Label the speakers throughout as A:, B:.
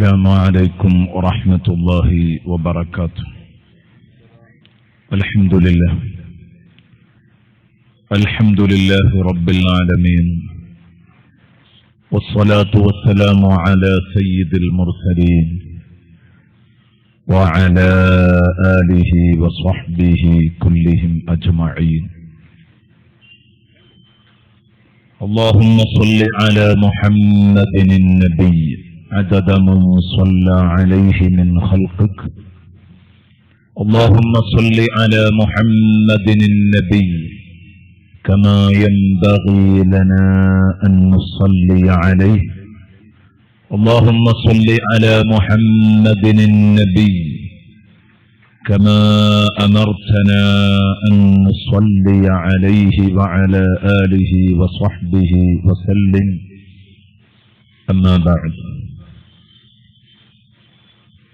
A: السلام عليكم ورحمة الله وبركاته. الحمد لله رب العالمين، والصلاة والسلام على سيد المرسلين وعلى آله وصحبه كلهم أجمعين. اللهم صل على محمد النبي عدد من صلى عليه من خلقك. اللهم صل على محمد النبي كما ينبغي لنا أن نصلي عليه. اللهم صل على محمد النبي كما أمرتنا أن نصلي عليه وعلى آله وصحبه وسلم. أما بعد،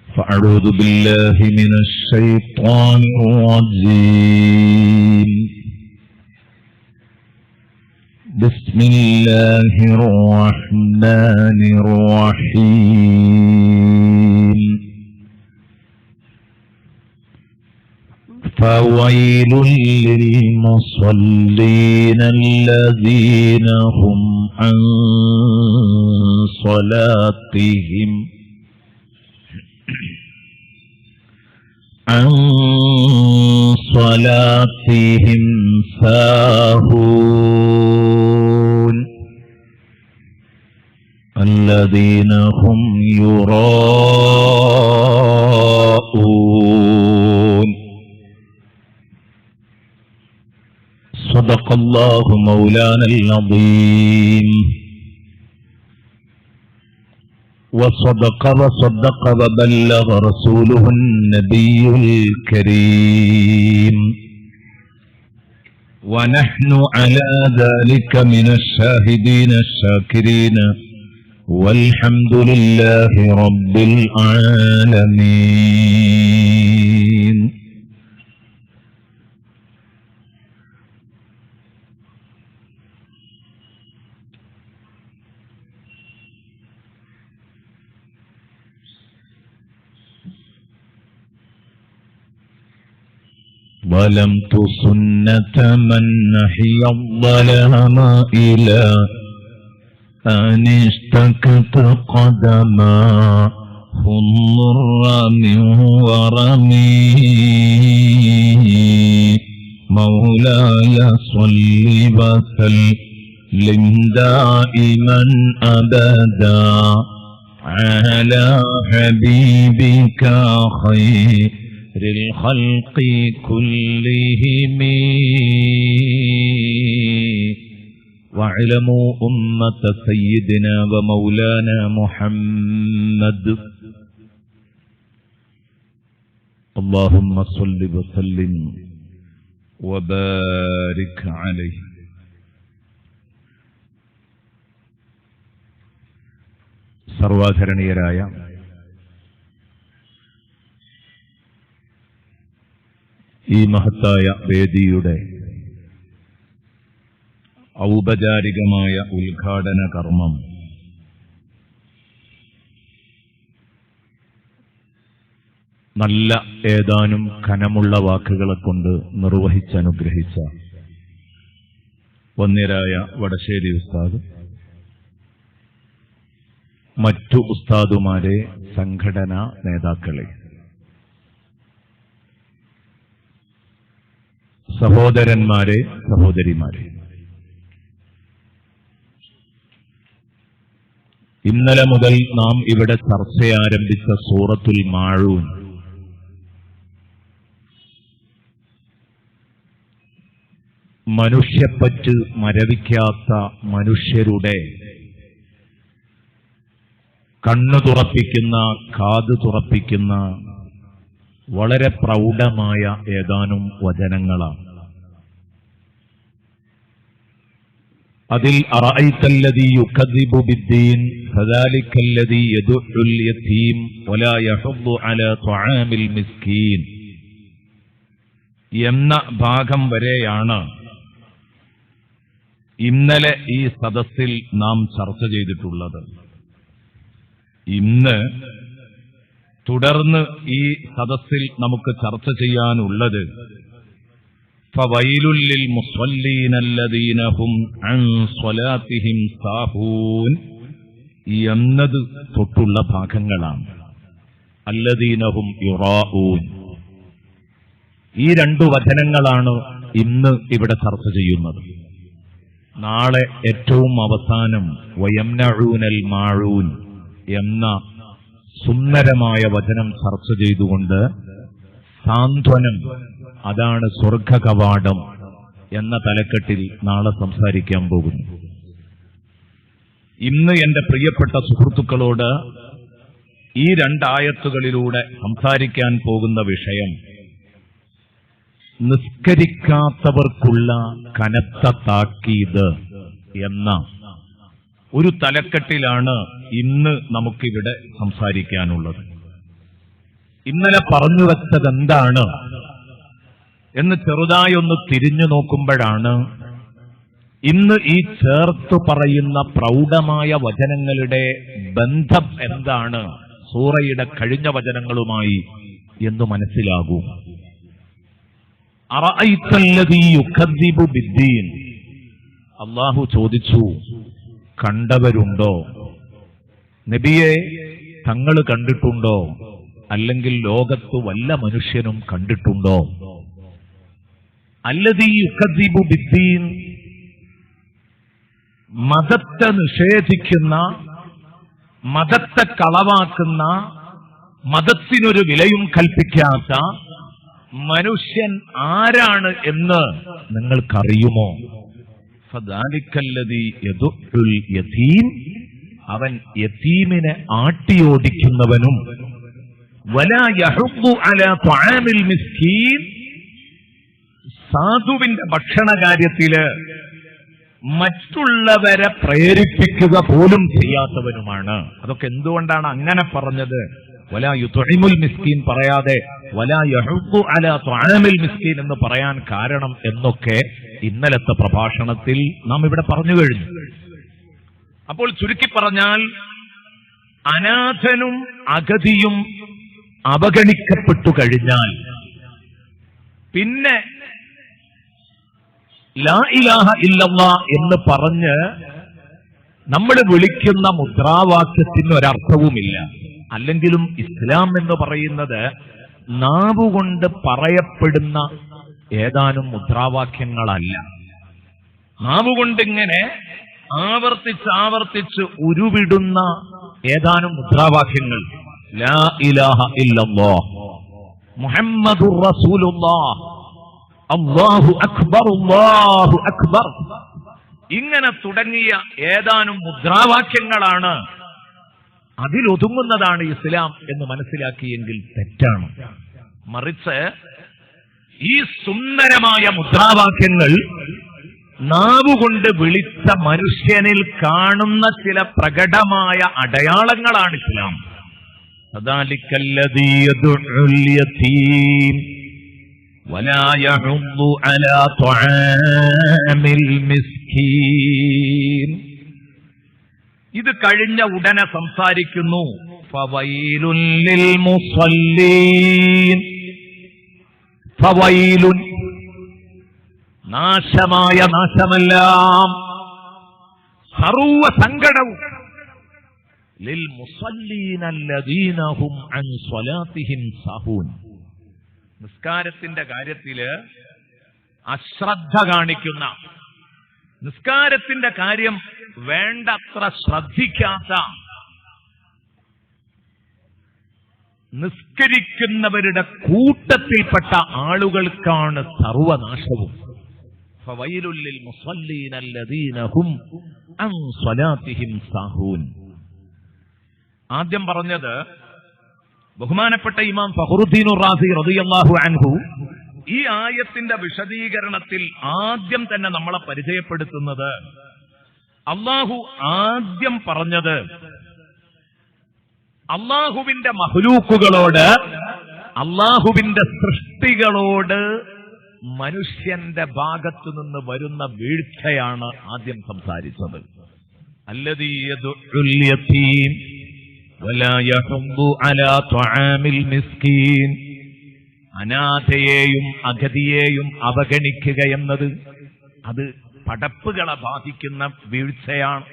A: فأعوذ بالله من الشيطان الرجيم. بسم الله الرحمن الرحيم. فويل للمصلين الذين هم عن صلاتهم ساهون الذين هم يراءون. صدق الله مولانا العظيم، وصدق وبلغ رسوله النبي الكريم، ونحن على ذلك من الشاهدين الشاكرين، والحمد لله رب العالمين. ظلمت سنة من نحي الظلام إلى أن اشتكت قدما الضر من ورمي. مولاي صل وسلم دائما أبدا على حبيبك خير الخلق كلهم. واعلموا أمة سيدنا ومولانا محمد. اللهم صل وسلم وبارك عليه. സർവാധരണീയരായ ഈ മഹത്തായ വേദിയുടെ ഔപചാരികമായ ഉദ്ഘാടന കർമ്മം നല്ല ഏതാനും കനമുള്ള വാക്കുകളെ കൊണ്ട് നിർവഹിച്ചനുഗ്രഹിച്ച വന്ദ്യരായ വടശ്ശേരി ഉസ്താദ്, മറ്റു ഉസ്താദുമാരെ, സംഘടനാ നേതാക്കളെ, സഹോദരന്മാരെ, സഹോദരിമാരെ, ഇന്നലെ മുതൽ നാം ഇവിടെ ചർച്ചയാരംഭിച്ച സൂറത്തുൽ മാഊൻ മനുഷ്യപ്പറ്റ് മരവിക്കാത്ത മനുഷ്യരുടെ കണ്ണു തുറപ്പിക്കുന്ന, കാത് തുറപ്പിക്കുന്ന വളരെ പ്രൗഢമായ ഏതാനും വചനങ്ങളാണ്. അതിൽ അറഅയ്തല്ലദീ യുകദ്ദിബു ബിദ്ദീൻ ഫദാലിക്കല്ലദീ യദുഉൽ യതീം വലാ യഹുദ്ദു അലാ തുആമിൽ മിസ്കീൻ എന്ന ഭാഗം വരെയാണ് ഇന്നലെ ഈ സദസ്സിൽ നാം ചർച്ച ചെയ്തിട്ടുള്ളത്. ഇന്ന് തുടർന്ന് ഈ സദസ്സിൽ നമുക്ക് ചർച്ച ചെയ്യാനുള്ളത് ഫവൈലുൽ ലിൽ മുസല്ലീന അല്ലദീന ഹും അൻ സ്വലാത്തിഹിം സാഹൂൻ എന്നത് തൊട്ടുള്ള ഭാഗങ്ങളാണ്. അല്ലദീന ഹും യുറാഊൻ. ഈ രണ്ടു വചനങ്ങളാണ് ഇന്ന് ഇവിടെ ചർച്ച ചെയ്യുന്നത്. നാളെ ഏറ്റവും അവസാനം വയംനഊനൽ മാഊൻ എന്ന സുന്ദരമായ വചനം ചർച്ച ചെയ്തുകൊണ്ട് സാന്ത്വനം, അതാണ് സ്വർഗ കവാടം എന്ന തലക്കെട്ടിൽ നാളെ സംസാരിക്കാൻ പോകുന്നു. ഇന്ന് എന്റെ പ്രിയപ്പെട്ട സുഹൃത്തുക്കളോട് ഈ രണ്ടായത്തുകളിലൂടെ സംസാരിക്കാൻ പോകുന്ന വിഷയം നിസ്കരിക്കാത്തവർക്കുള്ള കനത്ത താക്കീത് എന്ന ഒരു തലക്കെട്ടിലാണ് ഇന്ന് നമുക്കിവിടെ സംസാരിക്കാനുള്ളത്. ഇന്നലെ പറഞ്ഞു വെച്ചത് എന്താണ് എന്ന് ചെറുതായി ഒന്ന് തിരിഞ്ഞു നോക്കുമ്പോഴാണ് ഇന്ന് ഈ ചേർത്തു പറയുന്ന പ്രൗഢമായ വചനങ്ങളുടെ ബന്ധം എന്താണ് സൂറയുടെ കഴിഞ്ഞ വചനങ്ങളുമായി എന്ന് മനസ്സിലാകും. അറഅയ്തല്ലദീ യുകദ്ദിബു ബിദ്ദീൻ. അല്ലാഹു ചോദിച്ചു, കണ്ടവരുണ്ടോ? നബിയെ, തങ്ങൾ കണ്ടിട്ടുണ്ടോ? അല്ലെങ്കിൽ ലോകത്ത് വല്ല മനുഷ്യനും കണ്ടിട്ടുണ്ടോ? അല്ലദീ യുകദ്ദിബു ബിദ്ദീൻ, മതത്തെ നിഷേധിക്കുന്ന, മതത്തെ കളവാക്കുന്ന, മതത്തിനൊരു വിലയും കൽപ്പിക്കാത്ത മനുഷ്യൻ ആരാണ് എന്ന് നിങ്ങൾക്കറിയുമോ? ഫദാലിക്കല്ലദീ യദുഉൽ യതീം, അവൻ യതീമിനെ ആട്ടിയോടിക്കുന്നവനും വലാ യഹുദ്ദു അലാ തുആമിൽ മിസ്കീൻ, സാധുവിന്റെ ഭക്ഷണകാര്യത്തില് മറ്റുള്ളവരെ പ്രേരിപ്പിക്കുക പോലും ചെയ്യാത്തവനുമാണ്. അതൊക്കെ എന്തുകൊണ്ടാണ് അങ്ങനെ പറഞ്ഞത്? വലാ യുത്ഇമുൽ മിസ്കീൻ പറയാതെ വലാ യഹുദ്ദു അലാ തുആമിൽ മിസ്കീൻ എന്ന് പറയാൻ കാരണം എന്നൊക്കെ ഇന്നലത്തെ പ്രഭാഷണത്തിൽ നാം ഇവിടെ പറഞ്ഞു കഴിഞ്ഞു. അപ്പോൾ ചുരുക്കി പറഞ്ഞാൽ, അനാഥനും അഗതിയും അവഗണിക്കപ്പെട്ടു കഴിഞ്ഞാൽ പിന്നെ ലാ ഇലാഹ ഇല്ലല്ലാഹ് എന്ന് പറഞ്ഞ് നമ്മൾ വിളിക്കുന്ന മുദ്രാവാക്യത്തിന് ഒരർത്ഥവുമില്ല. അല്ലെങ്കിലും ഇസ്ലാം എന്ന് പറയുന്നത് നാവുകൊണ്ട് പറയപ്പെടുന്ന ഏതാനും മുദ്രാവാക്യങ്ങളല്ല. നാവുകൊണ്ടിങ്ങനെ ആവർത്തിച്ച് ഉരുവിടുന്ന ഏതാനും മുദ്രാവാക്യങ്ങൾ. ലാ ഇലാഹ ഇല്ലല്ലാഹ് മുഹമ്മദുർ റസൂലുള്ളാഹ്, അല്ലാഹു അക്ബർ, അല്ലാഹു അക്ബർ, ഇങ്ങനെ തുടങ്ങിയ ഏതാനും മുദ്രാവാക്യങ്ങളാണ്, അതിലൊതുങ്ങുന്നതാണ് ഇസ്ലാം എന്ന് മനസ്സിലാക്കിയെങ്കിൽ തെറ്റാണ്. മറിച്ച് ഈ സുന്ദരമായ മുദ്രാവാക്യങ്ങൾ നാവുകൊണ്ട് വിളിച്ച മനുഷ്യനിൽ കാണുന്ന ചില പ്രകടമായ അടയാളങ്ങളാണ് ഇസ്ലാം. ഫദാലിക്കല്ലദീ യദുഉൽ യതീം വലാ യഹുദ്ദു അലാ തുആമിൽ മിസ്കീൻ. ഇത് കഴിഞ്ഞ ഉടനെ സംസാരിക്കുന്നു ഫവൈലുൽ ലിൽ മുസല്ലീൻ. ഫവൈലുൻ, നാശമായ നാശമെല്ലാം, സർവ സങ്കടവും, ലിൽ മുസല്ലീന അല്ലദീന ഹും അൻ സ്വലാത്തിഹിം സാഹൂൻ. നിസ്കാരത്തിന്റെ കാര്യത്തില് അശ്രദ്ധ കാണിക്കുന്ന, നിസ്കാരത്തിന്റെ കാര്യം വേണ്ടത്ര ശ്രദ്ധിക്കാത്ത, നിസ്കരിക്കുന്നവരുടെ കൂട്ടത്തിൽപ്പെട്ട ആളുകൾക്കാണ് സർവനാശവും. ഫവൈലുൽ ലിൽ മുസല്ലീന അല്ലദീന ഹും അൻ സ്വലാത്തിഹിം സാഹൂൻ. ആദ്യം പറഞ്ഞത് ബഹുമാനപ്പെട്ട ഇമാം ഫഖറുദ്ദീൻ റാസി റളിയല്ലാഹു അൻഹു ഈ ആയത്തിന്റെ വിശദീകരണത്തിൽ ആദ്യം തന്നെ നമ്മളെ പരിചയപ്പെടുത്തുന്നത്, അള്ളാഹു ആദ്യം പറഞ്ഞത് അള്ളാഹുവിന്റെ മഖ്ലൂക്കുകളോട്, അള്ളാഹുവിന്റെ സൃഷ്ടികളോട് മനുഷ്യന്റെ ഭാഗത്തു നിന്ന് വരുന്ന വീഴ്ചയാണ് ആദ്യം സംസാരിച്ചത്. അല്ലദീ യദുഉൽ യതീം വലാ യഹുദ്ദു അലാ ത്വആമിൽ മിസ്കീൻ. അനാഥയെയും അഗതിയെയും അവഗണിക്കുക എന്നത് അത് പടപ്പുകളെ ബാധിക്കുന്ന വീഴ്ചയാണ്.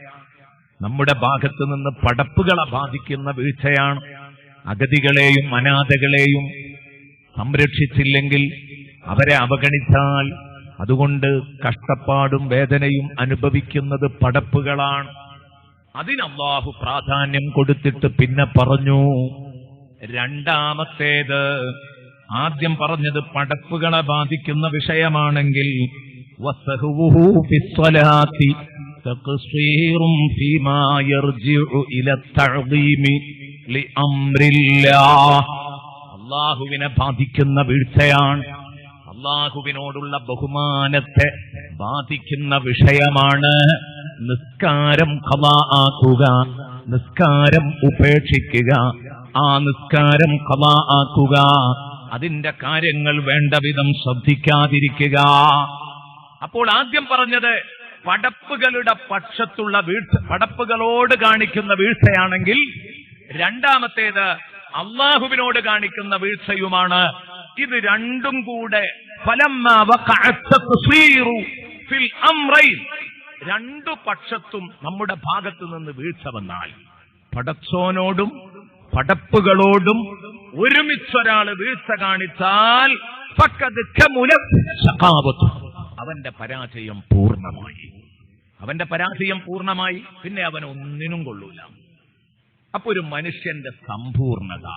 A: നമ്മുടെ ഭാഗത്തു നിന്ന് പടപ്പുകളെ ബാധിക്കുന്ന വീഴ്ചയാണ്. അഗതികളെയും അനാഥകളെയും സംരക്ഷിച്ചില്ലെങ്കിൽ, അവരെ അവഗണിച്ചാൽ അതുകൊണ്ട് കഷ്ടപ്പാടും വേദനയും അനുഭവിക്കുന്നത് പടപ്പുകളാണ്. അതിന് അല്ലാഹു പ്രാധാന്യം കൊടുത്തിട്ട് പിന്നെ പറഞ്ഞു രണ്ടാമത്തേത്. ആദ്യം പറഞ്ഞത് പടപ്പുകളെ ബാധിക്കുന്ന വിഷയമാണെങ്കിൽ വസഹുഹു ഫിസ്സലാത്തി തഖ്സീറും ഫീമാ യർജിഉ ഇല തഅദീമി ലിഅംരില്ലാഹ്. അല്ലാഹുവിനെ ബാധിക്കുന്ന വീഴ്ചയാണ്, അല്ലാഹുവിനോടുള്ള ബഹുമാനത്തെ ബാധിക്കുന്ന വിഷയമാണ്. നിസ്കാരം ഖളാ ആക്കുക, നിസ്കാരം ഉപേക്ഷിക്കുക, ആ നിസ്കാരം ഖളാ ആക്കുക, അതിന്റെ കാര്യങ്ങൾ വേണ്ട വിധം ശ്രദ്ധിക്കാതിരിക്കുക. അപ്പോൾ ആദ്യം പറഞ്ഞത് പടപ്പുകളുടെ പക്ഷത്തുള്ള വീഴ്ച, പടപ്പുകളോട് കാണിക്കുന്ന വീഴ്ചയാണെങ്കിൽ, രണ്ടാമത്തേത് അള്ളാഹുവിനോട് കാണിക്കുന്ന വീഴ്ചയുമാണ്. ഇത് രണ്ടും കൂടെ രണ്ടു പക്ഷത്തും നമ്മുടെ ഭാഗത്തു നിന്ന് വീഴ്ച വന്നാൽ, പടച്ചോനോടും പടപ്പുകളോടും ഒരുമിച്ചൊരാൾ വീഴ്ച കാണിച്ചാൽ അവന്റെ പരാജയം പൂർണ്ണമായി. അവന്റെ പരാജയം പൂർണ്ണമായി, പിന്നെ അവൻ ഒന്നിനും കൊള്ളൂല. അപ്പൊ ഒരു മനുഷ്യന്റെ സമ്പൂർണത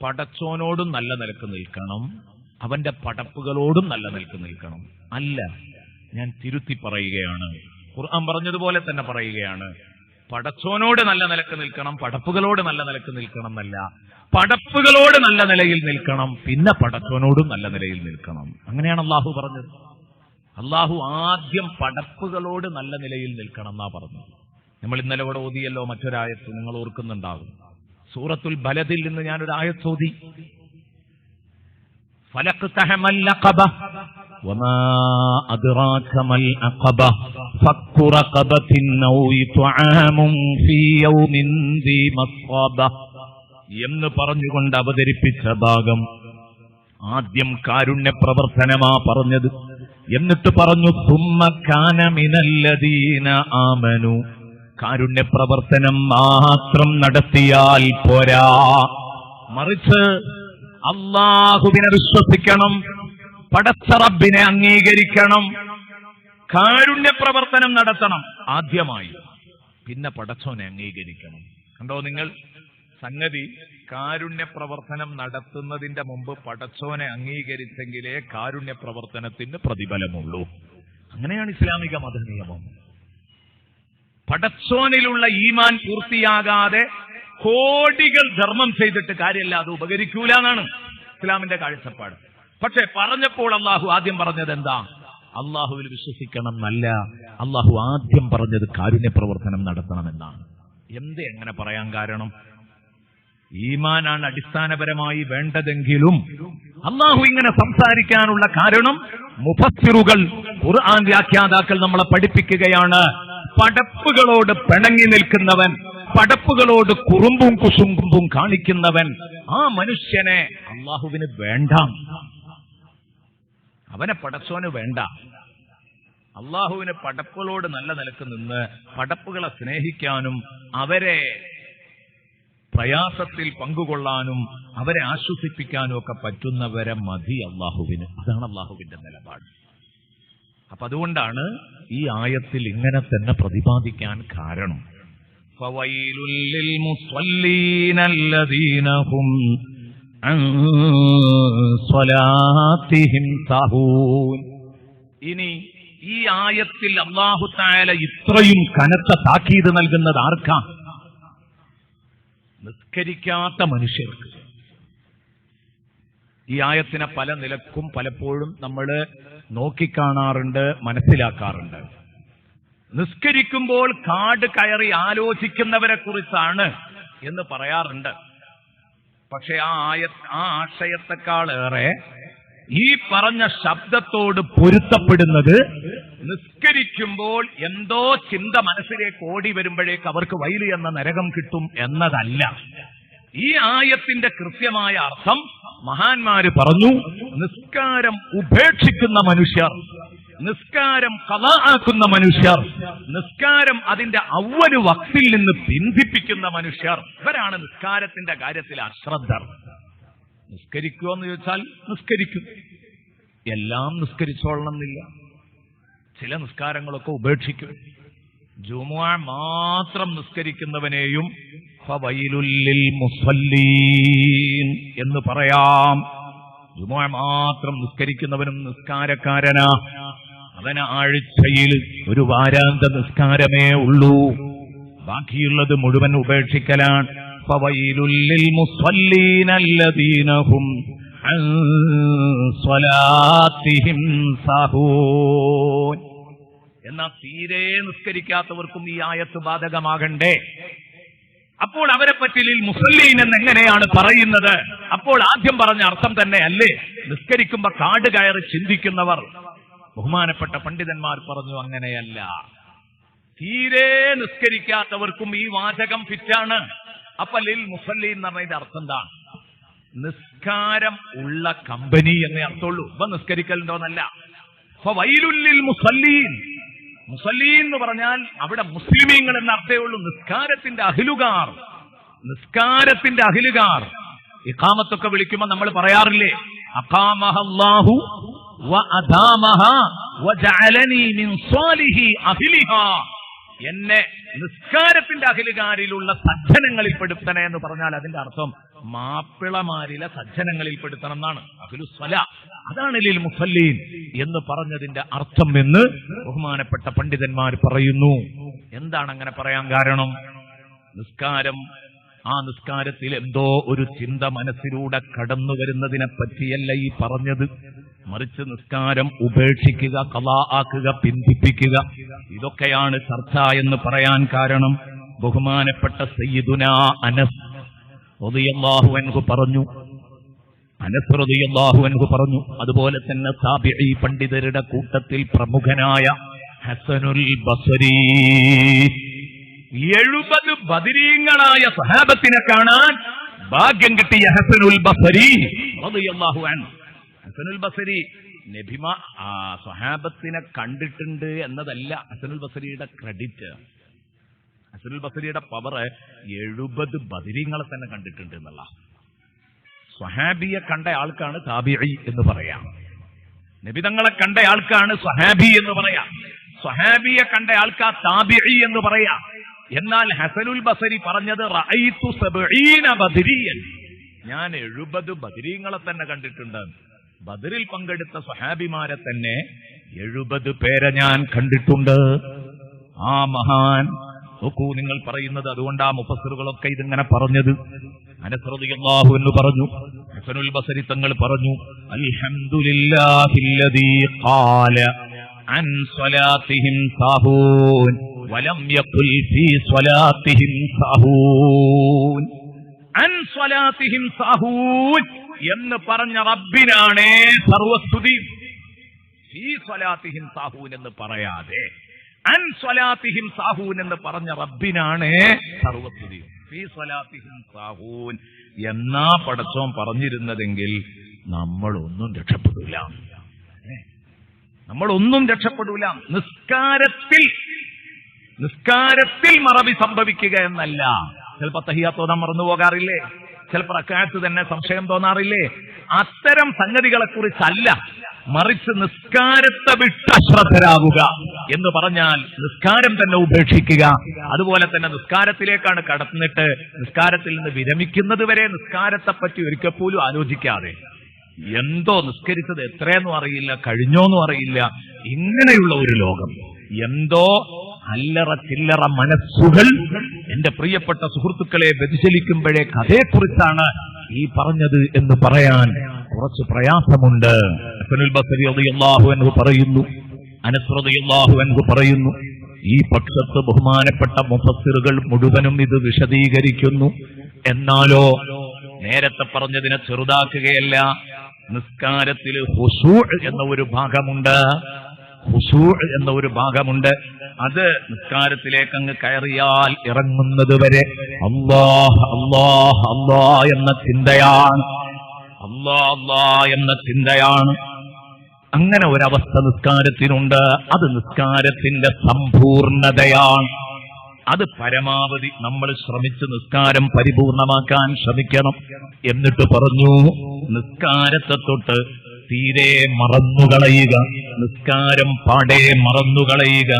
A: പടച്ചോനോടും നല്ല നിലക്ക് നിൽക്കണം, അവന്റെ പടപ്പുകളോടും നല്ല നിലക്ക് നിൽക്കണം. അല്ല, ഞാൻ തിരുത്തി പറയുകയാണ്, ഖുർആൻ പറഞ്ഞതുപോലെ തന്നെ പറയുകയാണ്. പടച്ചോനോട് നല്ല നിലക്ക് നിൽക്കണം, പടപ്പുകളോട് നല്ല നിലക്ക് നിൽക്കണം എന്നല്ല, പടപ്പുകളോട് നല്ല നിലയിൽ നിൽക്കണം, പിന്നെ പടച്ചോനോടും നല്ല നിലയിൽ നിൽക്കണം. അങ്ങനെയാണ് അള്ളാഹു പറഞ്ഞത്. അള്ളാഹു ആദ്യം പടപ്പുകളോട് നല്ല നിലയിൽ നിൽക്കണം എന്നാ പറഞ്ഞത്. നമ്മൾ ഇന്നലെ ഇവിടെ ഓതിയല്ലോ മറ്റൊരായത്ത്, നിങ്ങൾ ഓർക്കുന്നുണ്ടാകും. സൂറത്തുൽ ബലദിൽ നിന്ന് ഞാനൊരു ആയത്ത് ഓതി. ഫലഖ്തഹമൽ അഖബ വമാ അദ്റാക മൽ അഖബ ഫക്കു റഖബത്തിൻ ഔ ഇത്ആമുൻ ഫീ യൗമിൻ ദീ മസ്റബ എന്ന് പറഞ്ഞുകൊണ്ട് അവതരിപ്പിച്ച ഭാഗം ആദ്യം കാരുണ്യ പ്രവർത്തനമാ പറഞ്ഞത്. എന്നിട്ട് പറഞ്ഞു സുമ്മ കാന മിനല്ലദീന ആമനു. കാരുണ്യ പ്രവർത്തനം മാത്രം നടത്തിയാൽ പോരാ, മറിച്ച് അല്ലാഹുവിനെ വിശ്വസിക്കണം, പടച്ച റബ്ബിനെ അംഗീകരിക്കണം, കാരുണ്യ പ്രവർത്തനം നടത്തണം ആദ്യമായി, പിന്നെ പടച്ചോനെ അംഗീകരിക്കണം. കണ്ടോ നിങ്ങൾ, സംഗതി കാരുണ്യ പ്രവർത്തനം നടത്തുന്നതിന്റെ മുമ്പ് പടച്ചോനെ അംഗീകരിച്ചെങ്കിലേ കാരുണ്യ പ്രവർത്തനത്തിന് പ്രതിഫലമുള്ളൂ. അങ്ങനെയാണ് ഇസ്ലാമിക മതനിയമം. പടച്ചോനിലുള്ള ഈമാൻ പൂർത്തിയാകാതെ കോടികൾ ധർമ്മം ചെയ്തിട്ട് കാര്യമില്ല, അത് ഉപകരിക്കൂല എന്നാണ് ഇസ്ലാമിന്റെ കാഴ്ചപ്പാട്. പക്ഷെ പറഞ്ഞപ്പോൾ അള്ളാഹു ആദ്യം പറഞ്ഞത് എന്താ? അള്ളാഹുവിൽ വിശ്വസിക്കണം എന്നല്ല, അള്ളാഹു ആദ്യം പറഞ്ഞത് കാരുണ്യ പ്രവർത്തനം നടത്തണമെന്നാണ്. എന്തേ അങ്ങനെ പറയാൻ കാരണം? ഈമാനാണ് അടിസ്ഥാനപരമായി വേണ്ടതെങ്കിലും അള്ളാഹു ഇങ്ങനെ സംസാരിക്കാനുള്ള കാരണം മുഫസ്സിറുകൾ, ഖുർആൻ വ്യാഖ്യാതാക്കൾ നമ്മളെ പഠിപ്പിക്കുകയാണ്. പടപ്പുകളോട് പിണങ്ങി നിൽക്കുന്നവൻ, പടപ്പുകളോട് കുറുമ്പും കുശുമ്പും കാണിക്കുന്നവൻ, ആ മനുഷ്യനെ അള്ളാഹുവിന് വേണ്ട, അവനെ പടച്ചോന് വേണ്ട. അള്ളാഹുവിന് പടപ്പുകളോട് നല്ല നിലക്ക് നിന്ന് പടപ്പുകളെ സ്നേഹിക്കാനും അവരെ പ്രയാസത്തിൽ പങ്കുകൊള്ളാനും അവരെ ആശ്വസിപ്പിക്കാനും ഒക്കെ പറ്റുന്നവരെ മതി അള്ളാഹുവിന്. അതാണ് അള്ളാഹുവിന്റെ നിലപാട്. അപ്പൊ അതുകൊണ്ടാണ് ഈ ആയത്തിൽ ഇങ്ങനെ തന്നെ പ്രതിപാദിക്കാൻ കാരണം. ഫവൈലുൽ ലിൽ മുസ്വല്ലീന അല്ലദീന ഹും അൻ സ്വലാത്തിഹിം സഹൂൻ. ഇനി ഈ ആയത്തിൽ അല്ലാഹു തആല ഇത്രയും കനത്ത താക്കീത് നൽകുന്നത് ആർക്കാ? നിസ്കരിക്കാത്ത മനുഷ്യർക്ക്. ഈ ആയത്തിനെ പല നിലക്കും പലപ്പോഴും നമ്മൾ നോക്കിക്കാണാറുണ്ട്, മനസ്സിലാക്കാറുണ്ട്. നിസ്കരിക്കുമ്പോൾ കാട് കയറി ആലോചിക്കുന്നവരെ കുറിച്ചാണ് എന്ന് പറയാറുണ്ട്. പക്ഷെ ആ ആശയത്തെക്കാളേറെ ഈ പറഞ്ഞ ശബ്ദത്തോട് പൊരുത്തപ്പെടുന്നത് നിസ്കരിക്കുമ്പോൾ എന്തോ ചിന്ത മനസ്സിലേക്ക് ഓടി വരുമ്പോഴേക്ക് അവർക്ക് വൈലി എന്ന നരകം കിട്ടും എന്നതല്ല. ഈ ആയത്തിന്റെ കൃത്യമായ അർത്ഥം മഹാന്മാര് പറഞ്ഞു, നിസ്കാരം ഉപേക്ഷിക്കുന്ന മനുഷ്യർ, നിസ്കാരം ഖളാ ആക്കുന്ന മനുഷ്യർ, നിസ്കാരം അതിന്റെ അവ്വല് വക്തിൽ നിന്ന് പിന്തിപ്പിക്കുന്ന മനുഷ്യർ, ഇവരാണ് നിസ്കാരത്തിന്റെ കാര്യത്തിൽ അശ്രദ്ധർ. നിസ്കരിക്കുമോ എന്ന് ചോദിച്ചാൽ നിസ്കരിക്കും, എല്ലാം നിസ്കരിച്ചോളണമെന്നില്ല. ചില നിസ്കാരങ്ങളൊക്കെ ഉപേക്ഷിക്കും. ജുമുഅ മാത്രം നിസ്കരിക്കുന്നവനെയും ഫവൈലുൽ ലിൽ മുസല്ലീൻ എന്ന് പറയാം. ജുമുഅ മാത്രം നിസ്കരിക്കുന്നവനും നിസ്കാരക്കാരനാ, അവന് ആഴ്ചയിൽ ഒരു വാരാന്ത നിസ്കാരമേ ഉള്ളൂ, ബാക്കിയുള്ളത് മുഴുവൻ ഉപേക്ഷിക്കലാണ്. ഫവൈലുൽ ലിൽ മുസല്ലീന അല്ലദീന ഹും അൻ സ്വലാത്തിഹിം സാഹൂൻ. എന്നാൽ തീരെ നിസ്കരിക്കാത്തവർക്കും ഈ ആയത്ത് ബാധകമാകണ്ടേ? അപ്പോൾ അവരെ പറ്റി ലിൽ മുസല്ലീൻ എന്നെങ്ങനെയാണ് പറയുന്നത്? അപ്പോൾ ആദ്യം പറഞ്ഞ അർത്ഥം തന്നെ അല്ലേ നിസ്കരിക്കുമ്പോ കാട് കയറി ചിന്തിക്കുന്നവർ? ബഹുമാനപ്പെട്ട പണ്ഡിതന്മാർ പറഞ്ഞു അങ്ങനെയല്ല. തീരെ നിസ്കരിക്കാത്തവർക്കും ഈ വാചകം ഫിറ്റാണ്. അപ്പൊ ലിൽ മുസല്ലീൻ എന്ന് പറഞ്ഞതിന്റെ അർത്ഥം എന്താണ്? നിസ്കാരം ഉള്ള കമ്പനി എന്നേ അർത്ഥമുള്ളൂ. ഇപ്പൊ നിസ്കരിക്കലുണ്ടോന്നല്ല. ഫവൈലുൽ ലിൽ മുസല്ലീൻ, മുസല്ലീൻ എന്ന് പറഞ്ഞാൽ അവിടെ മുസ്ലിമീങ്ങൾ എന്ന അർത്ഥമേ ഉള്ളൂ. നിസ്കാരത്തിന്റെ അഹ്ലുകാർ, നിസ്കാരത്തിന്റെ അഹ്ലുകാർ. ഇഖാമത്തൊക്കെ വിളിക്കുമ്പോൾ നമ്മൾ പറയാറില്ലേ, അഖാമഹല്ലാഹു വ അദാമഹ വജഅലനി മിൻ സ്വാലിഹി അഹ്ലിഹാ, എന്നെ നിസ്കാരത്തിന്റെ അഹ്ലുകാരിലുള്ള സജ്ജനങ്ങളിൽ പെടുത്തണേ എന്ന് പറഞ്ഞാൽ അതിന്റെ അർത്ഥം മാപ്പിളമാരിലെ സജ്ജനങ്ങളിൽ പെടുത്തണം എന്നാണ്. അഹ്ലുസ്വല, അതാണ് ലിൽ മുസല്ലീൻ എന്ന് പറഞ്ഞതിന്റെ അർത്ഥം എന്ന് ബഹുമാനപ്പെട്ട പണ്ഡിതന്മാർ പറയുന്നു. എന്താണ് അങ്ങനെ പറയാൻ കാരണം? നിസ്കാരം, ആ നിസ്കാരത്തിൽ എന്തോ ഒരു ചിന്ത മനസ്സിലൂടെ കടന്നു വരുന്നതിനെ പറ്റിയല്ല ഈ പറഞ്ഞത്. മറിച്ച് നിസ്കാരം ഉപേക്ഷിക്കുക, ഖളാ ആക്കുക, പിന്തിപ്പിക്കുക, ഇതൊക്കെയാണ് ചർച്ച എന്ന് പറയാൻ കാരണം. ബഹുമാനപ്പെട്ട സയ്യിദുനാ അനസ് റളിയല്ലാഹു അൻഹു പറഞ്ഞു, അനസ് റളിയല്ലാഹു അൻഹു പറഞ്ഞു, അതുപോലെ തന്നെ താബിഈ പണ്ഡിതരുടെ കൂട്ടത്തിൽ പ്രമുഖനായ ഹസനുൽ ബസരി, 70 ബദരീങ്ങളായ സഹാബത്തിനെ കാണാൻ ഭാഗ്യം കിട്ടിയ ഹസനുൽ ബസരി റളിയല്ലാഹു അൻഹു. ഹസനുൽ ബസരി നബിമ സഹാബത്തിനെ കണ്ടിട്ടുണ്ട് എന്നതല്ല ഹസനുൽ ബസരിയുടെ ക്രെഡിറ്റ്. ഹസനുൽ ബസരിയുടെ പവർ 70 ബദരീങ്ങളെ തന്നെ കണ്ടിട്ടുണ്ട് എന്നുള്ള. സ്വഹാബിയെ കണ്ട ആൾക്കാണ് താബിഈ എന്ന് പറയാം. നബിതങ്ങളെ കണ്ട ആൾക്കാണ് സ്വഹാബി എന്ന് പറയാം. സ്വഹാബിയെ കണ്ട ആൾക്കാ താബിഈ എന്ന് പറയാം. എന്നാൽ ഹസനുൽ ബസരി പറഞ്ഞത് റഅയ്തു 70 ബദരിയൻ, ഞാൻ 70 ബദരീങ്ങളെ തന്നെ കണ്ടിട്ടുണ്ട്. ബദറിൽ പങ്കെടുത്ത സ്വഹാബിമാരെ തന്നെ 70 പേരെ ഞാൻ കണ്ടിട്ടുണ്ട്. ആ മഹാൻ നോക്കൂ, നിങ്ങൾ പറയുന്നത് അതുകൊണ്ടാ മുഫസ്സിറുകളൊക്കെ ഇതിങ്ങനെ പറഞ്ഞത്. അനസ് റളിയല്ലാഹു അൻഹു പറഞ്ഞു, ഹസനുൽ ബസരി തങ്ങൾ പറഞ്ഞു, അൽഹംദുലില്ലാഹില്ലദീ ഖാല അൻ സ്വലാത്തിഹിം സാഹൂൻ വലം യഖുൽ ഫീ സ്വലാത്തിഹിം സാഹൂൻ. അൻ സ്വലാത്തിഹിം സാഹൂൻ എന്ന് പറഞ്ഞ റബ്ബിനാണ് സർവസ്തുതി. ഫീ സ്വലാത്തിഹിം സാഹൂൻ എന്ന് പറയാതെ അൻ സ്വലാത്തിഹിം സാഹൂൻ എന്ന് പറഞ്ഞ റബ്ബിനാണ് സർവസ്തുതി. ഫീ സ്വലാത്തിഹിം സാഹൂൻ എന്നാ പടച്ചോൻ പറഞ്ഞിരുന്നതെങ്കിൽ നമ്മളൊന്നും രക്ഷപ്പെടൂല, നമ്മളൊന്നും രക്ഷപ്പെടൂല. നിസ്കാരത്തിൽ മറവി സംഭവിക്കുക എന്നല്ല. ചിലപ്പോ തഹിയ്യാത്ത് ഓതാൻ മറന്നു പോകാറില്ലേ? ചിലപ്പോൾ റക്അത്ത് തന്നെ സംശയം തോന്നാറില്ലേ? അത്തരം സംഗതികളെ കുറിച്ചല്ല, മറിച്ച് നിസ്കാരത്തെ വിട്ട് അശ്രദ്ധരാകുക എന്ന് പറഞ്ഞാൽ നിസ്കാരം തന്നെ ഉപേക്ഷിക്കുക. അതുപോലെ തന്നെ നിസ്കാരത്തിലേക്കാണ് കടന്നിട്ട് നിസ്കാരത്തിൽ നിന്ന് വിരമിക്കുന്നത് വരെ നിസ്കാരത്തെ പറ്റി ഒരിക്കൽ പോലും ആലോചിക്കാതെ, എന്തോ നിസ്കരിച്ചത് എത്രയെന്നും അറിയില്ല, കഴിഞ്ഞോന്നും അറിയില്ല, ഇങ്ങനെയുള്ള ഒരു ലോകം. എന്തോ അല്ലറ ചില്ലറ മനസ്സുകൾ എന്റെ പ്രിയപ്പെട്ട സുഹൃത്തുക്കളെ വ്യതിചലിക്കുമ്പോഴേ അതേക്കുറിച്ചാണ് ഈ പറഞ്ഞത് എന്ന് പറയാൻ കുറച്ച് പ്രയാസമുണ്ട്. ഹസനുൽ ബസരി റളിയല്ലാഹു അൻഹു പറയുന്നു, അനസ് റളിയല്ലാഹു അൻഹു പറയുന്നു, ഈ പക്ഷത്ത് ബഹുമാനപ്പെട്ട മുഫസ്സിറുകൾ മുഴുവനും ഇത് വിശദീകരിക്കുന്നു. എന്നാലോ നേരത്തെ പറഞ്ഞതിനെ ചെറുതാക്കുകയല്ല. നിസ്കാരത്തിൽ ഖുശൂ' എന്ന ഒരു ഭാഗമുണ്ട്. ഖുശൂഅ് എന്ന ഒരു ഭാഗമുണ്ട്. അത് നിസ്കാരത്തിലേക്ക് അങ്ങ് കയറിയാൽ ഇറങ്ങുന്നത് വരെ അല്ലാഹ് അല്ലാഹ് അല്ലാഹ് എന്ന ചിന്തയാണ്. അല്ലാഹ് അല്ലാഹ് എന്ന ചിന്തയാണ്. അങ്ങനെ ഒരവസ്ഥ നിസ്കാരത്തിനുണ്ട്. അത് നിസ്കാരത്തിന്റെ സമ്പൂർണതയാണ്. അത് പരമാവധി നമ്മൾ ശ്രമിച്ച് നിസ്കാരം പരിപൂർണമാക്കാൻ ശ്രമിക്കണം. എന്നിട്ട് പറഞ്ഞു, നിസ്കാരത്തെ തൊട്ട് തീരെ മറന്നുകളയുക, നിസ്കാരം പാടെ മറന്നുകളയുക,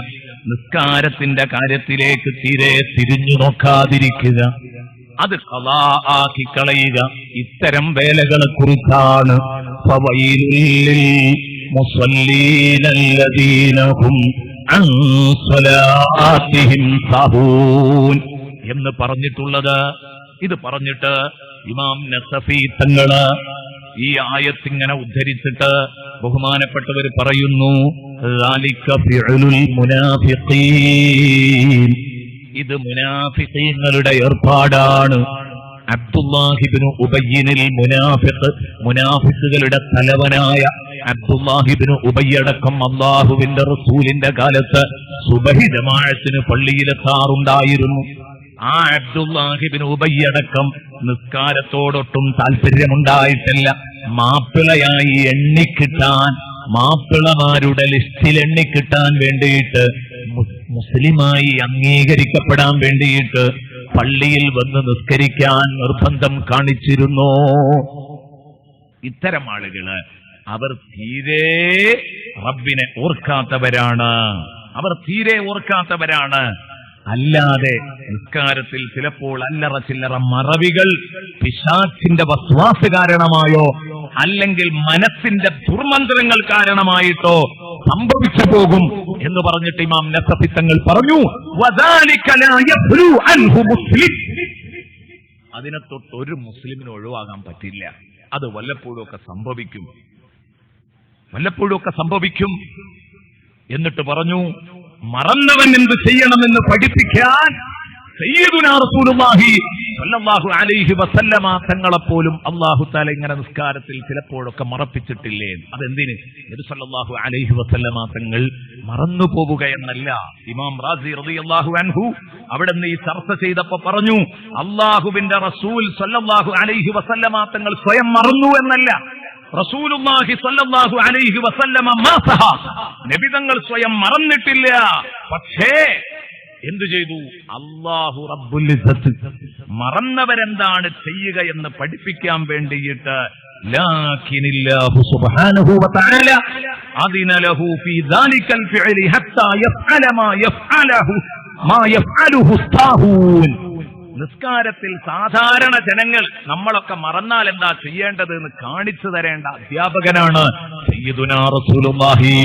A: നിസ്കാരത്തിന്റെ കാര്യത്തിലേക്ക് തീരെ തിരിഞ്ഞു നോക്കാതിരിക്കുക, അത് ഖളാ ആക്കി കളയുക. ഇത്തരം വേലകളെ കുറിച്ചാണ് ഫവൈലുൽ മുസല്ലീന അല്ലദീന ഹും അൻ സ്വലാത്തിഹിം സഹൂൻ എന്ന് പറഞ്ഞിട്ടുള്ളത്. ഇത് പറഞ്ഞിട്ട് ഇമാം നസഫി തങ്ങള് ഈ ആയത്തിങ്ങനെ ഉദ്ധരിച്ചിട്ട് ബഹുമാനപ്പെട്ടവർ പറയുന്നു, ദാലിക ഫിഅലുൽ മുനാഫിഖീൻ, ഇത് മുനാഫിഖീങ്ങളുടെ ഏർപ്പാടാണ്. അബ്ദുല്ലാഹിബ്നു ഉബയ്യിനിൽ മുനാഫിഖ്, മുനാഫിഖുകളുടെ തലവനായ അബ്ദുല്ലാഹിബ്നു ഉബയ്യടക്കം അല്ലാഹുവിന്റെ റസൂലിന്റെ കാലത്ത് സുബഹി ജമാഅത്തിന് പള്ളിയിലെത്താറുണ്ടായിരുന്നു. ആ അബ്ദുല്ലാഹിബ്നു ഉബയ്യടക്കം നിസ്കാരത്തോടൊട്ടും താല്പര്യമുണ്ടായിട്ടില്ല. മാപ്പിളയായി എണ്ണിക്കിട്ടാൻ, മാപ്പിളമാരുടെ ലിസ്റ്റിൽ എണ്ണിക്കിട്ടാൻ വേണ്ടിയിട്ട്, മുസ്ലിമായി അംഗീകരിക്കപ്പെടാൻ വേണ്ടിയിട്ട് പള്ളിയിൽ വന്ന് നിസ്കരിക്കാൻ നിർബന്ധം കാണിച്ചിരുന്നു. ഇത്തരം ആളുകള് അവർ തീരെ റബ്ബിനെ ഓർക്കാത്തവരാണ്. അവർ തീരെ ഓർക്കാത്തവരാണ്. അല്ലാതെ നിസ്കാരത്തിൽ ചിലപ്പോൾ അല്ലറ ചില്ലറ മറവികൾ പിശാചിന്റെ വസ്വാസ് കാരണമായോ അല്ലെങ്കിൽ മനസ്സിന്റെ ദുർമന്ത്രങ്ങൾ കാരണമായിട്ടോ സംഭവിച്ചു പോകും എന്ന് പറഞ്ഞിട്ട് ഇമാം നസഫി തങ്ങൾ പറഞ്ഞു, അതിനെ തൊട്ട് ഒരു മുസ്ലിമിന് ഒഴിവാകാൻ പറ്റില്ല. അത് വല്ലപ്പോഴുമൊക്കെ സംഭവിക്കും, വല്ലപ്പോഴുമൊക്കെ സംഭവിക്കും. എന്നിട്ട് പറഞ്ഞു, മറന്നവൻ എന്ത് ചെയ്യണമെന്ന് പഠിപ്പിക്കാൻ സയ്യിദുനാ റസൂലുള്ളാഹി സ്വല്ലല്ലാഹു അലൈഹി വസല്ലമ തങ്ങളെപ്പോലും അല്ലാഹു തആല ഇങ്ങനെ നിസ്കാരത്തിൽ ചിലപ്പോഴൊക്കെ മറപ്പിച്ചിട്ടില്ലേ? അതെന്തിന്? നബി സ്വല്ലല്ലാഹു അലൈഹി വസല്ലമ തങ്ങൾ മറന്നു പോവുക എന്നല്ല. ഇമാം റാസി റളിയല്ലാഹു അൻഹു അവിടുന്ന് ഈ ചർച്ച ചെയ്തപ്പോ പറഞ്ഞു, അല്ലാഹുവിന്റെ റസൂൽ സ്വല്ലല്ലാഹു അലൈഹി വസല്ലമ തങ്ങൾ സ്വയം മറന്നു എന്നല്ല, റസൂലുള്ളാഹി സ്വല്ലല്ലാഹു അലൈഹി വസല്ലമ മാസഹ, നബി തങ്ങൾ സ്വയം മറന്നിട്ടില്ല. പക്ഷേ എന്തു ചെയ്തു? അല്ലാഹു റബ്ബുൽ ഇസ്സത്ത് മറന്നവരെന്താണ് ചെയ്യുക എന്ന് പഠിപ്പിക്കാൻ വേണ്ടിയിട്ട് ലാകിനില്ലാഹു സുബ്ഹാനഹു വ തആല അദിന ലഹു ഫീ ദാലികൽ ഫിഅലി ഹത്താ യഫ്അല മാ യഫ്അലുഹു സാഹൂൻ. നിസ്കാരത്തിൽ സാധാരണ ജനങ്ങൾ നമ്മളൊക്കെ മറന്നാൽ എന്താ ചെയ്യേണ്ടത് എന്ന് കാണിച്ചു തരേണ്ട അധ്യാപകനാണ് സയ്യിദുനാ റസൂലുള്ളാഹി.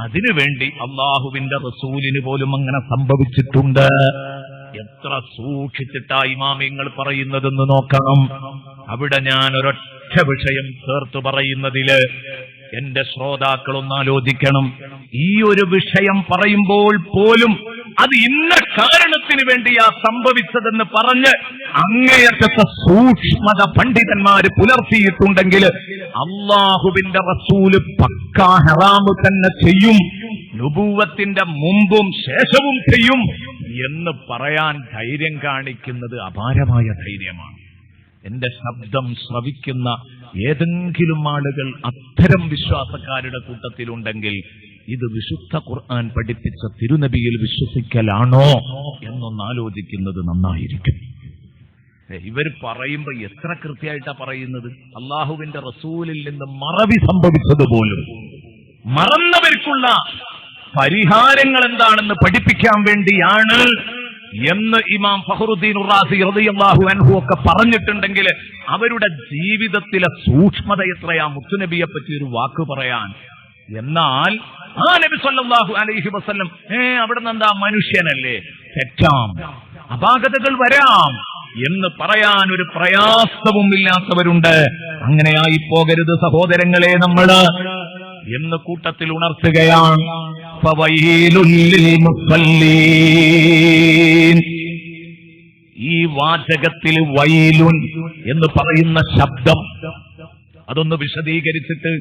A: അതിനുവേണ്ടി അള്ളാഹുവിന്റെ റസൂലിന് പോലും അങ്ങനെ സംഭവിച്ചിട്ടുണ്ട്. എത്ര സൂക്ഷിച്ചിട്ടാ ഇമാമിങ്ങൾ പറയുന്നതെന്ന് നോക്കണം. അവിടെ ഞാൻ ഒരൊറ്റ വിഷയം ചേർത്ത് പറയുന്നതില് എന്റെ ശ്രോതാക്കളൊന്ന് ആലോചിക്കണം. ഈ ഒരു വിഷയം പറയുമ്പോൾ പോലും അത് ഇന്ന കാരണത്തിന് വേണ്ടിയാ സംഭവിച്ചതെന്ന് പറഞ്ഞ് അങ്ങേയറ്റത്തെ സൂക്ഷ്മത പണ്ഡിതന്മാര് പുലർത്തിയിട്ടുണ്ടെങ്കിൽ അള്ളാഹുവിന്റെ റസൂല് പക്കാ ഹറാമ് തന്നെ ചെയ്യും, നുബുവത്തിന്റെ മുമ്പും ശേഷവും ചെയ്യും എന്ന് പറയാൻ ധൈര്യം കാണിക്കുന്നത് അപാരമായ ധൈര്യമാണ്. എന്റെ ശബ്ദം ശ്രവിക്കുന്ന ഏതെങ്കിലും ആളുകൾ അത്തരം വിശ്വാസക്കാരുടെ കൂട്ടത്തിലുണ്ടെങ്കിൽ ഇത് വിശുദ്ധ ഖുർആൻ പഠിപ്പിച്ച തിരുനബിയിൽ വിശ്വസിക്കലാണോ എന്നൊന്ന് ആലോചിക്കുന്നത് നന്നായിരിക്കും. ഇവർ പറയുമ്പോ എത്ര കൃത്യമായിട്ടാ പറയുന്നത്. അള്ളാഹുവിന്റെ റസൂലിൽ നിന്ന് മറവി സംഭവിച്ചതുപോലും മറന്നവർക്കുള്ള പരിഹാരങ്ങൾ എന്താണെന്ന് പഠിപ്പിക്കാൻ വേണ്ടിയാണ് എന്ന് ഇമാം ഫഖ്റുദ്ദീൻ റാസി റളിയല്ലാഹു അൻഹു ഒക്കെ പറഞ്ഞിട്ടുണ്ടെങ്കിൽ അവരുടെ ജീവിതത്തിലെ സൂക്ഷ്മത എത്രയാ മുത്തുനബിയെ പറ്റി ഒരു വാക്ക് പറയാൻ. എന്നാൽ ആ നബി സല്ലല്ലാഹു അലൈഹി വസല്ലം അവിടുന്ന് എന്താ മനുഷ്യനല്ലേ, തെറ്റാം, അപാകതകൾ വരാം എന്ന് പറയാൻ ഒരു പ്രയാസവും ഇല്ലാത്തവരുണ്ട്. അങ്ങനെയായി പോകരുത് സഹോദരങ്ങളെ നമ്മള് എന്ന് കൂട്ടത്തിൽ ഉണർത്തുകയാണ്. ഫവൈലുൽ ലിൽ മുസല്ലീൻ, ഈ വാചകത്തിൽ വൈലുൻ എന്ന് പറയുന്ന ശബ്ദം അതൊന്ന് വിശദീകരിച്ചിട്ട്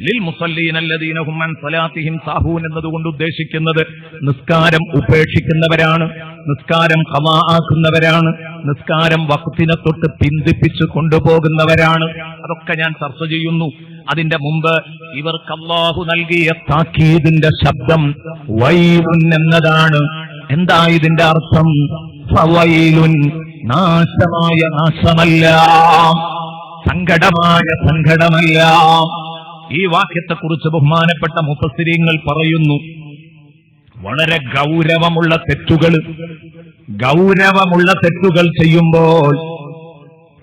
A: ലിൽ മുസല്ലീന അല്ലദീന ഹും അൻ സ്വലാത്തിഹിം സാഹൂൻ എന്നതുകൊണ്ട് ഉദ്ദേശിക്കുന്നത് നിസ്കാരം ഉപേക്ഷിക്കുന്നവരാണ്, നിസ്കാരം ഖളാ ആക്കുന്നവരാണ്, നിസ്കാരം വഖ്തിനെ തൊട്ട് പിന്തിപ്പിച്ചു കൊണ്ടുപോകുന്നവരാണ്. അതൊക്കെ ഞാൻ ചർച്ച ചെയ്യുന്നു. അതിന്റെ മുമ്പ് ഇവർക്ക് അല്ലാഹു നൽകിയ താക്കീദിന്റെ ശബ്ദം വൈലുൻ എന്നതാണ്. എന്താ ഇതിന്റെ അർത്ഥം? ഫവൈലുൻ, നാശമായ നാശമല്ല, സങ്കടമായ സങ്കടമല്ല. ഈ വാക്യത്തെക്കുറിച്ച് ബഹുമാനപ്പെട്ട മുഫസ്സിരീങ്ങൾ പറയുന്നു, വളരെ ഗൗരവമുള്ള തെറ്റുകൾ ചെയ്യുമ്പോൾ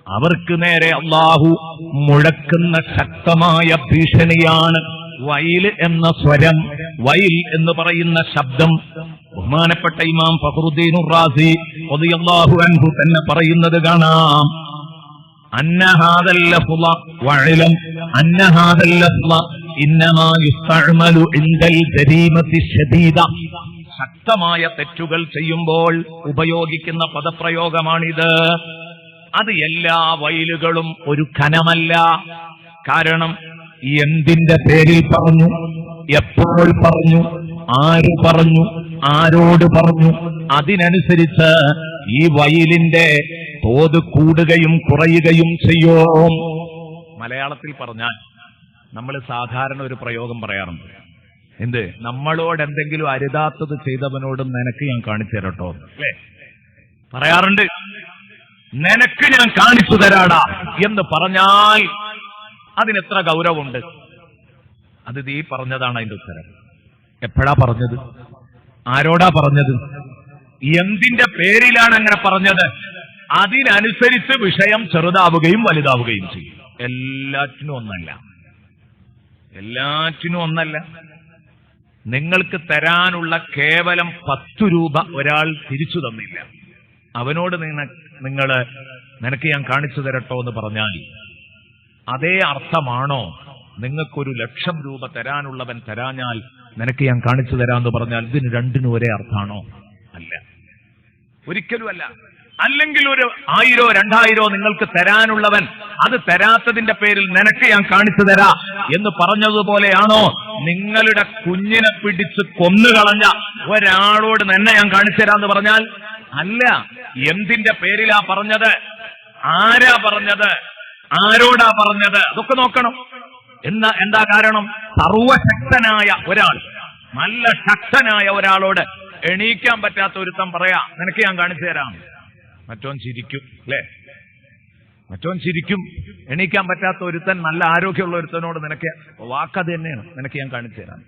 A: അവർക്ക് നേരെ അല്ലാഹു മുഴക്കുന്ന ശക്തമായ ഭീഷണിയാണ് വൈൽ എന്ന സ്വരം, വൈൽ എന്ന് പറയുന്ന ശബ്ദം. ബഹുമാനപ്പെട്ട ഇമാം ഫഖ്റുദ്ദീൻ റാസി റളിയല്ലാഹു അൻഹു തന്നെ പറയുന്നത് കാണാം, അന്ന ഹാദൽ ലഫ്ള വഇലം അന്ന ഹാദൽ ലഫ്ള ഇന്നമാ യുസ്തഅമലു ഇൻദൽ ജരീമത്തി ശദീദ. ശക്തമായ തെറ്റുകൾ ചെയ്യുമ്പോൾ ഉപയോഗിക്കുന്ന പദപ്രയോഗമാണിത്. അത് എല്ലാ വൈലുകളും ഒരു ഖനമല്ല. കാരണം എന്തിന്റെ പേരിൽ പറഞ്ഞു, എപ്പോൾ പറഞ്ഞു, ആര് പറഞ്ഞു, ആരോട് പറഞ്ഞു, അതിനനുസരിച്ച് ഈ വൈലിന്റെ തോത് കൂടുകയും കുറയുകയും ചെയ്യും. മലയാളത്തിൽ പറഞ്ഞാൽ നമ്മൾ സാധാരണ ഒരു പ്രയോഗം പറയാറുണ്ട്. എന്ത്? നമ്മളോട് എന്തെങ്കിലും അരുതാത്തത് ചെയ്തവനോട് നിനക്ക് ഞാൻ കാണിച്ചു തരട്ടോ, അല്ലേ? പറയാറുണ്ട്. നിനക്ക് ഞാൻ കാണിച്ചു തരാടാ എന്ന് പറഞ്ഞാൽ അതിനെത്ര ഗൗരവമുണ്ട്. അത് നീ പറഞ്ഞതാണ് അതിന്റെ ഉത്തരം. എപ്പോഴാ പറഞ്ഞത്? ആരോടാ പറഞ്ഞത്? എന്തിന്റെ പേരിലാണ് അങ്ങനെ പറഞ്ഞത്? അതിനനുസരിച്ച് വിഷയം ചെറുതാവുകയും വലുതാവുകയും ചെയ്യും. എല്ലാറ്റിനും ഒന്നല്ല. നിങ്ങൾക്ക് തരാനുള്ള കേവലം 10 രൂപ ഒരാൾ തിരിച്ചു തന്നില്ല, അവനോട് നിനക്ക് ഞാൻ കാണിച്ചു തരട്ടോ എന്ന് പറഞ്ഞാൽ അതേ അർത്ഥമാണോ നിങ്ങൾക്കൊരു 1,00,000 രൂപ തരാനുള്ളവൻ തരാഞ്ഞാൽ നിനക്ക് ഞാൻ കാണിച്ചു തരാമെന്ന് പറഞ്ഞാൽ ഇതിന് രണ്ടിനും ഒരേ അർത്ഥമാണോ? അല്ല, ഒരിക്കലും അല്ല. അല്ലെങ്കിൽ ഒരു 1000 2000 നിങ്ങൾക്ക് തരാനുള്ളവൻ അത് തരാത്തതിന്റെ പേരിൽ നിനക്ക് ഞാൻ കാണിച്ചു തരാ എന്ന് പറഞ്ഞതുപോലെയാണോ നിങ്ങളുടെ കുഞ്ഞിനെ പിടിച്ച് കൊന്നുകളഞ്ഞ ഒരാളോട് നിന്നെ ഞാൻ കാണിച്ചു തരാന്ന് പറഞ്ഞാൽ? അല്ല. എന്തിന്റെ പേരിലാ പറഞ്ഞത്? ആരാ പറഞ്ഞത്? ആരോടാ പറഞ്ഞത്? അതൊക്കെ നോക്കണം. എന്താ കാരണം? സർവശക്തനായ ഒരാൾ, നല്ല ശക്തനായ ഒരാളോട് എണീക്കാൻ പറ്റാത്ത ഒരുത്തൻ പറയാ നിനക്ക് ഞാൻ കാണിച്ചു തരാം. മറ്റോൻ ചിരിക്കും, അല്ലേ? മറ്റോൻ ചിരിക്കും. എണീക്കാൻ പറ്റാത്ത ഒരുത്തൻ, നല്ല ആരോഗ്യമുള്ള ഒരുത്തനോട് നിനക്ക് വാക്കത് തന്നെയാണ്, നിനക്ക് ഞാൻ കാണിച്ചു തരാം.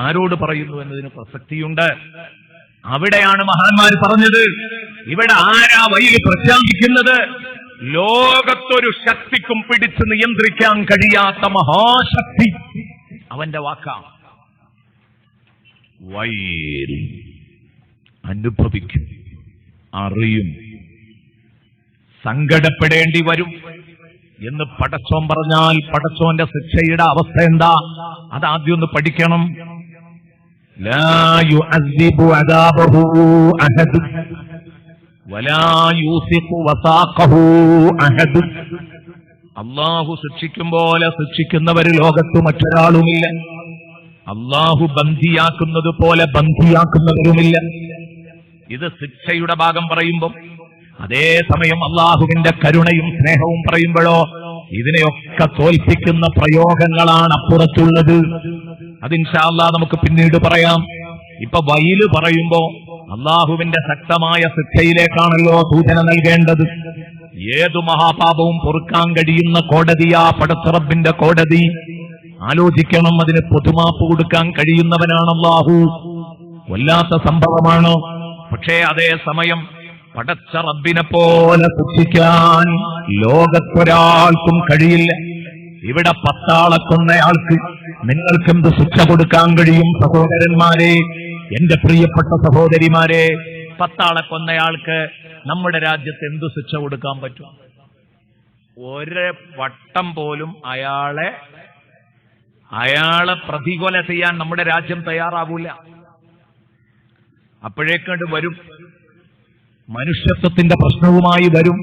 A: ആരോട് പറയുന്നു എന്നതിന് പ്രസക്തിയുണ്ട്. അവിടെയാണ് മഹാന്മാർ പറഞ്ഞത്, ഇവിടെ ആരാ വൈകി പ്രഖ്യാപിക്കുന്നത്? ലോകത്തൊരു ശക്തിക്കും പിടിച്ച് നിയന്ത്രിക്കാൻ കഴിയാത്ത മഹാശക്തി അവന്റെ വാക്കാണ്. വൈൽ അനുഭവിക്കും, അറിയും, സങ്കടപ്പെടേണ്ടി വരും എന്ന് പടച്ചോൻ പറഞ്ഞാൽ പടച്ചോന്റെ ശിക്ഷയുടെ അവസ്ഥ എന്താ? അതാദ്യം ഒന്ന് പഠിക്കണം. ലാ യുഅസിബു അദാബഹു അഹദ് വലാ യൂസിഖു വസാഖഹു അഹദ്. അല്ലാഹു ശിക്ഷിക്കും പോലെ ശിക്ഷിക്കുന്നവർ ലോകത്ത് മറ്റൊരാളുമില്ല. അല്ലാഹു ബന്ധിയാക്കുന്നത് പോലെ ബന്ധിയാക്കുന്നവരുമില്ല. ഇത് ശിക്ഷയുടെ ഭാഗം പറയുമ്പോൾ, അതേസമയം അല്ലാഹുവിന്റെ കരുണയും സ്നേഹവും പറയുമ്പോഴോ ഇതിനെയൊക്കെ തോൽപ്പിക്കുന്ന പ്രയോഗങ്ങളാണ് അപ്പുറത്തുള്ളത്. അത് ഇൻഷാ അല്ലാഹ് നമുക്ക് പിന്നീട് പറയാം. ഇപ്പൊ വൈല് പറയുമ്പോ അല്ലാഹുവിന്റെ ശക്തമായ ശിക്ഷയിലേക്കാണല്ലോ സൂചന നൽകേണ്ടത്. ഏതു മഹാപാപവും പൊറുക്കാൻ കഴിയുന്ന കോടതിയാ പടച്ചറബിന്റെ കോടതി. ആലോചിക്കണം, അതിന് പൊതുമാപ്പ് കൊടുക്കാൻ കഴിയുന്നവനാണ് അല്ലാഹു. വല്ലാത്ത സംഭവമാണ്. പക്ഷേ അതേ സമയം പടച്ച റബ്ബിനെ പോലെ ശിക്ഷിക്കാൻ ലോകത്തൊരാൾക്കും കഴിയില്ല. ഇവിടെ 10 ആളെ കൊന്നയാൾക്ക് നിങ്ങൾക്കെന്ത് ശിക്ഷ കൊടുക്കാൻ കഴിയും? സഹോദരന്മാരെ, എന്റെ പ്രിയപ്പെട്ട സഹോദരിമാരെ, 10 ആളെ കൊന്നയാൾക്ക് നമ്മുടെ രാജ്യത്ത് എന്തു ശിക്ഷ കൊടുക്കാൻ പറ്റും? ഒരു വട്ടം പോലും അയാളെ പ്രതികൊല ചെയ്യാൻ നമ്മുടെ രാജ്യം തയ്യാറാകൂല. അപ്പോഴേക്കണ്ട് വരും, മനുഷ്യത്വത്തിന്റെ പ്രശ്നവുമായി വരും,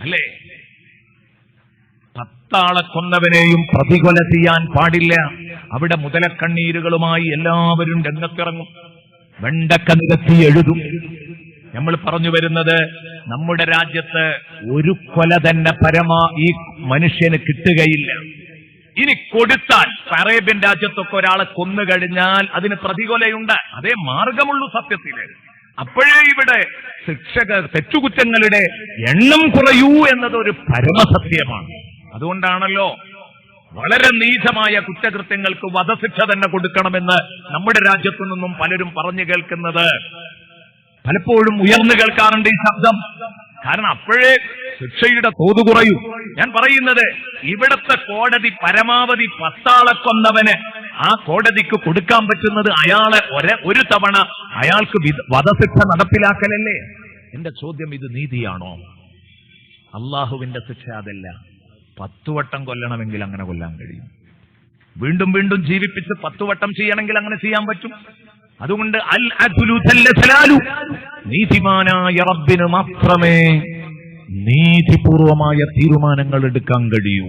A: അല്ലേ? 10 ആളെ കൊന്നവനെയും പ്രതികൊല ചെയ്യാൻ പാടില്ല. അവിടെ മുതലക്കണ്ണീരുകളുമായി എല്ലാവരും രംഗത്തിറങ്ങും, വെണ്ടക്ക നിരത്തി എഴുതും. നമ്മൾ പറഞ്ഞു വരുന്നത്, നമ്മുടെ രാജ്യത്ത് ഒരു കൊല തന്നെ ഈ മനുഷ്യന് കിട്ടുകയില്ല. ഇനി കൊടുത്താൽ അറേബ്യൻ രാജ്യത്തൊക്കെ ഒരാളെ കൊന്നു കഴിഞ്ഞാൽ അതിന് പ്രതികൊലയുണ്ട്. അതേ മാർഗമുള്ളൂ സത്യത്തില്. അപ്പോഴേ ഇവിടെ തെറ്റുകുറ്റങ്ങളുടെ എണ്ണം കുറയൂ എന്നതൊരു പരമസത്യമാണ്. അതുകൊണ്ടാണല്ലോ വളരെ നീചമായ കുറ്റകൃത്യങ്ങൾക്ക് വധശിക്ഷ തന്നെ കൊടുക്കണമെന്ന് നമ്മുടെ രാജ്യത്തു നിന്നും പലരും പറഞ്ഞു കേൾക്കുന്നത്. പലപ്പോഴും ഉയർന്നു കേൾക്കാറുണ്ട് ഈ ശബ്ദം. കാരണം അപ്പോഴേ ശിക്ഷയുടെ തോത് കുറയൂ. ഞാൻ പറയുന്നത്, ഇവിടത്തെ കോടതി പരമാവധി 10 ആളെ കൊന്നവന് ആ കോടതിക്ക് കൊടുക്കാൻ പറ്റുന്നത് അയാളെ ഒരു തവണ അയാൾക്ക് വധശിക്ഷ നടപ്പിലാക്കലല്ലേ? എന്റെ ചോദ്യം, ഇത് നീതിയാണോ? അള്ളാഹുവിന്റെ ശിക്ഷ അതല്ല. 10 വട്ടം കൊല്ലണമെങ്കിൽ അങ്ങനെ കൊല്ലാൻ കഴിയും. വീണ്ടും വീണ്ടും ജീവിപ്പിച്ച് 10 വട്ടം ചെയ്യണമെങ്കിൽ അങ്ങനെ ചെയ്യാൻ പറ്റും. അതുകൊണ്ട് നീതിമാനായ റബ്ബിന് മാത്രമേ നീതിപൂർവമായ തീരുമാനങ്ങൾ എടുക്കാൻ കഴിയൂ.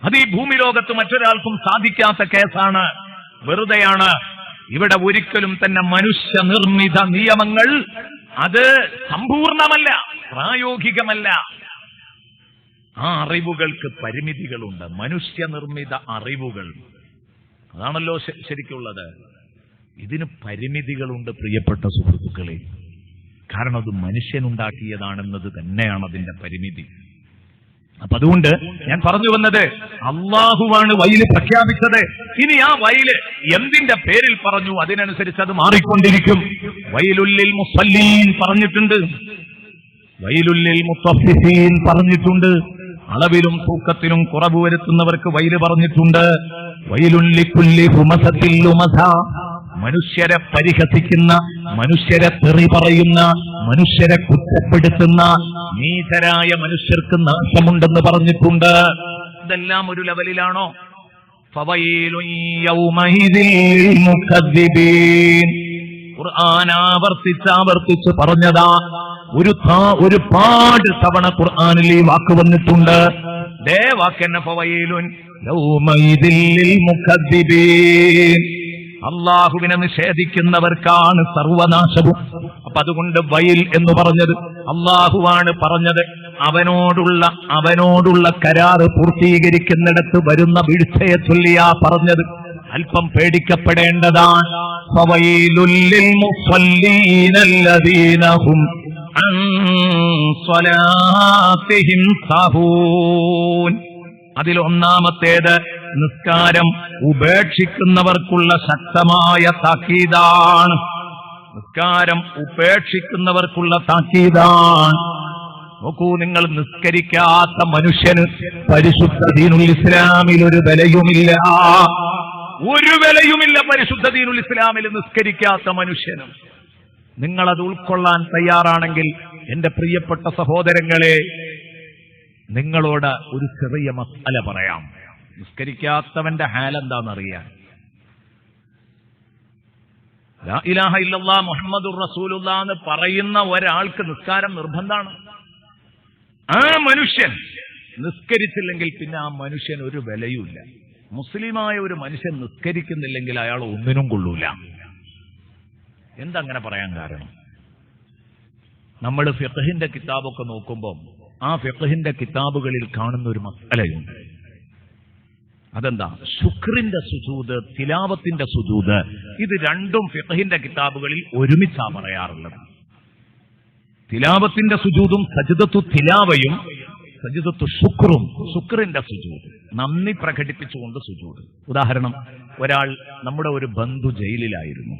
A: അത് ഈ ഭൂമി ലോകത്ത് മറ്റൊരാൾക്കും സാധിക്കാത്ത കേസാണ്, വെറുതെയാണ്. ഇവിടെ ഒരിക്കലും തന്നെ മനുഷ്യനിർമ്മിത നിയമങ്ങൾ അത് സമ്പൂർണമല്ല, പ്രായോഗികമല്ല. ആ അറിവുകൾക്ക് പരിമിതികളുണ്ട്. മനുഷ്യനിർമ്മിത അറിവുകൾ അതാണല്ലോ ശരിക്കുള്ളത്. ഇതിന് പരിമിതികളുണ്ട് പ്രിയപ്പെട്ട സുഹൃത്തുക്കളെ. കാരണം അത് മനുഷ്യനുണ്ടാക്കിയതാണെന്നത് തന്നെയാണ് അതിന്റെ പരിമിതി. അപ്പൊ അതുകൊണ്ട് ഞാൻ പറഞ്ഞു വന്നത്, അള്ളാഹുവാണ് വയല് പ്രഖ്യാപിച്ചത്. ഇനി ആ വയല് എന്തിന്റെ പേരിൽ പറഞ്ഞു അതിനനുസരിച്ച് അത് മാറിക്കൊണ്ടിരിക്കും. വയലുല്ലിൽ മുസല്ലീൻ പറഞ്ഞിട്ടുണ്ട്, വയലുല്ലിൽ മുത്തഫിഫീൻ പറഞ്ഞിട്ടുണ്ട്, അളവിലും തൂക്കത്തിലും കുറവ് വരുത്തുന്നവർക്ക് വയല് പറഞ്ഞിട്ടുണ്ട്. വയലുല്ലിക്കുല്ലി ഹുമസത്തിൽ ലുമസ, മനുഷ്യരെ പരിഹസിക്കുന്ന, മനുഷ്യരെ തെറി പറയുന്ന, മനുഷ്യരെ കുറ്റപ്പെടുത്തുന്ന നീചരായ മനുഷ്യർക്ക് നാശമുണ്ടെന്ന് പറഞ്ഞിട്ടുണ്ട്. ഇതെല്ലാം ഒരു ലെവലിലാണോ? ഫവൈലുൻ യൗമൈദിൽ മുകദ്ദിബീൻ. ഖുർആൻ ആവർത്തിച്ച് പറഞ്ഞതാ. ഒരുപാട് തവണ ഖുർആനിൽ ഈ വാക്ക് വന്നിട്ടുണ്ട്. ദേ വാക്കെന്നെ, ഫവൈലുൻ യൗമൈദിൽ മുകദ്ദിബീൻ. അള്ളാഹുവിനെ നിഷേധിക്കുന്നവർക്കാണ് സർവനാശവും. അപ്പൊ അതുകൊണ്ട് വയൽ എന്ന് പറഞ്ഞത് അള്ളാഹുവാണ് പറഞ്ഞത്. അവനോടുള്ള കരാറ് പൂർത്തീകരിക്കുന്നിടത്ത് വരുന്ന വീഴ്ചയെ ചൊല്ലിയാ പറഞ്ഞത്. അല്പം പേടിക്കപ്പെടേണ്ടതാണ്. ഫവൈലുൽ ലിൽ മുസല്ലീന അല്ലദീന ഹും അൻ സ്വലാത്തിഹിം സാഹൂൻ. അതിൽ ഒന്നാമത്തേത് നിസ്കാരം ഉപേക്ഷിക്കുന്നവർക്കുള്ള ശക്തമായ താക്കീതാണ്. നിസ്കാരം ഉപേക്ഷിക്കുന്നവർക്കുള്ള താക്കീതാണ്. നോക്കൂ, നിങ്ങൾ നിസ്കരിക്കാത്ത മനുഷ്യന് പരിശുദ്ധ ദീനുൽ ഇസ്ലാമിൽ ഒരു വിലയുമില്ല. പരിശുദ്ധ ദീനുൽ ഇസ്ലാമിൽ നിസ്കരിക്കാത്ത മനുഷ്യന്. നിങ്ങളത് ഉൾക്കൊള്ളാൻ തയ്യാറാണെങ്കിൽ എന്റെ പ്രിയപ്പെട്ട സഹോദരങ്ങളെ, നിങ്ങളോട് ഒരു ചെറിയ മസ്അല പറയാം. നിസ്കരിക്കാത്തവന്റെ ഹാലെന്താണെന്നറിയാൻ. ലാ ഇലാഹ ഇല്ലല്ലാഹ് മുഹമ്മദുർ റസൂലുള്ളാഹ് എന്ന് പറയുന്ന ഒരാൾക്ക് നിസ്കാരം നിർബന്ധമാണ്. ആ മനുഷ്യൻ നിസ്കരിച്ചില്ലെങ്കിൽ പിന്നെ ആ മനുഷ്യൻ ഒരു വിലയുമില്ല. മുസ്ലിമായ ഒരു മനുഷ്യൻ നിസ്കരിക്കുന്നില്ലെങ്കിൽ അയാൾ ഒന്നിനും കൊള്ളൂല. എന്തങ്ങനെ പറയാൻ കാരണം? നമ്മൾ ഫിഖ്ഹിന്റെ കിതാബൊക്കെ നോക്കുമ്പോൾ ആ ഫിഖ്ഹിന്റെ കിതാബുകളിൽ കാണുന്ന ഒരു മസലയുണ്ട്. അതെന്താ? ശുക്രിന്റെ സുജൂദ്, തിലാവത്തിന്റെ സുജൂദ്. ഇത് രണ്ടും ഫിഖ്ഹിന്റെ കിതാബുകളിൽ ഒരുമിച്ചാ പറയാറുള്ളത്. തിലാവത്തിന്റെ സുജൂദും സജ്ദത്തു തിലാവയും സജ്ദത്തു ശുക്രും, ശുക്രിന്റെ സുജൂദ്, നന്ദി പ്രകടിപ്പിച്ചുകൊണ്ട് സുജൂദ്. ഉദാഹരണം, നമ്മുടെ ഒരു ബന്ധു ജയിലിലായിരുന്നു.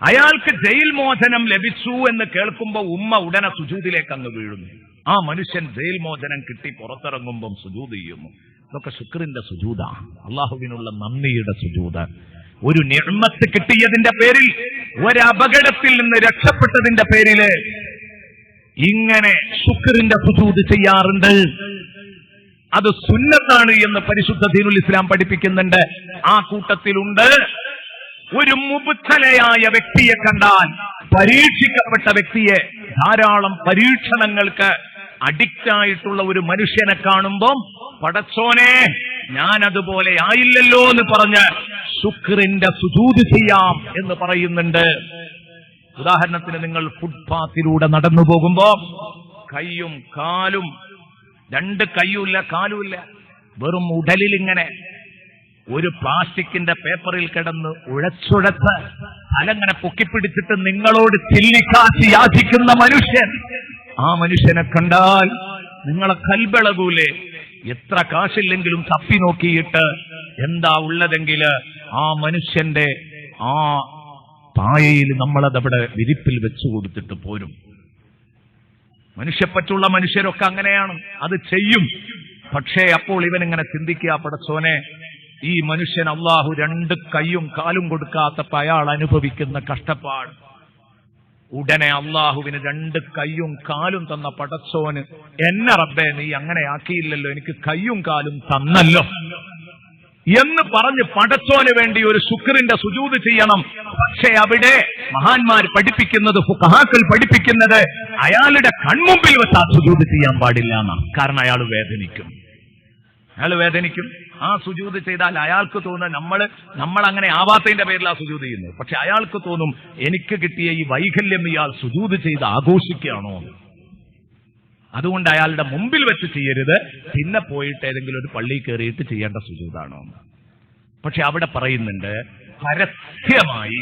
A: അയാൾക്ക് ജയിൽ മോചനം ലഭിച്ചു എന്ന് കേൾക്കുമ്പോൾ ഉമ്മ ഉടനെ സുജൂദിലേക്ക് അങ്ങ് വീഴുന്നു. ആ മനുഷ്യൻ ജയിൽ മോചനം കിട്ടി പുറത്തിറങ്ങുമ്പം സുജൂദ് ചെയ്യുന്നു. ഇതൊക്കെ ശുക്രിന്റെ സുജൂദാ, അള്ളാഹുവിനുള്ള നന്ദിയുടെ സുജൂദ്. ഒരു നിഅ്മത്ത് കിട്ടിയതിന്റെ പേരിൽ, ഒരപകടത്തിൽ നിന്ന് രക്ഷപ്പെട്ടതിന്റെ പേരില് ഇങ്ങനെ ശുക്രിന്റെ സുജൂദ് ചെയ്യാറുണ്ട്. അത് സുന്നത്താണ് എന്ന് പരിശുദ്ധ ദീനുൽ ഇസ്ലാം പഠിപ്പിക്കുന്നുണ്ട്. ആ കൂട്ടത്തിലുണ്ട് ഒരു മുബ്തലയായ വ്യക്തിയെ കണ്ടാൽ, പരീക്ഷിക്കപ്പെട്ട വ്യക്തിയെ, ധാരാളം പരീക്ഷണങ്ങൾക്ക് അഡിക്റ്റ് ആയിട്ടുള്ള ഒരു മനുഷ്യനെ കാണുമ്പോൾ പടച്ചോനെ ഞാനതുപോലെ ആയില്ലല്ലോ എന്ന് പറഞ്ഞ് ശുക്രിന്റെ സുജൂദ് ചെയ്യാം എന്ന് പറയുന്നുണ്ട്. ഉദാഹരണത്തിന് നിങ്ങൾ ഫുട്പാത്തിലൂടെ നടന്നു പോകുമ്പോ കൈയും കാലും, രണ്ട് കൈയുമില്ല കാലുമില്ല, വെറും ഉടലിൽ ഇങ്ങനെ ഒരു പ്ലാസ്റ്റിക്കിന്റെ പേപ്പറിൽ കിടന്ന് ഉഴച്ചുഴച്ച് അലങ്ങനെ പൊക്കിപ്പിടിച്ചിട്ട് നിങ്ങളോട് ചില്ലിക്കാശി യാചിക്കുന്ന മനുഷ്യൻ, ആ മനുഷ്യനെ കണ്ടാൽ നിങ്ങളെ കൽബളകൂലേ? എത്ര കാശില്ലെങ്കിലും തപ്പി നോക്കിയിട്ട് എന്താ ഉള്ളതെങ്കിൽ ആ മനുഷ്യന്റെ ആ പായയിൽ നമ്മളതവിടെ വിരിപ്പിൽ വെച്ചു കൊടുത്തിട്ട് പോരും. മനുഷ്യപ്പറ്റുള്ള മനുഷ്യരൊക്കെ അങ്ങനെയാണ്, അത് ചെയ്യും. പക്ഷേ അപ്പോൾ ഇവനിങ്ങനെ ചിന്തിക്കുക, പടച്ചോനെ ഈ മനുഷ്യൻ അള്ളാഹു രണ്ട് കൈയും കാലും കൊടുക്കാത്തപ്പോൾ അയാൾ അനുഭവിക്കുന്ന കഷ്ടപ്പാട്. ഉടനെ അള്ളാഹുവിന് രണ്ട് കൈയും കാലും തന്ന പടച്ചോന്, എന്നെ റബ്ബേ നീ അങ്ങനെ ആക്കിയില്ലല്ലോ, എനിക്ക് കൈയും കാലും തന്നല്ലോ എന്ന് പറഞ്ഞ് പടച്ചോന് വേണ്ടി ഒരു ശുക്രിന്റെ സുജൂദ് ചെയ്യണം. പക്ഷേ അവിടെ മഹാന്മാർ പഠിപ്പിക്കുന്നത്, ഫുഖഹാക്കൾ പഠിപ്പിക്കുന്നത്, അയാളുടെ കൺമുമ്പിൽ വെച്ച് ആ സുജൂദ് ചെയ്യാൻ പാടില്ല എന്നാണ്. കാരണം അയാൾ വേദനിക്കും. ആ സുജൂദ് ചെയ്താൽ അയാൾക്ക് തോന്നുന്ന നമ്മൾ അങ്ങനെ ആവാത്തതിന്റെ പേരിൽ ആ സുജൂദ് ചെയ്യുന്നത്. പക്ഷെ അയാൾക്ക് തോന്നും എനിക്ക് കിട്ടിയ ഈ വൈകല്യം ഇയാൾ സുജൂദ് ചെയ്ത് ആഘോഷിക്കുകയാണോ. അതുകൊണ്ട് അയാളുടെ മുമ്പിൽ വെച്ച് ചെയ്യരുത്, പിന്നെ പോയിട്ട് ഏതെങ്കിലും ഒരു പള്ളിയിൽ കയറിയിട്ട് ചെയ്യേണ്ട സുജൂദാണോ. പക്ഷെ അവിടെ പറയുന്നുണ്ട് പരസ്യമായി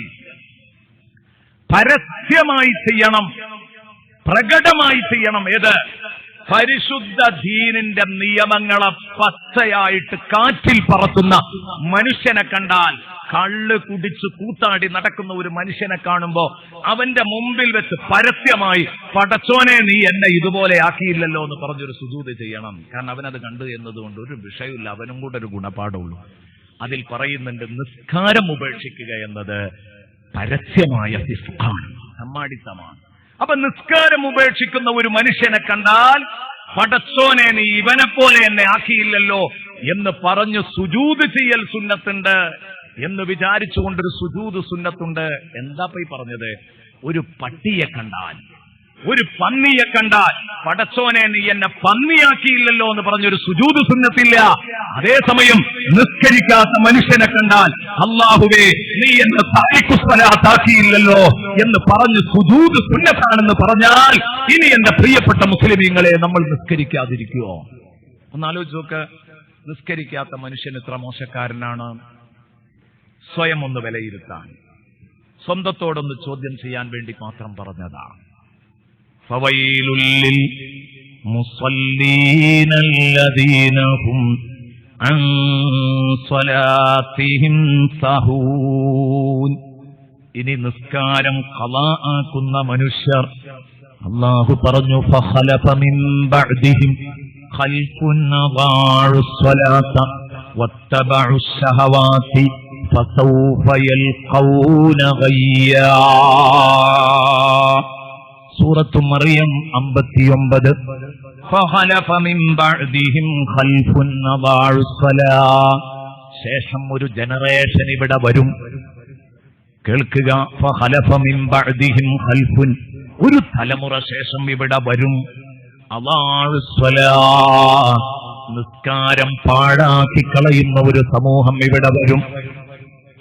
A: ചെയ്യണം, പ്രകടമായി ചെയ്യണം. ഏത്? പരിശുദ്ധ ദീനിന്റെ നിയമങ്ങളെ പച്ചയായിട്ട് കാറ്റിൽ പറത്തുന്ന മനുഷ്യനെ കണ്ടാൽ, കള്ള് കുടിച്ച് കൂത്താടി നടക്കുന്ന ഒരു മനുഷ്യനെ കാണുമ്പോ അവന്റെ മുമ്പിൽ വെച്ച് പരസ്യമായി പടച്ചോനെ നീ എന്നെ ഇതുപോലെ ആക്കിയില്ലല്ലോ എന്ന് പറഞ്ഞൊരു സുജൂദ് ചെയ്യണം. കാരണം അവനത് കണ്ടു എന്നതുകൊണ്ട് ഒരു വിഷയമില്ല, അവനും കൂടെ ഒരു ഗുണപാഠമുള്ളൂ. അതിൽ പറയുന്നുണ്ട് നിസ്കാരം ഉപേക്ഷിക്കുക എന്നത് പരസ്യമായ ഫിസ്ഖാണ്, സമ്മാടിത്തമാണ്. അപ്പൊ നിസ്കാരം ഉപേക്ഷിക്കുന്ന ഒരു മനുഷ്യനെ കണ്ടാൽ പടച്ചോനെ നീ ഇവനെ പോലെ എന്നെ ആക്കിയില്ലല്ലോ എന്ന് പറഞ്ഞു സുജൂദ് ചെയ്യൽ സുന്നത്തുണ്ട് എന്ന് വിചാരിച്ചുകൊണ്ടൊരു സുജൂദ് സുന്നത്തുണ്ട്. എന്താ പോയി പറഞ്ഞത്? ഒരു പട്ടിയെ കണ്ടാൽ, ഒരു പന്നിയെ കണ്ടാൽ പടച്ചോനെ നീ എന്നെ പന്നിയാക്കിയില്ലല്ലോ എന്ന് പറഞ്ഞൊരു സുജൂദ് സുന്നത്തില്ല. അതേസമയം നിസ്കരിക്കാത്ത മനുഷ്യനെ കണ്ടാൽ അല്ലാഹുവേ നീ എന്നെ താക്കിയില്ലല്ലോ എന്ന് പറഞ്ഞ് സുജൂദ് സുന്നത്താണെന്ന് പറഞ്ഞാൽ ഇനി എന്റെ പ്രിയപ്പെട്ട മുസ്ലിമീങ്ങളെ നമ്മൾ നിസ്കരിക്കാതിരിക്കുവോ? ഒന്നാലോചിച്ച് നോക്ക്. നിസ്കരിക്കാത്ത മനുഷ്യൻ എത്ര മോശക്കാരനാണ്. സ്വയം ഒന്ന് വിലയിരുത്താൻ, സ്വന്തത്തോടൊന്ന് ചോദ്യം ചെയ്യാൻ വേണ്ടി മാത്രം പറഞ്ഞതാണ്. ഫവൈലുൽ ലിൽ മുസല്ലീന അല്ലദീന ഹും അൻ സ്വലാത്തിഹിം സഹൂൻ. ഇനി നിസ്കാരം ഖളാ ആക്കുന്ന മനുഷ്യർ, അല്ലാഹു പറഞ്ഞു ഫഖലഫ മിൻ ബഅദിഹിം ഖൽഫുൻ അദാഉ സ്വലാത്ത വത്തബഉ ശഹവാതി ഫസൗഫ യൽഖൗന ഗയ്യാ. സൂറത്തു മറിയം 59. ഫഖലഫ മിൻ ബഅദിഹിം ഖൽഫുൻ അദാഉ സ്വലാ. ശേഷം ഒരു ജനറേഷൻ ഇവിടെ വരും. കേൾക്കുക, ഫഖലഫ മിൻ ബഅദിഹിം ഖൽഫുൻ, ഒരു തലമുറ ശേഷം ഇവിടെ വരും. അദാഉ സ്വലാ, നിസ്കാരം പാഴാക്കി കളയുന്ന ഒരു സമൂഹം ഇവിടെ വരും.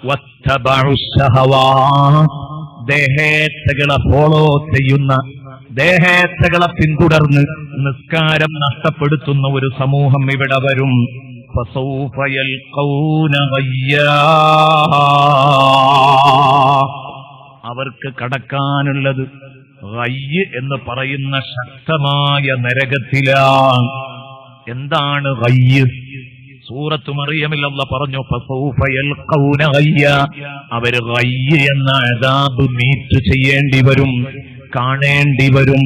A: വത്തബഉ ശഹവാ, ദേഹേച്ഛകളെ ഫോളോ ചെയ്യുന്ന, ദേഹേച്ഛകളെ പിന്തുടർന്ന് നിസ്കാരം നഷ്ടപ്പെടുത്തുന്ന ഒരു സമൂഹം ഇവിടെ വരും. ഫസൗഫ യൽഖൗന ഗയ്യാ, അവർക്ക് കടക്കാനുള്ളത് ഗയ്യ് എന്ന് പറയുന്ന ശക്തമായ നരകത്തിലാണ്. എന്താണ് ഗയ്യ്? സൂറത്തു മറിയമിൽ അല്ലാഹു പറഞ്ഞു ഫസൗഫ യൽഖൗന ഗയ്യാ, അവർ ഗയ്യ് എന്ന അദാബ് മീറ്റ് ചെയ്യേണ്ടി വരും, കാണേണ്ടി വരും.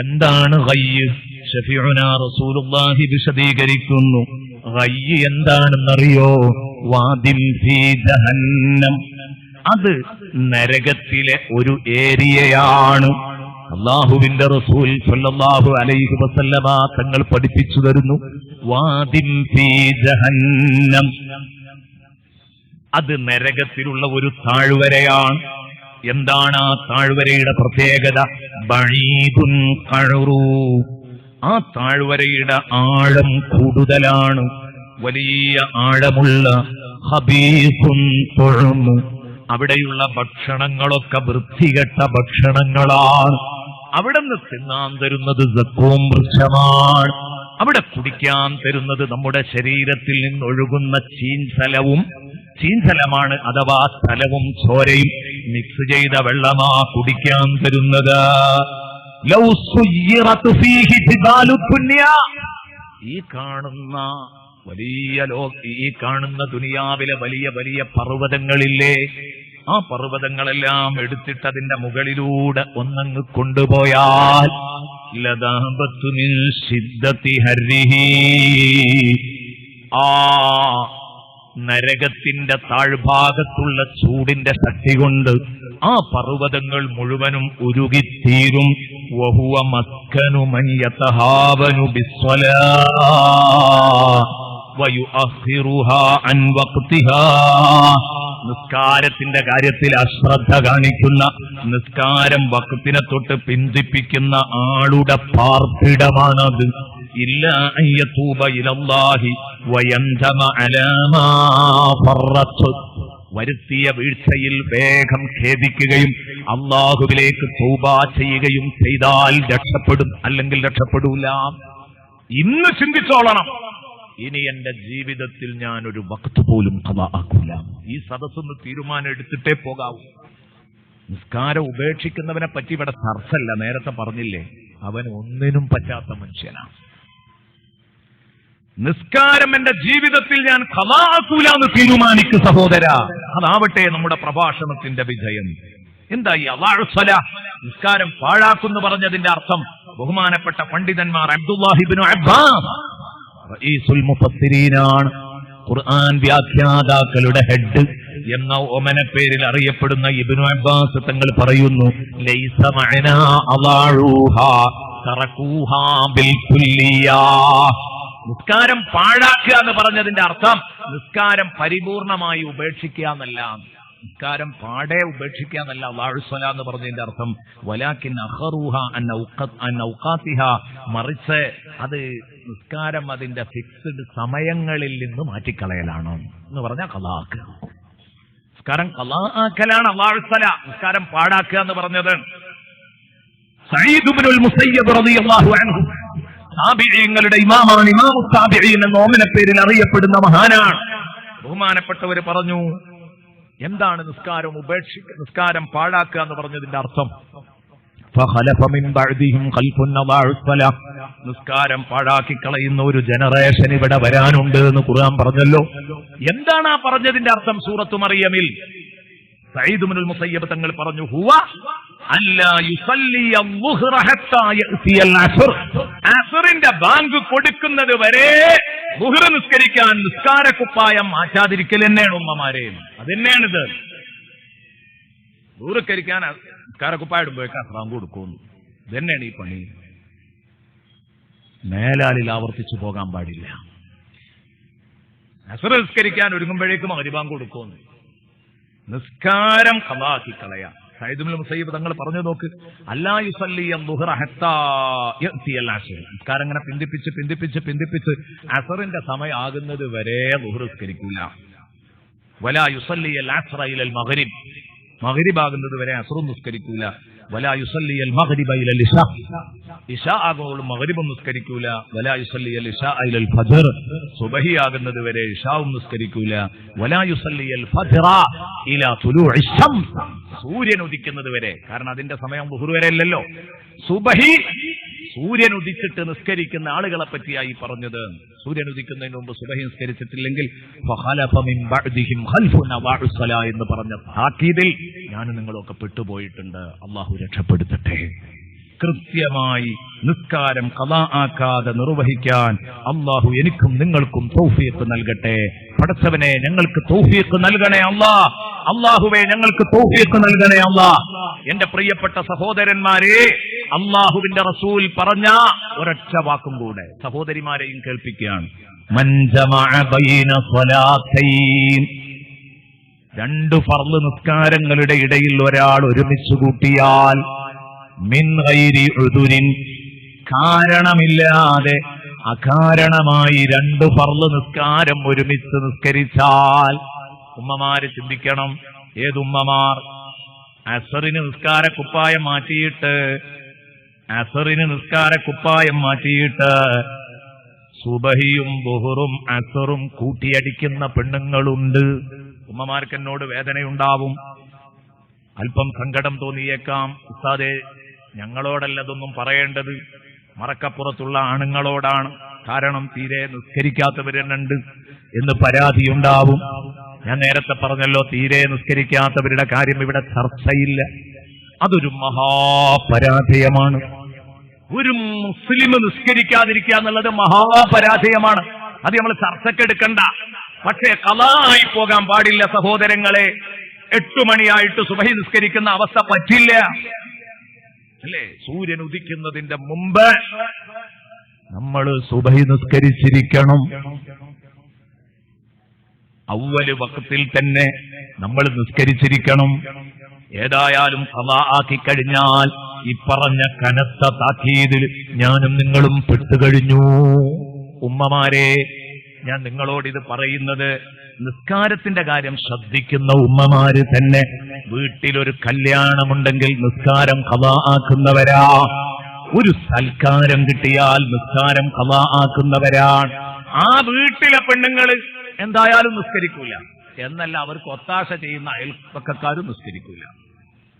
A: എന്താണ് ഗയ്യ്? ശഫീഉനാ റസൂലുള്ളാഹി വിശദീകരിക്കുന്നു. ഗയ്യ് എന്താണെന്നറിയോ? വാദിൻ ഫീ ജഹന്നം, അത് നരകത്തിലെ ഒരു ഏരിയയാണ്. അല്ലാഹുവിന്റെ റസൂൽ സ്വല്ലല്ലാഹു അലൈഹി വസല്ലമ തങ്ങൾ പഠിപ്പിച്ചു തരുന്നു, വാദിൻ ഫീ ജഹന്നം, അത് നരകത്തിലുള്ള ഒരു താഴ്വരയാണ്. എന്താണ് ആ താഴ്വരയുടെ പ്രത്യേകത? ബഈദുൻ ഖഅറു, ആ താഴ്വരയുടെ ആഴം കൂടുതലാണ്, വലിയ ആഴമുള്ള ഖബീസുൻ തുഉം. അവിടെയുള്ള ഭക്ഷണങ്ങളൊക്കെ വൃത്തികെട്ട ഭക്ഷണങ്ങളാണ്. അവിടെ നിന്ന് തിന്നാൻ തരുന്നത് സഖൂം വൃക്ഷമാണ്. അവിടെ കുടിക്കാൻ തരുന്നത് നമ്മുടെ ശരീരത്തിൽ നിന്നൊഴുകുന്ന ചീൻസലമാണ്, അഥവാ സ്ഥലവും ചോരയും മിക്സ് ചെയ്ത വെള്ളമാ കുടിക്കാൻ തരുന്നത്. ലൗ സുയ്യിറത് ഫീഹി ജിബാലു ദുനിയ, ഈ കാണുന്ന ദുനിയാവിലെ വലിയ വലിയ പർവ്വതങ്ങളില്ലേ, ആ പർവ്വതങ്ങളെല്ലാം എടുത്തിട്ട് അതിന്റെ മുകളിലൂടെ ഒന്നങ്ങ് കൊണ്ടുപോയാൽ ലദഹബതു മിൻ ശിദ്ദതി ഹർരിഹി, ആ നരകത്തിന്റെ താഴ്ഭാഗത്തുള്ള ചൂടിന്റെ ശക്തി കൊണ്ട് ആ പർവ്വതങ്ങൾ മുഴുവനും ഉരുകിത്തീരും. വഹുവ മസ്കനു മൻ യതഹാവനു ബിസ്സലാ വയുഅഖിറുഹാ അൻ വഖ്തിഹാ, നിസ്കാരത്തിന്റെ കാര്യത്തിൽ അശ്രദ്ധ കാണിക്കുന്ന, നിസ്കാരം വഖ്തിനെ തൊട്ട് പിന്തിപ്പിക്കുന്ന ആളുടെ പാർപ്പിടമാണത്. ഇല്ലാ അൻ യതൂബ ഇലല്ലാഹി വയൻതമ അലാ മാ ഫറത്ത്, വരുത്തിയ വീഴ്ചയിൽ വേഗം ഖേദിക്കുകയും അല്ലാഹുവിലേക്ക് തൗബ ചെയ്യുകയും ചെയ്താൽ രക്ഷപ്പെടും, അല്ലെങ്കിൽ രക്ഷപ്പെടൂല. ഇന്ന് ചിന്തിച്ചോളണം, ഇനി എന്റെ ജീവിതത്തിൽ ഞാൻ ഒരു വഖ്ത് പോലും ഖളാ ആക്കൂല. ഈ സദസ്സൊന്ന് തീരുമാനം എടുത്തിട്ടേ പോകാവൂ. നിസ്കാരം ഉപേക്ഷിക്കുന്നവനെ പറ്റി ഇവിടെ ചർച്ചല്ല, നേരത്തെ പറഞ്ഞില്ലേ, അവൻ ഒന്നിനും പറ്റാത്ത മനുഷ്യനാണ്. നിസ്കാരം എന്റെ ജീവിതത്തിൽ ഞാൻ ഖളാ ആക്കൂല എന്ന് തീരുമാനിക്കു സഹോദര. അതാവട്ടെ നമ്മുടെ പ്രഭാഷണത്തിന്റെ വിജയം. എന്താ ഈ അളഅ്സലാ, നിസ്കാരം പാഴാക്കുന്നു പറഞ്ഞതിന്റെ അർത്ഥം? ബഹുമാനപ്പെട്ട പണ്ഡിതന്മാർ അബ്ദുല്ലാഹി ഇബ്നു അബ്ബാസ് റഈസുൽ മുഫസ്സിരീനാണ്, ഖുർആൻ വ്യാഖ്യാതാക്കളുടെ ഹെഡ് എന്ന ഓമന പേരിൽ അറിയപ്പെടുന്ന ഇബ്നു അബ്ബാസ് തങ്ങൾ പറയുന്നു, ലൈസ മഅനാ അളാഊഹാ തറകൂഹാ ബിൽ കുല്ലിയാ. നിസ്കാരം പാഴാക്കുക എന്ന് പറഞ്ഞതിന്റെ അർത്ഥം നിസ്കാരം പരിപൂർണമായി ഉപേക്ഷിക്കുക എന്നല്ല, നിസ്കാരം പാടെ ഉപേക്ഷിക്കുക എന്നല്ല അളഅ്സലാ എന്ന് പറഞ്ഞതിന്റെ അർത്ഥം. വലാകിൻ അഖറൂഹാ അൻ ഔഖാതിഹാ, മറിച്ച് അത് നിസ്കാരം അതിന്റെ ഫിക്സ്ഡ് സമയങ്ങളിൽ നിന്ന് മാറ്റിക്കളയലാണ് എന്ന് പറഞ്ഞാൽ ഖളാ ആക്കുക. നിസ്കാരം ഖളാ ആക്കലാണ് അളഅ്സലാ, നിസ്കാരം പാഴാക്കുക എന്ന് പറഞ്ഞത്. സഈദ് ഇബ്നുൽ മുസയ്യിബ് റളിയല്ലാഹു അൻഹു താബിഈങ്ങളുടെ ഇമാമാണ്, ഇമാമു താബിഈൻ എന്ന ഓമന പേരിൽ അറിയപ്പെടുന്ന മഹാനാണ്. ബഹുമാനപ്പെട്ടവർ പറഞ്ഞു, എന്താണ് നിസ്കാരം പാഴാക്കുക എന്ന് പറഞ്ഞതിന്റെ അർത്ഥം? ഫഖലഫ മിൻ ബഅദിഹിം ഖൽഫുൻ അളാഉ സ്വലാ, നിസ്കാരം പാഴാക്കി കളയുന്ന ഒരു ജനറേഷൻ ഇവിടെ വരാനുണ്ട് എന്ന് ഖുർആൻ പറഞ്ഞല്ലോ. എന്താണ് ആ പറഞ്ഞതിന്റെ അർത്ഥം? സൂറത്തു മറിയമിൽ സഈദ് ഇബ്നുൽ മുസയ്യിബ് തങ്ങൾ പറഞ്ഞു, ഹുവ അല്ലാ യുസല്ലി അൽളുഹ്റ ഹത്താ യഅതിയൽ അസ്ർ, അസ്റിന്റെ ബാങ്ക് കൊടുക്കുന്നത് വരെ ളുഹ്ർ നിസ്കരിക്കാൻ നിസ്കാരക്കുപ്പായം മാറ്റാതിരിക്കൽ തന്നെയാണ് ഉമ്മമാരെ. അതെന്നെയാണിത്. ളുഹ്റിക്കരിക്കാൻ നിസ്കാരക്കുപ്പായം ഇടുമ്പോഴേക്ക് അസ്റാം കൊടുക്കുന്നു. ഇതന്നെയാണ് ഈ പണി. മേലാലിൽ ആവർത്തിച്ചു പോകാൻ പാടില്ല. അസ്ർ നിസ്കരിക്കാൻ ഒരുങ്ങുമ്പോഴേക്കും മഗ്‌രിബാങ്ക് കൊടുക്കുന്നു. നിസ്കാരം ഖളാക്കി കളയാം. സഈദ് ഇബ്നുൽ മുസയ്യിബ് തങ്ങൾ പറഞ്ഞു നോക്ക്, അല്ലാ യുസല്ലി അൽളുഹ്റ ഹത്താ യഅതിയൽ അസ്ർ, നിസ്കാരം ഇങ്ങനെ പിന്തിപ്പിച്ച് അസ്റിന്റെ സമയം ആകുന്നത് വരെ ളുഹ്ർ നിസ്കരിക്കൂല. വലാ യുസല്ലി അൽ അസ്റ ഇലൽ മഗ്രിബ്, മഗ്രിബ് ആകുന്നത് വരെ അസ്റും നിസ്കരിക്കൂല. വലാ യുസല്ലി അൽ മഗ്രിബ ഇലൽ ഇശാ, ഇശാ ആകുമ്പോഴും മഗ്രിബും നിസ്കരിക്കൂല. വലാ യുസല്ലി അൽ ഇശാ ഇലൽ ഫജ്ർ, സുബ്ഹി ആകുന്നത് വരെ ഇശാവും നിസ്കരിക്കൂല. വലാ യുസല്ലി അൽ ഫജ്റ ഇലാ തുലൂഇ ശംസ്, സൂര്യൻ ഉദിക്കുന്നത് വരെ. കാരണം അതിന്റെ സമയം ളുഹ്ർ വരെ അല്ലല്ലോ. സുബ്ഹി സൂര്യൻ ഉദിച്ചിട്ട് നിസ്കരിക്കുന്ന ആളുകളെ പറ്റിയായി പറഞ്ഞത്. സൂര്യൻ ഉദിക്കുന്നതിന് മുമ്പ് സുബ്ഹി നിസ്കരിച്ചിട്ടില്ലെങ്കിൽ ഫഖലഫ മിൻ ബഅദിഹിം ഖൽഫുൻ അളാഉ സ്വലാ എന്ന് പറഞ്ഞ താക്കീതിൽ ഞാനും നിങ്ങളൊക്കെ പെട്ടുപോയിട്ടുണ്ട്. അല്ലാഹു രക്ഷപ്പെടുത്തട്ടെ. കൃത്യമായി നിസ്കാരം ഖളാ ആക്കാതെ നിർവഹിക്കാൻ അല്ലാഹു എനിക്കും നിങ്ങൾക്കും തൗഫീഖ് നൽകട്ടെ. പടച്ചവനെ ഞങ്ങൾക്ക് തൗഫീഖ് നൽകണേ അല്ലാഹ്. അല്ലാഹുവേ ഞങ്ങൾക്ക് തൗഫീഖ് നൽകണേ അല്ലാഹ്. എന്റെ പ്രിയപ്പെട്ട സഹോദരന്മാരെ, അല്ലാഹുവിന്റെ റസൂൽ പറഞ്ഞ ഒരൊറ്റ വാക്കും കൂടെ സഹോദരിമാരെയും കേൾപ്പിക്കുകയാണ്. മൻ ജമഅ ബൈന സ്വലാത്തൈൻ, രണ്ട് ഫർള് നിസ്കാരങ്ങളുടെ ഇടയിൽ ഒരാൾ ഒരുമിച്ച് കൂട്ടിയാൽ മിൻ ഗൈരി ഉദുരിൻ, കാരണമില്ലാതെ അകാരണമായി 2 ഫർള് നിസ്കാരം ഒരുമിച്ച് നിസ്കരിച്ചാൽ ഉമ്മമാര് ചിന്തിക്കണം. ഏതുമ്മമാർ? അസറിന് നിസ്കാരക്കുപ്പായം മാറ്റിയിട്ട് സുബഹിയും ദുഹറും അസറും കൂട്ടിയടിക്കുന്ന പെണ്ണുങ്ങളുണ്ട്. ഉമ്മമാർക്ക് എന്നോട് വേദനയുണ്ടാവും, അല്പം സങ്കടം തോന്നിയേക്കാം. ഉസ്താദേ, ഞങ്ങളോടല്ല ഇതൊന്നും പറയേണ്ടത്, മറക്കപ്പുറത്തുള്ള ആണുങ്ങളോടാണ്. കാരണം തീരെ നിസ്കരിക്കാത്തവരുണ്ട് എന്ന് പരാതിയുണ്ടാവും. ഞാൻ നേരത്തെ പറഞ്ഞല്ലോ, തീരെ നിസ്കരിക്കാത്തവരുടെ കാര്യം ഇവിടെ ചർച്ചയില്ല. അതൊരു മഹാപരാജയമാണ്. ഒരു മുസ്ലിം നിസ്കരിക്കാതിരിക്കുക എന്നുള്ളത് മഹാപരാജയമാണ്. അത് നമ്മൾ ചർച്ചക്കെടുക്കണ്ട. പക്ഷേ ഖളായി പോകാൻ പാടില്ല സഹോദരങ്ങളെ. 8 മണിയായിട്ട് സുബഹി നിസ്കരിക്കുന്ന അവസ്ഥ പറ്റില്ല, അല്ലേ? സൂര്യൻ ഉദിക്കുന്നതിന്റെ മുമ്പ് നമ്മൾ സുബഹി നിസ്കരിച്ചിരിക്കണം. അവ്വല് വഖത്തിൽ തന്നെ നമ്മൾ നിസ്കരിച്ചിരിക്കണം. ഏതായാലും ഖളാ ആക്കി കഴിഞ്ഞാൽ ഈ പറഞ്ഞ കനത്ത താക്കീതിൽ ഞാനും നിങ്ങളും പെട്ടുകഴിഞ്ഞു. ഉമ്മമാരെ, ഞാൻ നിങ്ങളോട് ഇത് പറയുന്നത് നിസ്കാരത്തിന്റെ കാര്യം ശ്രദ്ധിക്കുന്ന ഉമ്മമാര് തന്നെ. വീട്ടിലൊരു കല്യാണമുണ്ടെങ്കിൽ നിസ്കാരം ഖളാ ആക്കുന്നവരാ. ഒരു സൽക്കാരം കിട്ടിയാൽ നിസ്കാരം ഖളാ ആക്കുന്നവരാണ്. ആ വീട്ടിലെ പെണ്ണുങ്ങള് എന്തായാലും നിസ്കരിക്കൂല എന്നല്ല, അവർക്ക് ഒത്താശ ചെയ്യുന്ന അയൽപ്പക്കക്കാരും നിസ്കരിക്കൂല.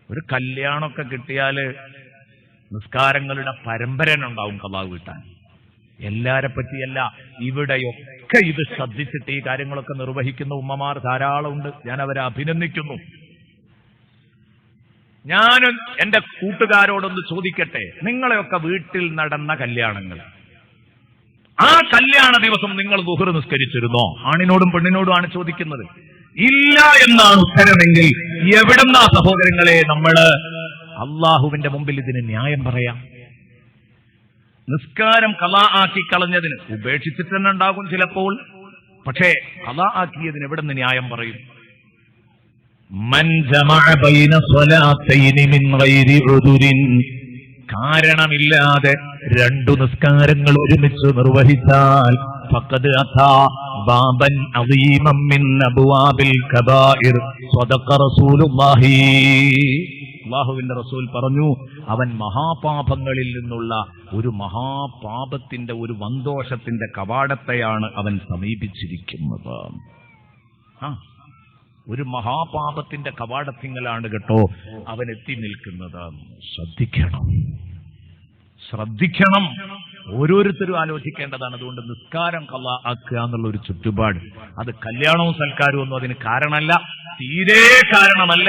A: ഒരു കല്യാണമൊക്കെ കിട്ടിയാല് നിസ്കാരങ്ങളുടെ പരമ്പര ഉണ്ടാവും ഖളാ വീട്ടാൻ. എല്ലാരെ പറ്റിയല്ല, ഇവിടെയൊക്കെ ഇത് ശ്രദ്ധിച്ചിട്ട് ഈ കാര്യങ്ങളൊക്കെ നിർവഹിക്കുന്ന ഉമ്മമാർ ധാരാളം ഉണ്ട്. ഞാൻ അവരെ അഭിനന്ദിക്കുന്നു. ഞാൻ എന്റെ കൂട്ടുകാരോടൊന്ന് ചോദിക്കട്ടെ, നിങ്ങളെയൊക്കെ വീട്ടിൽ നടന്ന കല്യാണങ്ങൾ, ആ കല്യാണ ദിവസം നിങ്ങൾ ദുഹർ നിസ്കരിച്ചിരുന്നോ? ആണിനോടും പെണ്ണിനോടുമാണ് ചോദിക്കുന്നത്. ഇല്ല എന്നാണ് ഉത്തരമെങ്കിൽ എവിടെന്നാ സഹോദരങ്ങളെ നമ്മള് അള്ളാഹുവിന്റെ മുമ്പിൽ ഇതിന് ന്യായം പറയാം? നിസ്കാരം ഖളാ ആക്കി കളഞ്ഞതിന് ഉപേക്ഷിച്ചിട്ട് തന്നെ ഉണ്ടാകും ചിലപ്പോൾ. പക്ഷേ ഖളാ ആക്കിയതിന് എവിടെ നിന്ന് ന്യായം പറയും? മൻ ജമഅ ബൈന സ്വലാത്തൈനി മിൻ ഗൈരി ഉദുരിൻ, കാരണമില്ലാതെ 2 നിസ്കാരങ്ങൾ ഒരുമിച്ച് നിർവഹിച്ചാൽ ഫഖദ് അതാ ബാബൻ അദീമൻ മിൻ അബ്വാബിൽ കബായിർ സദഖ റസൂലുള്ളാഹി. അല്ലാഹുവിന്റെ റസൂൽ പറഞ്ഞു, അവൻ മഹാപാപങ്ങളിൽ നിന്നുള്ള ഒരു മഹാപാപത്തിന്റെ, ഒരു വന്തോഷത്തിന്റെ കവാടത്തെയാണ് അവൻ സമീപിച്ചിരിക്കുന്നത്. ഒരു മഹാപാപത്തിന്റെ കവാടത്തിങ്കലാണ് കേട്ടോ അവൻ എത്തി നിൽക്കുന്നത്. ശ്രദ്ധിക്കണം. ഓരോരുത്തരും ആലോചിക്കേണ്ടതാണ്. അതുകൊണ്ട് നിസ്കാരം ഖളാ ആക്കുക എന്നുള്ള ഒരു ചുറ്റുപാട്, അത് കല്യാണവും സൽക്കാരവും ഒന്നും അതിന് കാരണമല്ല, തീരെ കാരണമല്ല.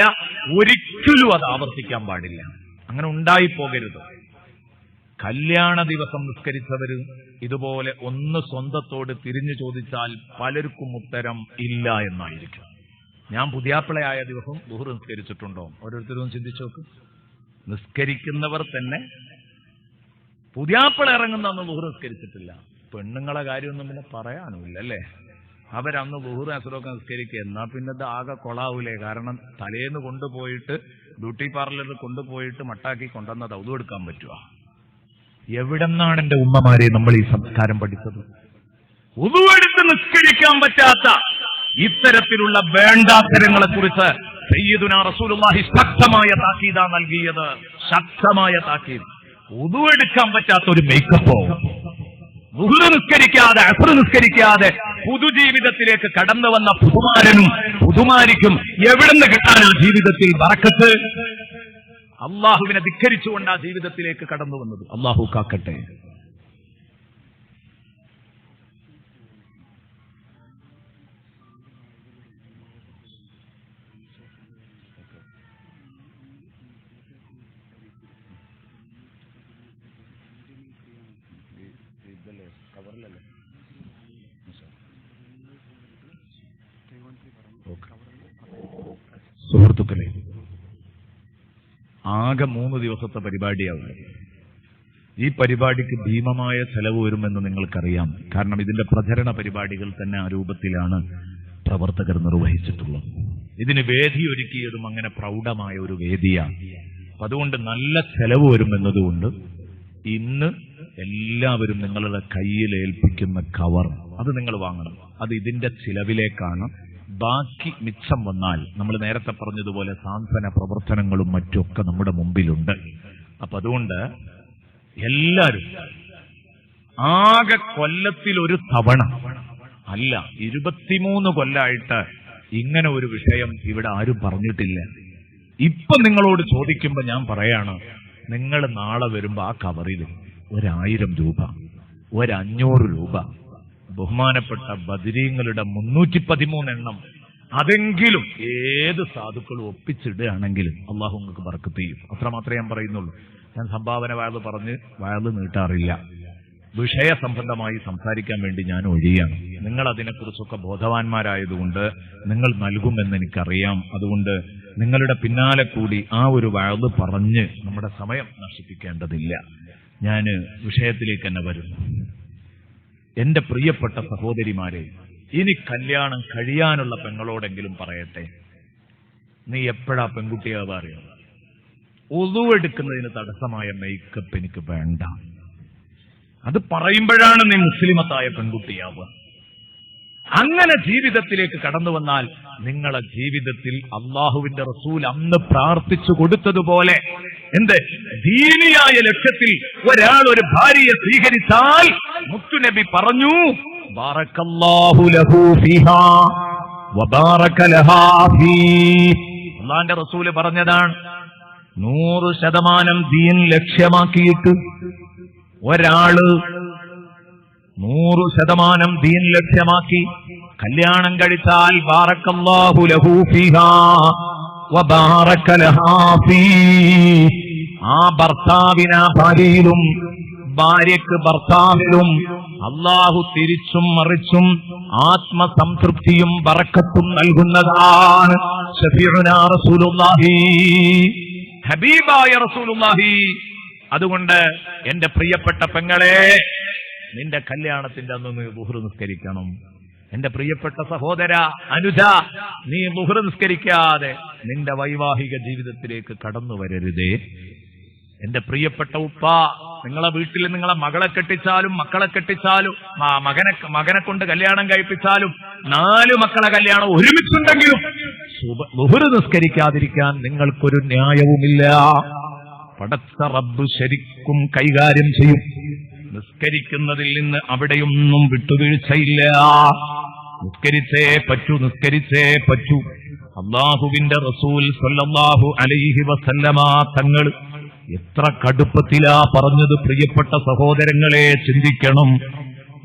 A: ഒരിക്കലും അത് ആവർത്തിക്കാൻ പാടില്ല. അങ്ങനെ ഉണ്ടായിപ്പോകരുത്. കല്യാണ ദിവസം നിസ്കരിച്ചവര് ഇതുപോലെ ഒന്ന് സ്വന്തത്തോട് തിരിഞ്ഞു ചോദിച്ചാൽ പലർക്കും ഉത്തരം ഇല്ല എന്നായിരിക്കും. ഞാൻ പുതിയാപ്പിളയായ ദിവസം ദുഹർ നിസ്കരിച്ചിട്ടുണ്ടോ? ഓരോരുത്തരും ചിന്തിച്ചു നോക്ക്. നിസ്കരിക്കുന്നവർ തന്നെ പുതിയാപ്പിള ഇറങ്ങുന്ന ദുഹർ നിസ്കരിച്ചിട്ടില്ല. പെണ്ണുങ്ങളെ കാര്യമൊന്നും പിന്നെ പറയാനുമില്ല, അല്ലേ? അവരന്ന് ദുഹർ അസ്റൊക്കെ നിസ്കരിക്കുക. എന്നാ പിന്നെ ഇത് ആകെ കൊളാവൂലേ? കാരണം തലേന്ന് കൊണ്ടുപോയിട്ട് ബ്യൂട്ടി പാർലറിൽ കൊണ്ടുപോയിട്ട് മട്ടാക്കി കൊണ്ടുവന്നത് ഔദു എടുക്കാൻ പറ്റുക? എവിടെന്നാണ് എന്റെ ഉമ്മമാരെ നമ്മൾ ഈ സംസ്കാരം പഠിച്ചത്? വുദു എടുത്ത് നിസ്കരിക്കാൻ പറ്റാത്ത ഇത്തരത്തിലുള്ള വേണ്ടാത്തരങ്ങളെ കുറിച്ച് സയ്യിദുനാ റസൂലുള്ളാഹി ശക്തമായ താക്കീതാ നൽകിയത്. ശക്തമായ താക്കീത്. വുദു എടുക്കാൻ പറ്റാത്ത ഒരു മേക്കപ്പോ, വുദു നിസ്കരിക്കാതെ അസ്ർ നിസ്കരിക്കാതെ പുതുജീവിതത്തിലേക്ക് കടന്നു വന്ന പുതുമാരനും പുതുമാരിക്കും എവിടുന്ന് കിട്ടാനാ ജീവിതത്തിൽ ബറക്കത്ത്? അള്ളാഹുവിനെ ധിക്കരിച്ചുകൊണ്ട് ആ ജീവിതത്തിലേക്ക് കടന്നു വന്നത്. അള്ളാഹു കാക്കട്ടെ. സുഹൃത്തുക്കളെ, ആകെ 3 ദിവസത്തെ പരിപാടിയാവുക. ഈ പരിപാടിക്ക് ഭീമമായ ചെലവ് വരുമെന്ന് നിങ്ങൾക്കറിയാം. കാരണം ഇതിന്റെ പ്രചരണ പരിപാടികൾ തന്നെ ആ രൂപത്തിലാണ് പ്രവർത്തകർ നിർവഹിച്ചിട്ടുള്ളത്. ഇതിന് വേദി ഒരുക്കിയതും അങ്ങനെ പ്രൗഢമായ ഒരു വേദിയാണ്. അതുകൊണ്ട് നല്ല ചെലവ് വരുമെന്നതുകൊണ്ട് ഇന്ന് എല്ലാവരും നിങ്ങളുടെ കയ്യിൽ ഏൽപ്പിക്കുന്ന കവർ അത് നിങ്ങൾ വാങ്ങണം. അത് ഇതിന്റെ ചിലവിലേക്കാണ്. ബാക്കി മിച്ചം വന്നാൽ നമ്മൾ നേരത്തെ പറഞ്ഞതുപോലെ സാന്ത്വന പ്രവർത്തനങ്ങളും മറ്റുമൊക്കെ നമ്മുടെ മുമ്പിലുണ്ട്. അപ്പൊ അതുകൊണ്ട് എല്ലാവരും ആകെ കൊല്ലത്തിൽ ഒരു തവണ അല്ല 23 കൊല്ലമായിട്ട് ഇങ്ങനെ ഒരു വിഷയം ഇവിടെ ആരും പറഞ്ഞിട്ടില്ല. ഇപ്പൊ നിങ്ങളോട് ചോദിക്കുമ്പോ ഞാൻ പറയാണ്, നിങ്ങൾ നാളെ വരുമ്പോ ആ കവറിൽ 1000 രൂപ 500 രൂപ ബഹുമാനപ്പെട്ട ബദരീങ്ങളുടെ 313 എണ്ണം അതെങ്കിലും ഏത് സാധുക്കളും ഒപ്പിച്ചിടുകയാണെങ്കിലും അള്ളാഹു നിങ്ങൾക്ക് ബർക്കത്ത് ചെയ്യും. അത്രമാത്രമേ ഞാൻ പറയുന്നുള്ളൂ. ഞാൻ സംഭാവന വയല് പറഞ്ഞ് വയല് നീട്ടാറില്ല. വിഷയസംബന്ധമായി സംസാരിക്കാൻ വേണ്ടി ഞാൻ ഒഴിയാണ്. നിങ്ങൾ അതിനെക്കുറിച്ചൊക്കെ ബോധവാന്മാരായതുകൊണ്ട് നിങ്ങൾ നൽകുമെന്ന് എനിക്കറിയാം. അതുകൊണ്ട് നിങ്ങളുടെ പിന്നാലെ കൂടി ആ ഒരു വയല് പറഞ്ഞ് നമ്മുടെ സമയം നശിപ്പിക്കേണ്ടതില്ല. ഞാൻ വിഷയത്തിലേക്ക് തന്നെ വരുന്നു. എന്റെ പ്രിയപ്പെട്ട സഹോദരിമാരെ, ഇനി കല്യാണം കഴിയാനുള്ള പെങ്ങളോടെങ്കിലും പറയട്ടെ, നീ എപ്പോഴാ പെൺകുട്ടിയാവാ അറിയാം? ഉളുവെടുക്കുന്നതിന് തടസ്സമായ മേക്കപ്പ് എനിക്ക് വേണ്ട. അത് പറയുമ്പോഴാണ് നീ മുസ്ലിമത്തായ പെൺകുട്ടിയാവുക. അങ്ങനെ ജീവിതത്തിലേക്ക് കടന്നു വന്നാൽ നിങ്ങളെ ജീവിതത്തിൽ അള്ളാഹുവിന്റെ റസൂൽ അന്ന് പ്രാർത്ഥിച്ചു കൊടുത്തതുപോലെ ദീനിയായ ലക്ഷ്യത്തിൽ ഒരാൾ ഒരു ഭാര്യയെ സ്വീകരിച്ചാൽ മുത്തുനബി പറഞ്ഞു, ബാറക്കല്ലാഹു ലഹു ഫീഹാ വബാറക ലഹാ ഫീ. അല്ലാഹുവിന്റെ റസൂൽ പറഞ്ഞതാണ്, 100% ദീൻ ലക്ഷ്യമാക്കിയിട്ട് ഒരാള് 100% ദീൻ ലക്ഷ്യമാക്കി കല്യാണം കഴിച്ചാൽ ബാറക്കല്ലാഹു ലഹു ഫീഹാ വബാറക ലഹാ ഫീ. ആ ഭർത്താവിന് ഭാര്യയിലും ഭാര്യക്ക് ഭർത്താവിലും അള്ളാഹു തിരിച്ചും മറിച്ചും ആത്മസംതൃപ്തിയും ബറക്കത്തും നൽകുന്നതാണ്. ശഫീഉനാ റസൂലുള്ളാഹി, ഹബീബായ റസൂലുള്ളാഹി. അതുകൊണ്ട് എന്റെ പ്രിയപ്പെട്ട പെങ്ങളെ, നിന്റെ കല്യാണത്തിന്റെ അന്ന് നീ ളുഹ്ർ നിസ്കരിക്കണം. എന്റെ പ്രിയപ്പെട്ട സഹോദര അനുജ, നീ ളുഹ്ർ നിസ്കരിക്കാതെ നിന്റെ വൈവാഹിക ജീവിതത്തിലേക്ക് കടന്നു വരരുതേ. എന്റെ പ്രിയപ്പെട്ട ഉപ്പ, നിങ്ങളെ വീട്ടിൽ നിങ്ങളെ മകളെ കെട്ടിച്ചാലും മക്കളെ കെട്ടിച്ചാലും മകനെ കൊണ്ട് കല്യാണം കഴിപ്പിച്ചാലും 4 മക്കളെ കല്യാണം ഒരുമിച്ചുണ്ടെങ്കിലും ളുഹ്ർ നിസ്കരിക്കാതിരിക്കാൻ നിങ്ങൾക്കൊരു ന്യായവുമില്ല. പടച്ച റബ്ബ് ശരിക്കും കൈകാര്യം ചെയ്യും. നിസ്കരിക്കുന്നതിൽ നിന്ന് അവിടെയൊന്നും വിട്ടുവീഴ്ചയില്ല. നിസ്കരിച്ചേ പറ്റൂ. അല്ലാഹുവിന്റെ റസൂൽ സല്ലല്ലാഹു അലൈഹി വസല്ലമ തങ്ങൾ എത്ര കടുപ്പത്തിലാ പറഞ്ഞത്. പ്രിയപ്പെട്ട സഹോദരങ്ങളെ, ചിന്തിക്കണം.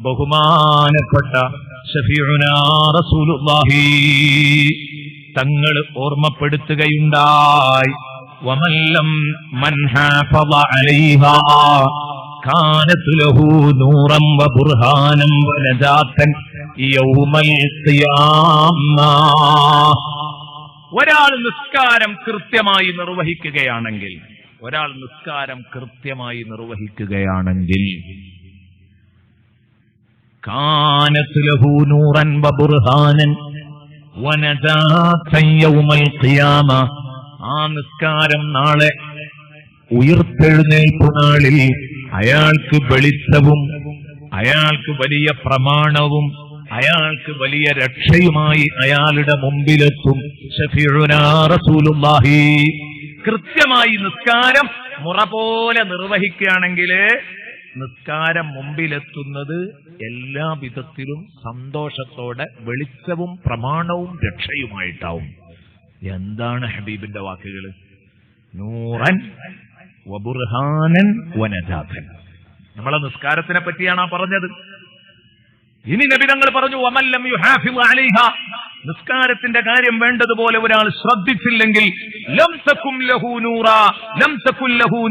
A: ബഹുമാനപ്പെട്ട ശഫീഉനാ റസൂലുള്ളാഹി തങ്ങൾ ഓർമ്മപ്പെടുത്തുകയുണ്ടായി, വമല്ലം മൻ ഹാഫള അലൈഹാ കാനത് ലഹു നൂറൻ വബുർഹാനൻ വനജാതൻ യൗമൽ ഖിയാമ. ഒരാൾ നിസ്കാരം കൃത്യമായി നിർവഹിക്കുകയാണെങ്കിൽ കാനത് ലഹു നൂറൻ വബുർഹാനൻ വനജാതൻ യൗമൽ ഖിയാമ. ആ നിസ്കാരം നാളെ ഉയർത്തെഴുന്നേൽപ്പ് നാളിൽ അയാൾക്ക് വെളിച്ചവും അയാൾക്ക് വലിയ പ്രമാണവും അയാൾക്ക് വലിയ രക്ഷയുമായി അയാളുടെ മുമ്പിലെത്തും. ശഫീഉനാ റസൂലുള്ളാഹി. കൃത്യമായി നിസ്കാരം മുറ പോലെ നിർവഹിക്കുകയാണെങ്കിൽ നിസ്കാരം മുമ്പിലെത്തുന്നത് എല്ലാ വിധത്തിലും സന്തോഷത്തോടെ വെളിച്ചവും പ്രമാണവും രക്ഷയുമായിട്ടാവും. എന്താണ് ഹബീബിന്റെ വാക്കുകൾ? നൂറൻ വബുർഹാനൻ വനജാതൻ. നമ്മളെ നിസ്കാരത്തിനെ പറ്റിയാണ് പറഞ്ഞത്. ഇനി നബി തങ്ങൾ പറഞ്ഞു, വമല്ലം യുഹാഫിള് അലൈഹാ. നിസ്കാരത്തിന്റെ കാര്യം വേണ്ടതുപോലെ ഒരാൾ ശ്രദ്ധിച്ചില്ലെങ്കിൽ ലം തകും ലഹു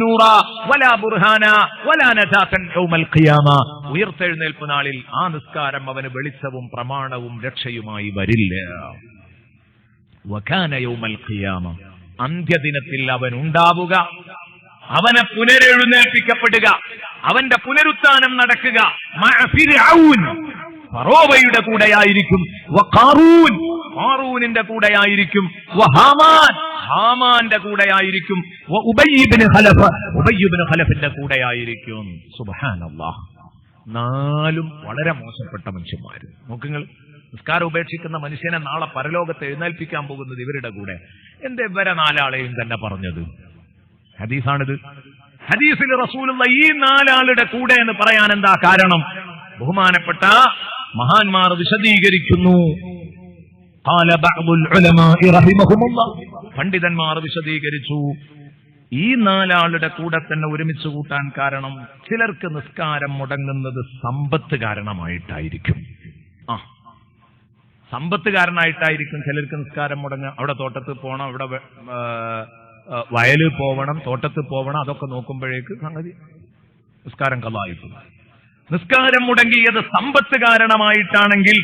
A: നൂറ വലാ ബുർഹാന വലാ നജാതൻ യൗമൽ ഖിയാമ. ഉയർത്തെഴുന്നേൽപ്പ് നാളിൽ ആ നിസ്കാരം അവന് വെളിച്ചവും പ്രമാണവും രക്ഷയുമായി വരില്ല. വകാന യൗമൽ ഖിയാമ. അന്ത്യദിനത്തിൽ അവൻ ഉണ്ടാവുക, അവനെ പുനരെഴുന്നേൽപ്പിക്കപ്പെടുക, അവന്റെ പുനരുത്ഥാനം നടക്കുക. ഫറോവയുടെ കൂടെയായിരിക്കും. വഖാറൂൻ, ഖാറൂനിന്റെ കൂടെയായിരിക്കും. വഹാമാൻ, ഹാമാന്റെ കൂടെയായിരിക്കും. ഉബയ്യ് ഇബ്നു ഖലഫ്, ഉബയ്യ് ഇബ്നു ഖലഫിന്റെ കൂടെയായിരിക്കും. സുബ്ഹാനല്ലാഹ്. 4 വളരെ മോശപ്പെട്ട മനുഷ്യന്മാർ. നോക്കുങ്ങൾ, നിസ്കാരം ഉപേക്ഷിക്കുന്ന മനുഷ്യനെ നാളെ പരലോകത്ത് എഴുന്നേൽപ്പിക്കാൻ പോകുന്നത് ഇവരുടെ കൂടെ. എന്റെ ഇവരെ 4 ആളെയും തന്നെ പറഞ്ഞത്? ഹദീസാണിത്. ഹദീസിൽ റസൂലുള്ള ഈ 4 ആളുടെ കൂടെ എന്ന് പറയാൻ എന്താ കാരണം? ബഹുമാനപ്പെട്ട മഹാന്മാർ വിശദീകരിക്കുന്നു. ഖാല ബഅ്ദുൽ ഉലമാഇ റഹിമഹുമുല്ലാഹ്, പണ്ഡിതന്മാർ വിശദീകരിച്ചു, ഈ 4 ആളുടെ കൂടെ തന്നെ ഒരുമിച്ച് കൂട്ടാൻ കാരണം ചിലർക്ക് നിസ്കാരം മുടങ്ങുന്നത് സമ്പത്ത് കാരണമായിട്ടായിരിക്കും. സമ്പത്ത് കാരണമായിട്ടായിരിക്കും ചിലർക്ക് നിസ്കാരം മുടങ്ങുക. അവിടെ തോട്ടത്തിൽ പോകണം, ഇവിടെ വയലിൽ പോവണം, തോട്ടത്തിൽ പോവണം, അതൊക്കെ നോക്കുമ്പോഴേക്ക് സംഗതി നിസ്കാരം കളായിട്ടുണ്ട്. നിസ്കാരം മുടങ്ങിയത് സമ്പത്ത് കാരണമായിട്ടാണെങ്കിൽ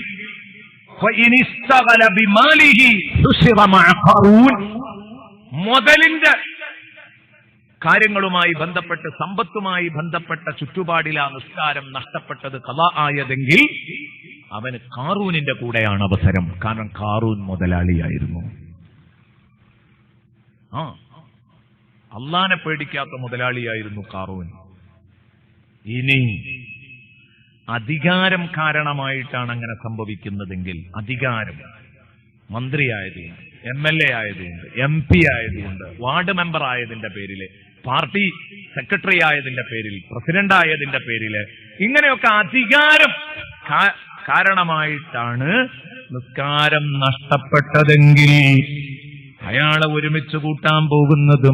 A: മുതലിന്റെ കാര്യങ്ങളുമായി ബന്ധപ്പെട്ട്, സമ്പത്തുമായി ബന്ധപ്പെട്ട ചുറ്റുപാടിലാ നിസ്കാരം നഷ്ടപ്പെട്ടത് ഖളാ ആയതെങ്കിൽ അവന് ഖാറൂനിന്റെ കൂടെയാണ് അവസരം. കാരണം ഖാറൂൻ മുതലാളിയായിരുന്നു. അള്ളാനെ പേടിക്കാത്ത മുതലാളിയായിരുന്നു ഖാറൂൻ. ഇനി അധികാരം കാരണമായിട്ടാണ് അങ്ങനെ സംഭവിക്കുന്നതെങ്കിൽ, അധികാരം, മന്ത്രിയായതുകൊണ്ട്, MLA ആയതുകൊണ്ട്, MP ആയതുകൊണ്ട്, വാർഡ് മെമ്പർ ആയതിന്റെ പേരില്, പാർട്ടി സെക്രട്ടറി ആയതിന്റെ പേരിൽ, പ്രസിഡന്റ് ആയതിന്റെ പേരില്, ഇങ്ങനെയൊക്കെ അധികാരം കാരണമായിട്ടാണ് നിസ്കാരം നഷ്ടപ്പെട്ടതെങ്കിൽ അയാളെ ഒരുമിച്ച് കൂട്ടാൻ പോകുന്നത്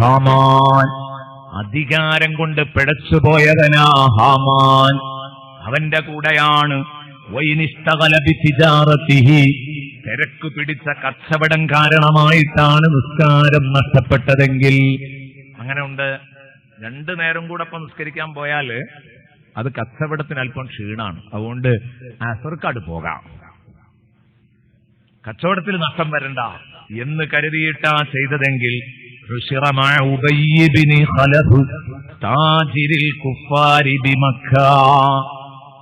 A: ഹാമാൻ. അധികാരം കൊണ്ട് പിഴച്ചുപോയവനാ ഹാമാൻ, അവന്റെ കൂടെയാണ്. തിരക്ക് പിടിച്ച കച്ചവടം കാരണമായിട്ടാണ് നിസ്കാരം നഷ്ടപ്പെട്ടതെങ്കിൽ, അങ്ങനെ ഉണ്ട്. 2 നേരം കൂടെ ഇപ്പൊ നിസ്കരിക്കാൻ പോയാല് അത് കച്ചവടത്തിന് അല്പം ക്ഷീണാണ്. അതുകൊണ്ട് അസർക്കാട് പോകാം, കച്ചവടത്തിൽ നഷ്ടം വരണ്ട എന്ന് കരുതിയിട്ടാ ചെയ്തതെങ്കിൽ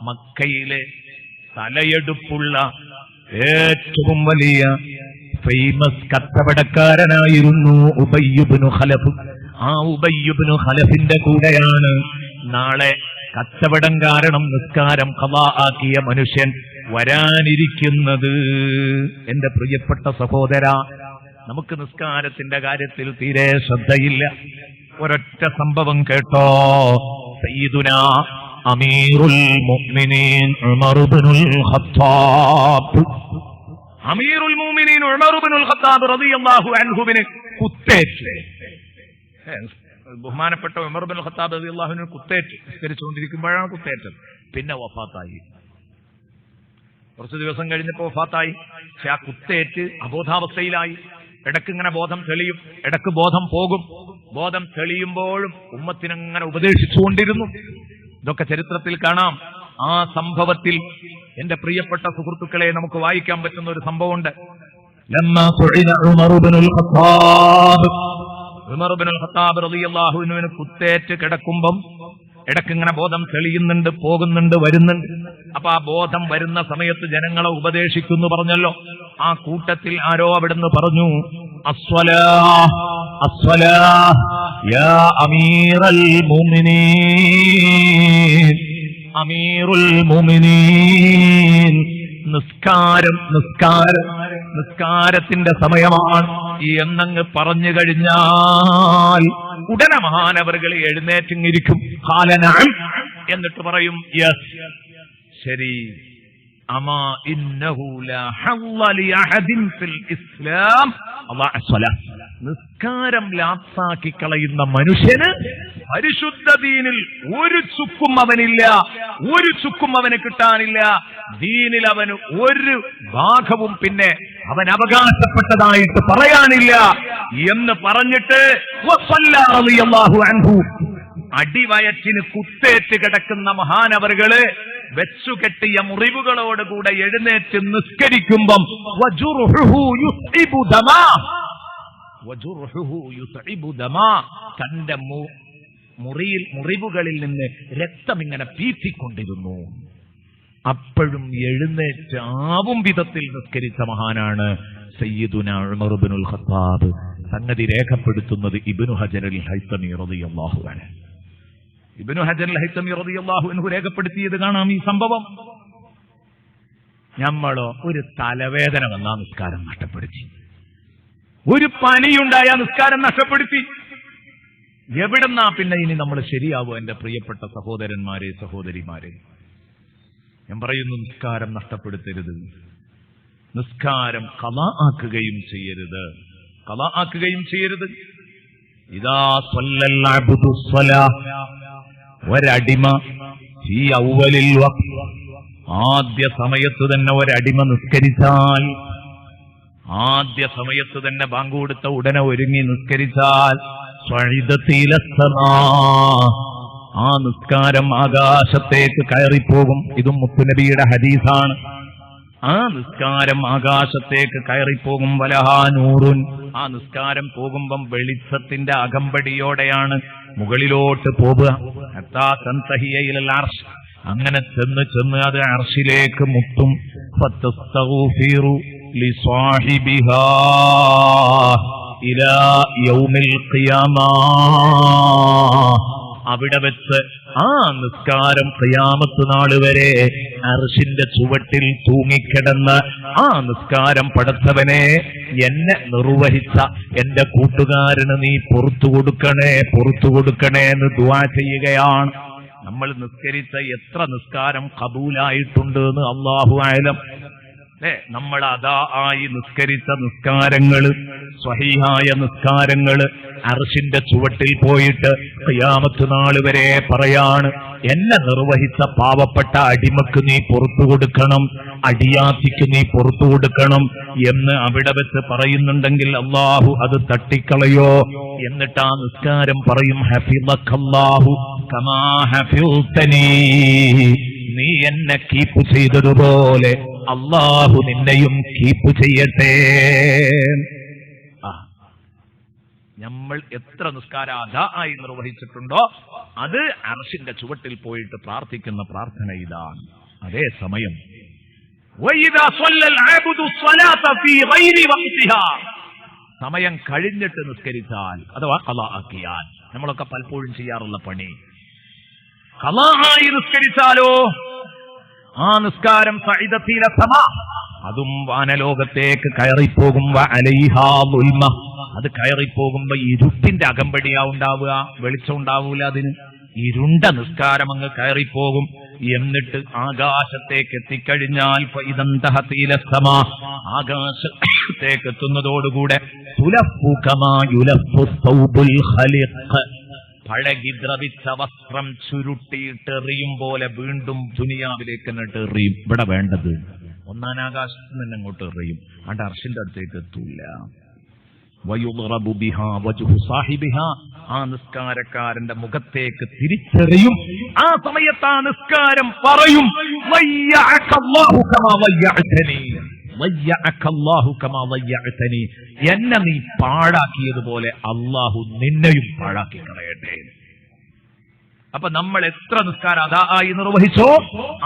A: മക്കയിലെ തലയെടുപ്പുള്ള ഏറ്റവും വലിയ ഫേമസ് കച്ചവടക്കാരനായിരുന്നു ഉബയ്യ് ഇബ്നു ഖലഫ്. ആ ഉബയ്യ് ഇബ്നു ഖലഫിന്റെ കൂടെയാണ് നാളെ കച്ചവടം കാരണം നിസ്കാരം ഖളാ ആക്കിയ മനുഷ്യൻ വരാനിരിക്കുന്നത്. എന്റെ പ്രിയപ്പെട്ട സഹോദര, നമുക്ക് നിസ്കാരത്തിന്റെ കാര്യത്തിൽ തീരെ ശ്രദ്ധയില്ല. ഒരൊറ്റ സംഭവം കേട്ടോ. സയ്യിദുനാ അമീറുൽ മുഅ്മിനീൻ ഉമർ ഇബ്നുൽ ഖത്താബ്, അമീറുൽ മുഅ്മിനീൻ ഉമർ ഇബ്നുൽ ഖത്താബ് റളിയല്ലാഹു അൻഹുവിന് കുത്തേറ്റ്. ബഹുമാനപ്പെട്ട ഉമർ ഇബ്നുൽ ഖത്താബ് റളിയല്ലാഹു അൻഹു കുത്തേറ്റ്, നിസ്കരിച്ചുകൊണ്ടിരിക്കുമ്പോഴാണ് കുത്തേറ്റത്. പിന്നെ വഫാത്തായി. കുറച്ചു ദിവസം കഴിഞ്ഞപ്പോൾ വഫാത്തായി. പക്ഷെ ആ കുത്തേറ്റ് അബോധാവസ്ഥയിലായി. ഇടക്ക് ഇങ്ങനെ ബോധം തെളിയും, ഇടക്ക് ബോധം പോകും. ബോധം തെളിയുമ്പോഴും ഉമ്മത്തിനങ്ങനെ ഉപദേശിച്ചുകൊണ്ടിരുന്നു. ഇതൊക്കെ ചരിത്രത്തിൽ കാണാം. ആ സംഭവത്തിൽ എന്റെ പ്രിയപ്പെട്ട സുഹൃത്തുക്കളെ നമുക്ക് വായിക്കാൻ പറ്റുന്ന ഒരു സംഭവമുണ്ട്. ഉമർ ഇബ്നുൽ ഖത്താബ് റളിയല്ലാഹു അൻഹുവിന് കുത്തേറ്റ് കിടക്കുമ്പം ഇടക്കിങ്ങനെ ബോധം തെളിയുന്നുണ്ട്, പോകുന്നുണ്ട്, വരുന്നുണ്ട്. അപ്പൊ ആ ബോധം വരുന്ന സമയത്ത് ജനങ്ങളെ ഉപദേശിക്കുന്നു പറഞ്ഞല്ലോ. ആ കൂട്ടത്തിൽ ആരോ അവിടുന്ന് പറഞ്ഞു, അസ്വലാഹ് അസ്വലാഹ് യാ അമീറൽ മുഅ്മിനീൻ, അമീറുൽ മുഅ്മിനീൻ, നിസ്കാരം നിസ്കാരം നിസ്കാരത്തിന്റെ സമയമാണ് എന്നങ്ങ് പറഞ്ഞു കഴിഞ്ഞാൽ ഉടനെ മഹാനവറുകൾ എഴുന്നേറ്റിങ്ങിരിക്കും. ഖാലനഅം, എന്നിട്ട് പറയും യെസ്, ശരി. അമാ ഇന്നഹു ലാ ഹല്ല ലിഅഹദിൻ ഫിൽ ഇസ്ലാം അല്ലാഹു സ്വലാഹ്, നിസ്കാരം ലാപ്സാക്കി കളയുന്ന മനുഷ്യന് പരിശുദ്ധ ദീനിൽ ഒരു ചുക്കും അവനില്ല, ഒരു ചുക്കും അവന് കിട്ടാനില്ല. ദീനിൽ അവന് ഒരു ഭാഗവും പിന്നെ അവൻ അവകാശപ്പെട്ടതായിട്ട് പറയാനില്ല എന്ന് പറഞ്ഞിട്ട് റളിയല്ലാഹു അൻഹു അടിവയറ്റിന് കുത്തേറ്റ് കിടക്കുന്ന മഹാനവറുകള് വെച്ചുകെട്ടിയ മുറിവുകളോടുകൂടെ എഴുന്നേറ്റ് നിസ്കരിക്കുമ്പം തന്റെ മുറിവുകളിൽ നിന്ന് രക്തം ഇങ്ങനെ പീറ്റിക്കൊണ്ടിരുന്നു. അപ്പോഴും എഴുന്നേറ്റാവും വിധത്തിൽ നിസ്കരിച്ച മഹാനാണ് സയ്യിദുനാ ഉമർ ഇബ്നുൽ ഖത്താബ്. സംഗതി രേഖപ്പെടുത്തുന്നത് ഇബ്നു ഹജർ അൽ ഹൈതമി റളിയല്ലാഹു അൻഹു. ഇബ്നു ഹജർ അൽ ഹൈതമി റളിയല്ലാഹു അൻഹു രേഖപ്പെടുത്തിയത് കാണാം ഈ സംഭവം. നമ്മളോ ഒരു തലവേദന വന്നാ നിസ്കാരം നഷ്ടപ്പെടുത്തി, ഒരു പനിയുണ്ടായ നിസ്കാരം നഷ്ടപ്പെടുത്തി. എവിടെന്നാ പിന്നെ ഇനി നമ്മൾ ശരിയാവും? എന്റെ പ്രിയപ്പെട്ട സഹോദരന്മാരെ, സഹോദരിമാരെ, ഞാൻ പറയുന്നു, നിസ്കാരം നഷ്ടപ്പെടുത്തരുത്. നിസ്കാരം ഖളാ ആക്കുകയും ചെയ്യരുത്. ഇദാ സ്വല്ലൽ അബ്ദു സ്വലാ, ഒരടിമ ഈ അവ്വലിൽ വഖ്ത്, ആദ്യ സമയത്ത് തന്നെ ഒരടിമ നിസ്കരിച്ചാൽ, ആദ്യ സമയത്ത് തന്നെ ബാങ്ക് കൊടുത്ത ഉടനെ ഒരുങ്ങി നിസ്കരിച്ചാൽ, സ്വഇദത്തിലസ്സമാ, ആ നിസ്കാരം ആകാശത്തേക്ക് കയറിപ്പോകും. ഇതും മുത്തുനബിയുടെ ഹദീസാണ്. ആ നിസ്കാരം ആകാശത്തേക്ക് കയറിപ്പോകും. വലഹാ നൂറുൻ, ആ നിസ്കാരം പോകുമ്പം വെളിച്ചത്തിന്റെ അകമ്പടിയോടെയാണ് മുകളിലോട്ട് പോവുക. ഹത്താ തൻതഹിയ ഇലൽ അർശ്, അങ്ങനെ ചെന്ന് അത് അർശിലേക്ക് മുട്ടും. ഫതസ്തഗ്ഫിറു ലിസാഹിബിഹാ ഇലാ യൗമിൽ ഖിയാമ, അവിടെ വെച്ച് ആ നിസ്കാരം ഖിയാമത്ത് നാൾ വരെ അർശിന്റെ ചുവട്ടിൽ തൂങ്ങിക്കിടന്ന് ആ നിസ്കാരം പടച്ചവനെ, എന്നെ നിർവഹിച്ച എന്റെ കൂട്ടുകാരന് നീ പുറത്തു കൊടുക്കണേ എന്ന് ദുആ ചെയ്യുകയാണ്. നമ്മൾ നിസ്കരിച്ച എത്ര നിസ്കാരം ഖബൂലായിട്ടുണ്ട് എന്ന് അല്ലാഹു അഅലം. നമ്മൾ അതാ ആയി നിസ്കരിച്ച നിസ്കാരങ്ങള്, സ്വഹീഹായ നിസ്കാരങ്ങള് അർശിന്റെ ചുവട്ടിൽ പോയിട്ട് ഖിയാമത്ത് നാൾ വരെ പറയാണ്, എന്നെ നിർവഹിച്ച പാവപ്പെട്ട അടിമക്ക് നീ പുറത്തു കൊടുക്കണം, അടിയാത്തിക്ക് നീ പുറത്തു കൊടുക്കണം എന്ന് അവിടെ വെച്ച് പറയുന്നുണ്ടെങ്കിൽ അല്ലാഹു അത് തട്ടിക്കളയോ? എന്നിട്ട് ആ നിസ്കാരം പറയും, ഹഫിളക്കല്ലാഹു കമാ ഹഫിൾതനീ, നീ എന്നെ കീപ്പ് ചെയ്തതുപോലെ അല്ലാഹു നിന്നെയും കീപ്പ് ചെയ്യട്ടെ. നമ്മൾ എത്ര നിസ്കാരം അദാ ആയി നിർവഹിച്ചിട്ടുണ്ടോ അത് അർശിന്റെ ചുവട്ടിൽ പോയിട്ട് പ്രാർത്ഥിക്കുന്ന പ്രാർത്ഥന ഇതാണ്. അതേ സമയം സമയം കഴിഞ്ഞിട്ട് നിസ്കരിച്ചാൽ അഥവാ ഖളാ ആക്കിയാൽ, നമ്മളൊക്കെ പലപ്പോഴും ചെയ്യാറുള്ള പണി, ഖളാ ആയി നിസ്കരിച്ചാലോ ആ നിസ്കാരം സഇദത്തില സമ, അതും വാനലോകത്തേക്ക് കയറിപ്പോകും. അലൈഹാ ദുൽമ, അത് കയറിപ്പോകുമ്പോ ഇരുട്ടിന്റെ അകമ്പടിയാ ഉണ്ടാവുക, വെളിച്ചം ഉണ്ടാവൂല. അതിന് ഇരുണ്ട നിസ്കാരം അങ്ങ് കയറിപ്പോകും. എന്നിട്ട് ആകാശത്തേക്ക് എത്തിക്കഴിഞ്ഞാൽ ഇദന്തഹതീല സമ, ആകാശത്തേക്ക് എത്തുന്നതോടുകൂടെ തുലഫു കമാ യുലഫു സൗബുൽ ഖലിഖ്, പഴകി ദ്രവിച്ച വസ്ത്രം ചുരുട്ടിയിട്ടെറിയും പോലെ വീണ്ടും ദുനിയാവിലേക്ക് എന്നിട്ട് എറിയും. ഇവിടെ വേണ്ടത് ഒന്നാം ആകാശത്ത് നിന്ന് അങ്ങോട്ട് എറിയും, അണ്ട് അർശിന്റെ അടുത്തേക്ക് എത്തൂല. വയുദ്റബു ബിഹാ വജ്ഹു സാഹിബിഹാ, ആ നിസ്കാരക്കാരന്റെ മുഖത്തേക്ക് തിരിച്ചെറിയും. ആ സമയത്ത് ആ നിസ്കാരം പറയും, വയ്യഅകല്ലാഹു കമാ വയ്യഅതനി, വയ്യഅകല്ലാഹു കമാ വയ്യഅതനി, എന്നെ നീ പാഴാക്കിയതുപോലെ അല്ലാഹു നിന്നെയും പാഴാക്കി കളയട്ടെ. അപ്പൊ നമ്മൾ എത്ര നിസ്കാരം അദാ ആയി നിർവഹിച്ചോ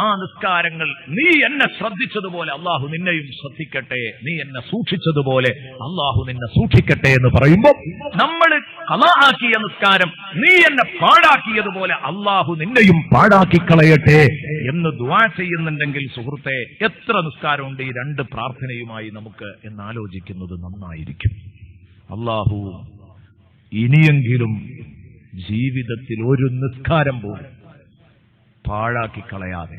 A: ആ നിസ്കാരങ്ങൾ, നീ എന്നെ ശ്രദ്ധിച്ചതുപോലെ അല്ലാഹു നിന്നെയും ശ്രദ്ധിക്കട്ടെ, നീ എന്നെ സൂക്ഷിച്ചതുപോലെ അല്ലാഹു നിന്നെ സൂക്ഷിക്കട്ടെ എന്ന് പറയുമ്പോൾ, നമ്മൾ ഖളാ ആക്കിയ നിസ്കാരം നീ എന്നെ പാഴാക്കിയതുപോലെ അല്ലാഹു നിന്നെയും പാഴാക്കി കളയട്ടെ എന്ന് ദുആ ചെയ്യുന്നുണ്ടെങ്കിൽ സുഹൃത്തെ, എത്ര നിസ്കാരമുണ്ട് ഈ രണ്ട് പ്രാർത്ഥനയുമായി നമുക്ക് എന്നാലോചിക്കുന്നത് നന്നായിരിക്കും. അല്ലാഹു ഇനിയെങ്കിലും ജീവിതത്തിൽ ഒരു നിസ്കാരം പോലും പാഴാക്കി കളയാതെ,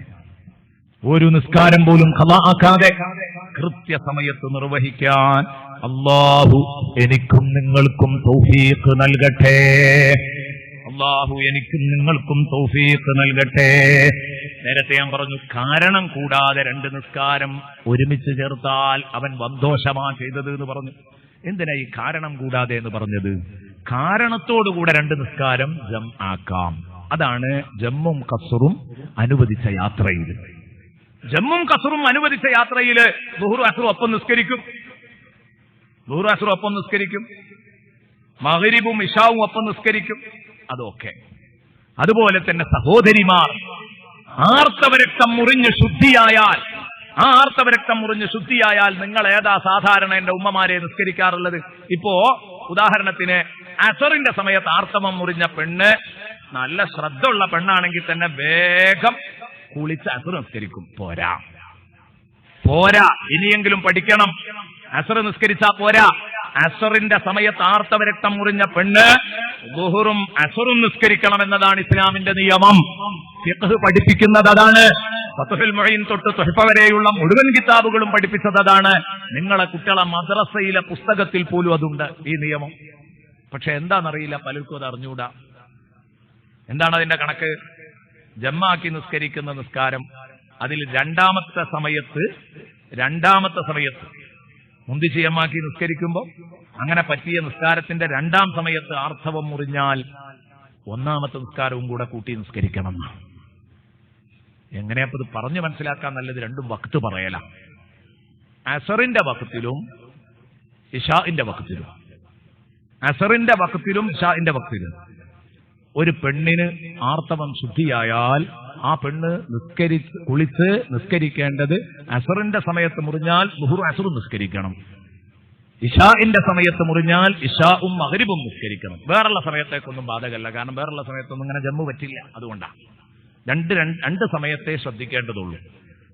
A: ഒരു നിസ്കാരം പോലും ഖളാ ആക്കാതെ കൃത്യസമയത്ത് നിർവഹിക്കാൻ അല്ലാഹു എനിക്കും നിങ്ങൾക്കും തൗഫീഖ് നൽകട്ടെ. അല്ലാഹു എനിക്കും നിങ്ങൾക്കും തൗഫീഖ് നൽകട്ടെ. നേരത്തെ ഞാൻ പറഞ്ഞു, കാരണം കൂടാതെ രണ്ട് നിസ്കാരം ഒരുമിച്ച് ചേർത്താൽ അവൻ വന്തോഷമാ ചെയ്തത് എന്ന് പറഞ്ഞു. എന്തിനാ ഈ കാരണം കൂടാതെ എന്ന് പറഞ്ഞത്? കാരണത്തോടുകൂടെ രണ്ട് നിസ്കാരം ജം ആക്കാം. അതാണ് ജമ്മും ഖസ്റും അനുവദിച്ച യാത്രയിൽ. ജമ്മും ഖസ്റും അനുവദിച്ച യാത്രയിൽ ളുഹ്റും അസ്റും ഒപ്പം നിസ്കരിക്കും, ളുഹ്റും അസ്റും ഒപ്പം നിസ്കരിക്കും, മഗ്രിബും ഇശാവും ഒപ്പം നിസ്കരിക്കും. അതൊക്കെ അതുപോലെ തന്നെ സഹോദരിമാർ ആർത്തവരക്തം മുറിഞ്ഞ് ശുദ്ധിയായാൽ, ആ ആർത്തവരക്തം മുറിഞ്ഞ് ശുദ്ധിയായാൽ നിങ്ങൾ ഏതാ സാധാരണ എന്റെ ഉമ്മമാരെ നിസ്കരിക്കാറുള്ളത്? ഇപ്പോ ഉദാഹരണത്തിന് അസറിന്റെ സമയത്ത് ആർത്തവം മുറിഞ്ഞ പെണ്ണ് നല്ല ശ്രദ്ധ ഉള്ള പെണ്ണാണെങ്കിൽ തന്നെ വേഗം കുളിച്ച് അസർ നിസ്കരിക്കും. പോരാ, ഇനിയെങ്കിലും പഠിക്കണം. അസർ നിസ്കരിച്ചാ പോരാ. അസറിന്റെ സമയത്ത് ആർത്തവരക്തം മുറിഞ്ഞ പെണ്ണ് ദുഹറും അസറും നിസ്കരിക്കണം എന്നതാണ് ഇസ്ലാമിന്റെ നിയമം. ഫിഖ്ഹ് പഠിപ്പിക്കുന്നത് അതാണ്. ഫത്ഹുൽ മുഈൻ തൊട്ട് തുഹ്ഫ വരെയുള്ള മുഴുവൻ കിതാബുകളും പഠിപ്പിച്ചത് അതാണ്. നിങ്ങളെ കുട്ടികളെ മദ്രസയിലെ പുസ്തകത്തിൽ പോലും അതുണ്ട് ഈ നിയമം. പക്ഷെ എന്താണെന്നറിയില്ല, പലർക്കും അത് അറിഞ്ഞൂടാ. എന്താണ് അതിന്റെ കണക്ക്? ജമ്മാക്കി നിസ്കരിക്കുന്ന നിസ്കാരം, അതിൽ രണ്ടാമത്തെ സമയത്ത് മുന്തിച്ച് ജമ്മാക്കി നിസ്കരിക്കുമ്പോൾ അങ്ങനെ പറ്റിയ നിസ്കാരത്തിന്റെ രണ്ടാം സമയത്ത് ആർത്തവം മുറിഞ്ഞാൽ ഒന്നാമത്തെ നിസ്കാരവും കൂടെ കൂട്ടി നിസ്കരിക്കണം. എങ്ങനെയപ്പോ ഇത് പറഞ്ഞു മനസ്സിലാക്കാൻ നല്ലത്? രണ്ടും വക്ത് പറയല. അസറിന്റെ വക്തിലും ഇശാഇന്റെ വക്തിലും, അസറിന്റെ വക്തിലും ഇശാഇന്റെ വക്തിലും ഒരു പെണ്ണിന് ആർത്തവം ശുദ്ധിയായാൽ ആ പെണ്ണ് കുളിച്ച് നിസ്കരിക്കേണ്ടത് അസറിന്റെ സമയത്ത് മുറിഞ്ഞാൽ ളുഹുർ അസറും നിസ്കരിക്കണം. ഇശാഇന്റെ സമയത്ത് മുറിഞ്ഞാൽ ഇശാഉം മഗ്രിബും നിസ്കരിക്കണം. വേറുള്ള സമയത്തേക്കൊന്നും ബാധകമല്ല. കാരണം വേറുള്ള സമയത്തൊന്നും ഇങ്ങനെ ജമ്മു പറ്റില്ല. അതുകൊണ്ടാണ് രണ്ട് സമയത്തെ ശ്രദ്ധിക്കേണ്ടതുള്ളൂ,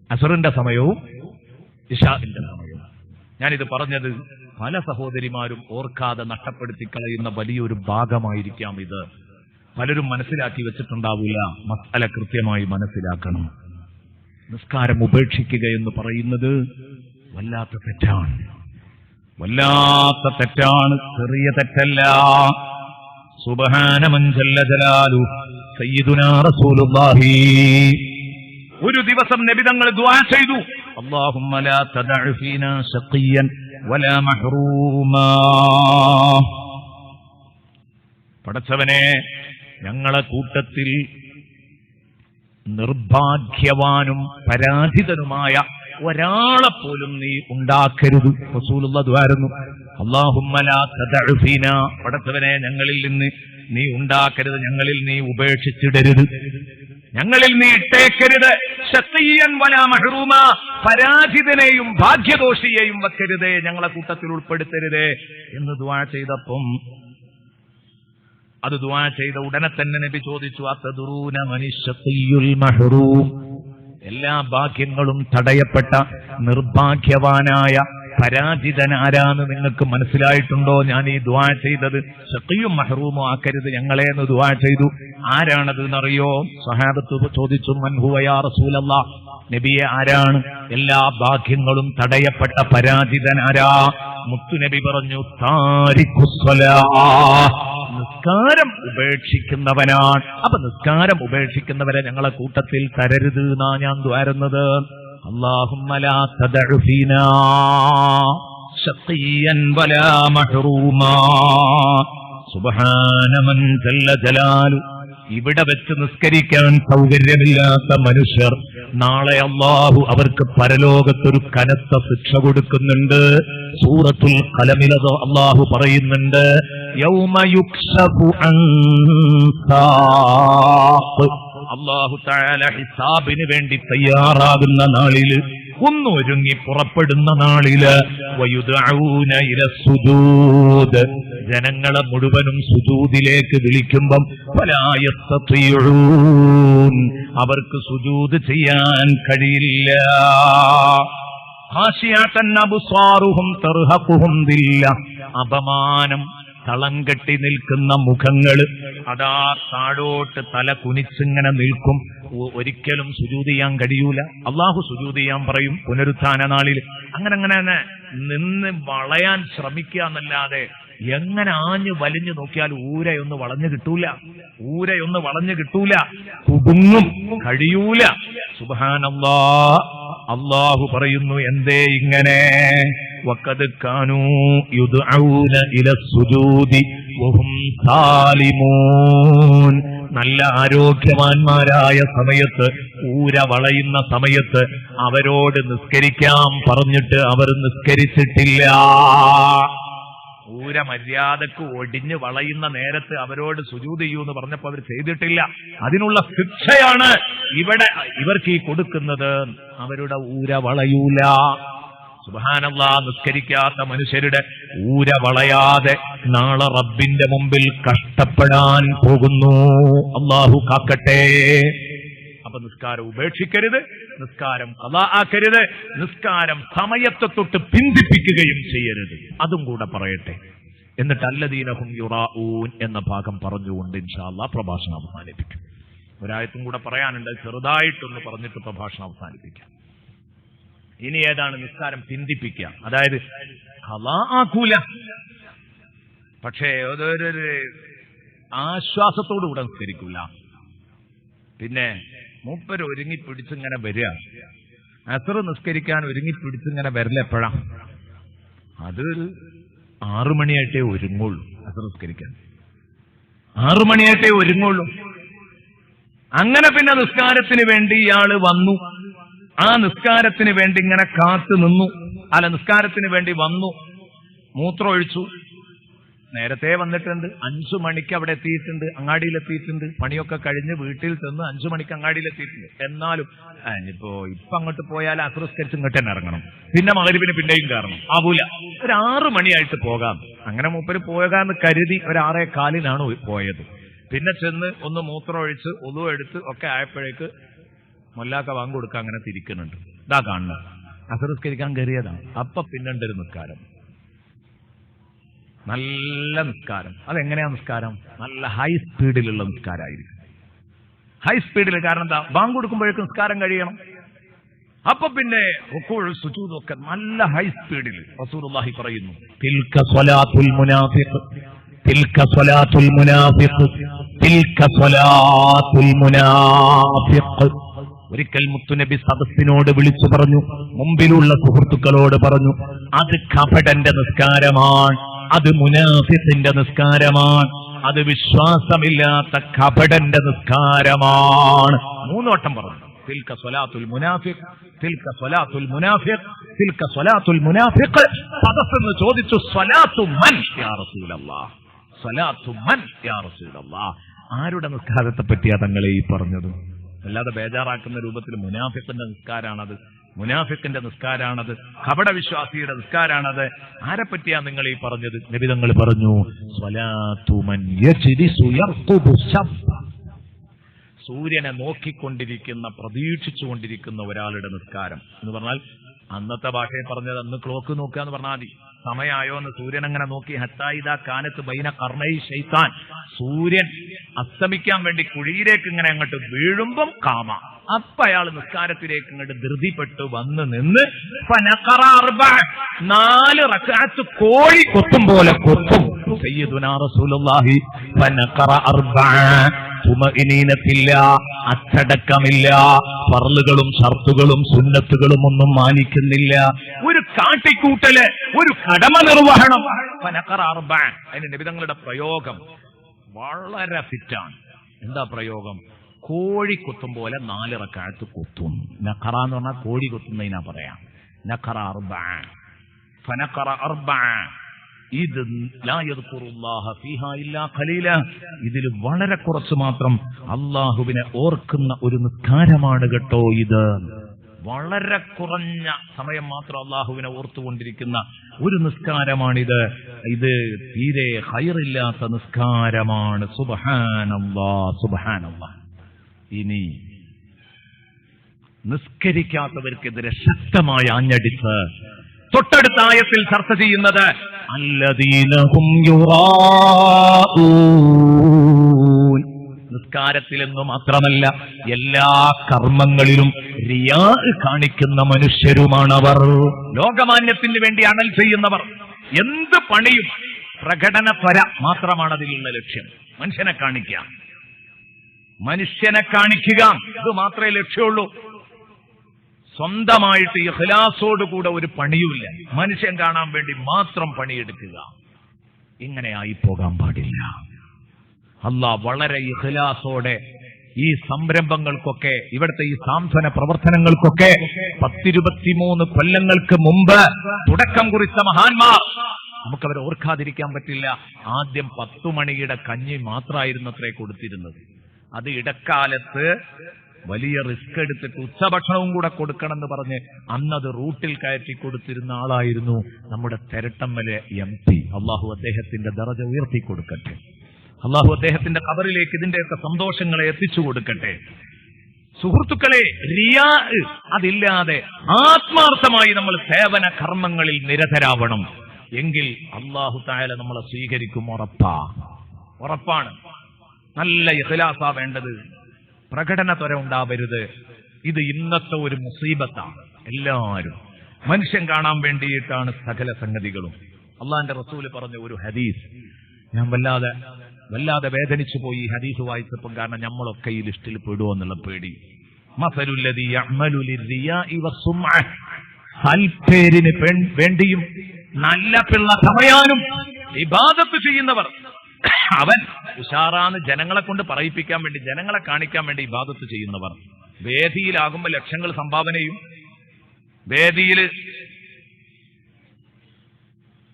A: അസറിന്റെ സമയവും ഇശാഇന്റെ സമയവും. ഞാനിത് പറഞ്ഞത് പല സഹോദരിമാരും ഓർക്കാതെ നഷ്ടപ്പെടുത്തി കളയുന്ന വലിയൊരു ഭാഗമായിരിക്കാം ഇത്. പലരും മനസ്സിലാക്കി വെച്ചിട്ടുണ്ടാവില്ല. മസ്അല കൃത്യമായി മനസ്സിലാക്കണം. നിസ്കാരം ഉപേക്ഷിക്കുക എന്ന് പറയുന്നത് വല്ലാത്ത തെറ്റാണ്, ചെറിയ തെറ്റല്ല. സുബ്ഹാന മൻ ജല്ല ജലാലു സയ്യിദുനാ റസൂലുള്ളാഹി. ഒരു ദിവസം നബി തങ്ങൾ ദുആ ചെയ്തു, അല്ലാഹുമ്മ ലാ തദഉ ഫീനാ ശഖിയ്യൻ വലാ മഹ്റൂമാ. പടച്ചവനെ, ഞങ്ങളെ കൂട്ടത്തിൽ നിർഭാഗ്യവാനും പരാജിതനുമായ ഒരാളെ പോലും നീ ഉണ്ടാക്കരുത്. റസൂലുള്ളാഹി ദുആയിരുന്നു, അല്ലാഹുമ്മ ലാ തദഉ ഫീനാ, പടച്ചവനെ ഞങ്ങളിൽ നിന്ന് നീ ഉണ്ടാക്കരുത്, ഞങ്ങളിൽ നീ ഉപേക്ഷിച്ചിടരുത്, ഞങ്ങളിൽ നീ ഇട്ടേക്കരുത്. ശഖിയ്യൻ വലാ മഹ്റൂമാ, പരാജിതനെയും ഭാഗ്യദോഷിയെയും വെക്കരുതേ, ഞങ്ങളെ കൂട്ടത്തിൽ ഉൾപ്പെടുത്തരുതേ എന്ന് ദുആ ചെയ്തപ്പം, അത് ദുആ ചെയ്ത ഉടനെ തന്നെ നബി ചോദിച്ചു, അതദറൂന മനിശ്ശഖിയ്യുൽ മഹ്റൂം, എല്ലാ ഭാഗ്യങ്ങളും തടയപ്പെട്ട നിർഭാഗ്യവാനായ പരാജിതൻ ആരാന്ന് നിങ്ങൾക്ക് മനസ്സിലായിട്ടുണ്ടോ? ഞാൻ ഈ ദുആ ചെയ്തത് ശഖിയും മഹ്റൂമും ആക്കരുത് ഞങ്ങളെ എന്ന് ദുആ ചെയ്തു. ആരാണത് എന്നറിയോ? സ്വഹാബത്ത് ചോദിച്ചു, മൻ ഹുവ യാ റസൂലല്ലാഹ്, നബിയെ ആരാണ് എല്ലാ ഭാഗ്യങ്ങളും തടയപ്പെട്ട പരാജിതൻ ആരാ? മുത്തുനബി പറഞ്ഞു, താരിഖുസ്സലാഹ്, നിസ്കാരം ഉപേക്ഷിക്കുന്നവനാണ്. അപ്പൊ നിസ്കാരം ഉപേക്ഷിക്കുന്നവരെ ഞങ്ങളെ കൂട്ടത്തിൽ തരരുത് എന്നാ ഞാൻ ദ്വാരുന്നത്. അല്ലാഹുമ്മ ലാ തദഉ ഫീനാ ശഖിയ്യൻ വലാ മഹ്റൂമാ. സുബ്ഹാന മൻ ജല്ല ജലാലു. ഇവിടെ വെച്ച് നിസ്കരിക്കാൻ സൗകര്യമില്ലാത്ത മനുഷ്യർ നാളെ അല്ലാഹു അവർക്ക് പരലോകത്തൊരു കനത്ത ശിക്ഷ കൊടുക്കുന്നുണ്ട്. സൂറത്തുൽ ഖലമിലത് അല്ലാഹു പറയുന്നുണ്ട്, യൗമ യുക്ശഫു അൻ സാഖ്. അല്ലാഹു തആല ഹിസാബിന് വേണ്ടി തയ്യാറാകുന്ന നാളില്, ഒന്നൊരുങ്ങി പുറപ്പെടുന്ന നാളില്, വയുദഊന ഇല സുജൂദ്, ജനങ്ങളെ മുഴുവനും സുജൂദിലേക്ക് വിളിക്കുമ്പം ഫലാ യസ്തതിഊൻ, അവർക്ക് സുജൂദ് ചെയ്യാൻ കഴിയില്ല. ഖാശിയതൻ അബ്സാറുഹും തർഹഖുഹും ദില്ല, അപമാനം തളം കെട്ടി നിൽക്കുന്ന മുഖങ്ങൾ, അതാ താഴോട്ട് തല കുനിച്ചിങ്ങനെ നിൽക്കും. ഒരിക്കലും സുജൂദ് ചെയ്യാൻ കഴിയൂല. അള്ളാഹു സുജൂദ് ചെയ്യാൻ പറയും പുനരുത്ഥാന നാളിൽ. അങ്ങനെ നിന്ന് വളയാൻ ശ്രമിക്കുക എന്നല്ലാതെ എങ്ങനെ ആഞ്ഞു വലിഞ്ഞു നോക്കിയാൽ ഊരയൊന്ന് വളഞ്ഞു കിട്ടൂല, കുടുങ്ങും, കഴിയൂല. സുബ്ഹാനല്ലാഹ്, അള്ളാഹു പറയുന്നു, എന്തേ ഇങ്ങനെ? വഖദ് കാനൂ യുദ്ഔന ഇല സുജൂദി വഹും സാലിമൂൻ. നല്ല ആരോഗ്യവാന്മാരായ സമയത്ത്, ഊര വളയുന്ന സമയത്ത് അവരോട് നിസ്കരിക്കാൻ പറഞ്ഞിട്ട് അവർ നിസ്കരിച്ചിട്ടില്ല. ഊര മര്യാദക്ക് ഒടിഞ്ഞ് വളയുന്ന നേരത്ത് അവരോട് സുജൂദ് ചെയ്യൂ എന്ന് പറഞ്ഞപ്പോ അവർ ചെയ്തിട്ടില്ല. അതിനുള്ള ശിക്ഷയാണ് ഇവിടെ ഇവർക്ക് ഈ കൊടുക്കുന്നത്. അവരുടെ ഊര വളയൂല. സുബ്ഹാനല്ലാഹ്, നിസ്കരിക്കാത്ത മനുഷ്യരുടെ ഊര വളയാതെ നാളെ റബ്ബിന്റെ മുമ്പിൽ കഷ്ടപ്പെടാൻ പോകുന്നു. അല്ലാഹു കാക്കട്ടെ. അപ്പൊ നിസ്കാരം ഉപേക്ഷിക്കരുത്, നിസ്കാരം ഖളാ ആക്കരുത്, നിസ്കാരം സമയത്തെ തൊട്ട് പിന്തിപ്പിക്കുകയും ചെയ്യരുത്. അതും കൂടെ പറയട്ടെ. എന്നിട്ട് അല്ലദീനഹും യുറാഊൻ എന്ന ഭാഗം പറഞ്ഞുകൊണ്ട് ഇൻഷാ അല്ലാഹ് പ്രഭാഷണം അവസാനിപ്പിക്കും. ഒരായത്തും കൂടെ പറയാനുണ്ട്, ചെറുതായിട്ടൊന്ന് പറഞ്ഞിട്ട് പ്രഭാഷണം അവസാനിപ്പിക്കാം. ഇനി ഏതാണ് നിസ്കാരം പിന്തിപ്പിക്കുക? അതായത് ഖളാ ആക്കൂല, പക്ഷേ അതൊരു ആശ്വാസത്തോടുകൂടെ നിസ്കരിക്കൂല. പിന്നെ മൂപ്പര് ഒരുങ്ങിപ്പിടിച്ചിങ്ങനെ വരിക, അസ്ർ നിസ്കരിക്കാൻ ഒരുങ്ങിപ്പിടിച്ചിങ്ങനെ വരല എപ്പോഴാ? അത് 6 മണിയായിട്ടേ ഒരുങ്ങുള്ളൂ. അസ്ർ നിസ്കരിക്കാൻ 6 മണിയായിട്ടേ ഒരുങ്ങുള്ളൂ. അങ്ങനെ പിന്നെ നിസ്കാരത്തിന് വേണ്ടി ഇയാള് വന്നു, ആ നിസ്കാരത്തിന് വേണ്ടി ഇങ്ങനെ കാത്തു നിന്നു. നിസ്കാരത്തിന് വേണ്ടി വന്നു, മൂത്രം ഒഴിച്ചു, നേരത്തെ വന്നിട്ടുണ്ട്, 5 മണിക്ക് അവിടെ എത്തിയിട്ടുണ്ട്, അങ്ങാടിയിലെത്തിയിട്ടുണ്ട്, പണിയൊക്കെ കഴിഞ്ഞ് വീട്ടിൽ ചെന്ന് 5 മണിക്ക് അങ്ങാടിയിലെത്തിയിട്ടുണ്ട്. എന്നാലും ഇപ്പൊ അങ്ങോട്ട് പോയാൽ അസ്രസ്കരിച്ച് ഇങ്ങോട്ട് തന്നെ ഇറങ്ങണം, പിന്നെ മഗ്‌രിബിന് പിന്നെയും കയറണം, ആവൂല. ഒരു 6 മണിയായിട്ട് പോകാം. അങ്ങനെ മൂപ്പര് പോകാന്ന് കരുതി ഒരു 6:15 പോയത്. പിന്നെ ചെന്ന് ഒന്ന് മൂത്രം ഒഴിച്ച് ഒളു എടുത്ത് ഒക്കെ ആയപ്പോഴേക്ക് മൊല്ലാക്ക വാങ്ങ് കൊടുക്കാൻ അങ്ങനെ തിരിക്കുന്നുണ്ട്. ഇതാ കാണുന്നത്, അസ്രസ്കരിക്കാൻ കയറിയതാണ്. അപ്പൊ പിന്നണ്ടൊരു നിസ്കാരം, നല്ല നിസ്കാരം. അതെങ്ങനെയാ നിസ്കാരം? നല്ല ഹൈ സ്പീഡിലുള്ള നിസ്കാരമായിരിക്കും. ഹൈ സ്പീഡിൽ, കാരണം എന്താ? ബാങ്ക് കൊടുക്കുമ്പോഴേക്കും നിസ്കാരം കഴിയണം. അപ്പൊ പിന്നെ റുകൂഉ സുജൂദ് ഒക്കെ നല്ല ഹൈ സ്പീഡിൽ. റസൂലുള്ളാഹി പറയുന്നു, തിൽക സ്വലാത്തുൽ മുനാഫിഖ്, തിൽക സ്വലാത്തുൽ മുനാഫിഖ്, തിൽക സ്വലാത്തുൽ മുനാഫിഖ്. ഒരിക്കൽ മുത്തുനബി സദസ്സിനോട് വിളിച്ചു പറഞ്ഞു, മുമ്പിലുള്ള സുഹൃത്തുക്കളോട് പറഞ്ഞു, അത് കപടന്റെ നിസ്കാരമാണ്, അത് മുനാഫിഖിന്റെ നിസ്കാരമാണ്, അത് വിശ്വാസമില്ലാത്ത കപടന്റെ നിസ്കാരമാണ്. 3 വട്ടം പറഞ്ഞു. തിൽക സ്വലാത്തുൽ മുനാഫിഖ്, തിൽക സ്വലാത്തുൽ മുനാഫിഖ്, തിൽക സ്വലാത്തുൽ മുനാഫിഖ്. സദസ്സെന്ന് ചോദിച്ചു, സ്വലാത്തു മൻ യാ റസൂലല്ലാഹ്, സ്വലാത്തു മൻ യാ റസൂലല്ലാഹ്. ആരുടെ നിസ്കാരത്തെ പറ്റിയാ തങ്ങളെ ഈ പറഞ്ഞത്? അല്ലാതെ ബേജാറാക്കുന്ന രൂപത്തിൽ മുനാഫിഖിന്റെ നിസ്കാരാണത്, മുനാഫിഖിന്റെ നിസ്കാരാണത്, കപടവിശ്വാസിയുടെ നിസ്കാരാണത്. ആരെപ്പറ്റിയാ നിങ്ങൾ ഈ പറഞ്ഞത്? നബി തങ്ങൾ പറഞ്ഞു, സ്വലാത്തു മൻ യജ്ലിസു യർഖുബു ശബ്ബ, സൂര്യനെ നോക്കിക്കൊണ്ടിരിക്കുന്ന, പ്രതീക്ഷിച്ചുകൊണ്ടിരിക്കുന്ന ഒരാളുടെ നിസ്കാരം എന്ന് പറഞ്ഞാൽ, അന്നത്തെ ഭാഷയിൽ പറഞ്ഞത് അന്ന് ക്ലോക്ക് നോക്കുക എന്ന് പറഞ്ഞാൽ മതി. സമയമായോ എന്ന് സൂര്യൻ അങ്ങനെ നോക്കി, ഹത്തായിദാ കാനത്ത് ബൈന ഖർനൈ ശൈത്താൻ, സൂര്യൻ അസ്തമിക്കാൻ വേണ്ടി കുഴിയിലേക്ക് ഇങ്ങനെ അങ്ങോട്ട് വീഴുമ്പം കാമ, അപ്പൊ അയാൾ നിസ്കാരത്തിലേക്ക് ഇങ്ങോട്ട് ധൃതിപ്പെട്ട് വന്ന് നിന്ന് 4 റക്അത്ത് കോഴി കൊത്തും പോലെ കൊത്തും. സയ്യിദുനാ റസൂലുള്ളാഹി ഫനഖറ 4 തുമഇനീനത്തില്ല, അച്ചടക്കമില്ല, ഫർളുകളും ഷർത്തുകളും സുന്നത്തുകളും ഒന്നും മാനിക്കുന്നില്ല, ഒരു കാട്ടിക്കൂട്ടല്, ഒരു കടമ നിർവഹണം. ഫനഖറ 4. അതിന് നബി തങ്ങളുടെ പ്രയോഗം വളരെ ഫിറ്റാണ്. എന്താ പ്രയോഗം? കോഴി കൊത്തും പോലെ 4 റക്അത്ത് കൊത്തും. നഖറ എന്ന് പറഞ്ഞാൽ കോഴി കൊത്തുന്നതിനാ പറയാം. നഖറ 4, ഫനഖറ 4. ഇത് ലാ യദ്കുറുല്ലാഹ ഫീഹാ ഇല്ലാ ഖലീല, ഇതിൽ വളരെ കുറച്ച് മാത്രം അള്ളാഹുവിനെ ഓർക്കുന്ന ഒരു നിസ്കാരമാണ് കേട്ടോ ഇത്. വളരെ കുറഞ്ഞ സമയം മാത്രം അള്ളാഹുവിനെ ഓർത്തുകൊണ്ടിരിക്കുന്ന ഒരു നിസ്കാരമാണിത്. ഇത് തീരെ ഖൈറില്ലാത്ത നിസ്കാരമാണ്. സുബ്ഹാനല്ലാഹ്, സുബ്ഹാനല്ലാഹ്. ഇനി നിസ്കരിക്കാത്തവർക്കെതിരെ ശക്തമായി ആഞ്ഞടിച്ച് തൊട്ടടുത്ത ആയത്തിൽ ചർച്ച ചെയ്യുന്നത് അല്ലദീനഹും യുറാഊൻ. നിസ്കാരത്തിലെന്നു മാത്രമല്ല, എല്ലാ കർമ്മങ്ങളിലും റിയാ കാണിക്കുന്ന മനുഷ്യരുമാണവർ. ലോകമാന്യത്തിന് വേണ്ടി അമൽ ചെയ്യുന്നവർ. എന്ത് പണിയും പ്രകടന ത്വര മാത്രമാണ് അതിലുള്ള ലക്ഷ്യം. മനുഷ്യനെ കാണിക്കുക, മനുഷ്യനെ കാണിക്കുക, ഇത് മാത്രമേ ലക്ഷ്യമുള്ളൂ. സ്വന്തമായിട്ട് ഇഖ്ലാസോടുകൂടെ ഒരു പണിയുമില്ല, മനുഷ്യൻ കാണാൻ വേണ്ടി മാത്രം പണിയെടുക്കുക. ഇങ്ങനെ ആയി പോകാൻ പാടില്ല. അല്ലാഹ് വളരെ ഇഖ്ലാസോടെ ഈ സംരംഭങ്ങൾക്കൊക്കെ, ഇവിടുത്തെ ഈ സാന്ത്വന പ്രവർത്തനങ്ങൾക്കൊക്കെ 10-23 കൊല്ലങ്ങൾക്ക് മുമ്പ് തുടക്കം കുറിച്ച മഹാന്മാർ നമുക്കവരെ ഓർക്കാതിരിക്കാൻ പറ്റില്ല. ആദ്യം 10 മണിയുടെ കഞ്ഞി മാത്രമായിരുന്നു അത്രേ കൊടുത്തിരുന്നത്. അത് ഇടക്കാലത്ത് വലിയ റിസ്ക് എടുത്തിട്ട് ഉച്ചഭക്ഷണവും കൂടെ കൊടുക്കണമെന്ന് പറഞ്ഞ് അന്നത് റൂട്ടിൽ കയറ്റി കൊടുത്തിരുന്ന ആളായിരുന്നു നമ്മുടെ തെരട്ടമ്മലെ MP. അള്ളാഹു അദ്ദേഹത്തിന്റെ ദറജ ഉയർത്തി കൊടുക്കട്ടെ. അള്ളാഹു അദ്ദേഹത്തിന്റെ ഖബറിലേക്ക് ഇതിന്റെയൊക്കെ സന്തോഷങ്ങളെ എത്തിച്ചു കൊടുക്കട്ടെ. സുഹൃത്തുക്കളെ, റിയാ അതില്ലാതെ ആത്മാർത്ഥമായി നമ്മൾ സേവന കർമ്മങ്ങളിൽ നിരതരാവണം. എങ്കിൽ അല്ലാഹു തആല നമ്മളെ സ്വീകരിക്കും. ഉറപ്പാണ്. നല്ല ഇഖ്ലാസാ വേണ്ടത്. പ്രകടന ത്വര ഉണ്ടാവരുത്. ഇത് ഇന്നത്തെ ഒരു മുസീബത്താണ്. എല്ലാവരും മനുഷ്യൻ കാണാൻ വേണ്ടിയിട്ടാണ് സകല സംഗതികളും. അള്ളാന്റെ റസൂല് പറഞ്ഞ ഒരു ഹദീസ് ഞാൻ വല്ലാതെ വേദനിച്ചു പോയി ഈ ഹദീസ് വായിച്ചപ്പം. കാരണം നമ്മളൊക്കെ ഈ ലിസ്റ്റിൽ പെടുമോ എന്നുള്ള പേടി. മസലുല്ലദീ യഅമലു ലിർരിയാഇ വസ്സുംഅ, സൽപേരിന് വേണ്ടിയും നല്ല പിള്ള സമയാനും ഇബാദത്ത് ചെയ്യുന്നവർ, അവൻ ഉഷാറാന്ന് ജനങ്ങളെ കൊണ്ട് പറയിപ്പിക്കാൻ വേണ്ടി, ജനങ്ങളെ കാണിക്കാൻ വേണ്ടി ഇബാദത്ത് ചെയ്യുന്നവർ, വേദിയിലാകുമ്പോൾ ലക്ഷങ്ങൾ സംഭാവനയും, വേദിയിൽ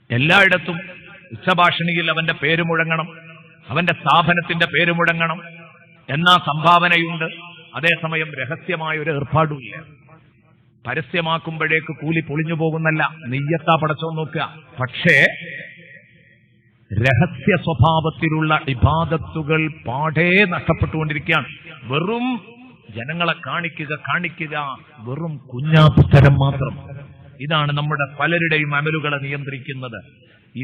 A: എല്ലായിടത്തും ഉച്ചഭാഷണിയിൽ അവന്റെ പേര് മുഴങ്ങണം, അവന്റെ സ്ഥാപനത്തിന്റെ പേര് മുഴങ്ങണം എന്നാ സംഭാവനയുണ്ട്. അതേസമയം രഹസ്യമായ ഒരു ഏർപ്പാടുമില്ല. പരസ്യമാക്കുമ്പോഴേക്ക് കൂലി പൊളിഞ്ഞു പോകുന്നല്ല, നെയ്യത്താ പടച്ചോ നോക്കുക. പക്ഷേ രഹസ്യ സ്വഭാവത്തിലുള്ള ഇബാദത്തുകൾ പാടേ നഷ്ടപ്പെട്ടുകൊണ്ടിരിക്കുകയാണ്. വെറും ജനങ്ങളെ കാണിക്കുക, വെറും കുഞ്ഞാത്തരം മാത്രം. ഇതാണ് നമ്മുടെ പലരുടെയും അമലുകളെ നിയന്ത്രിക്കുന്നത്.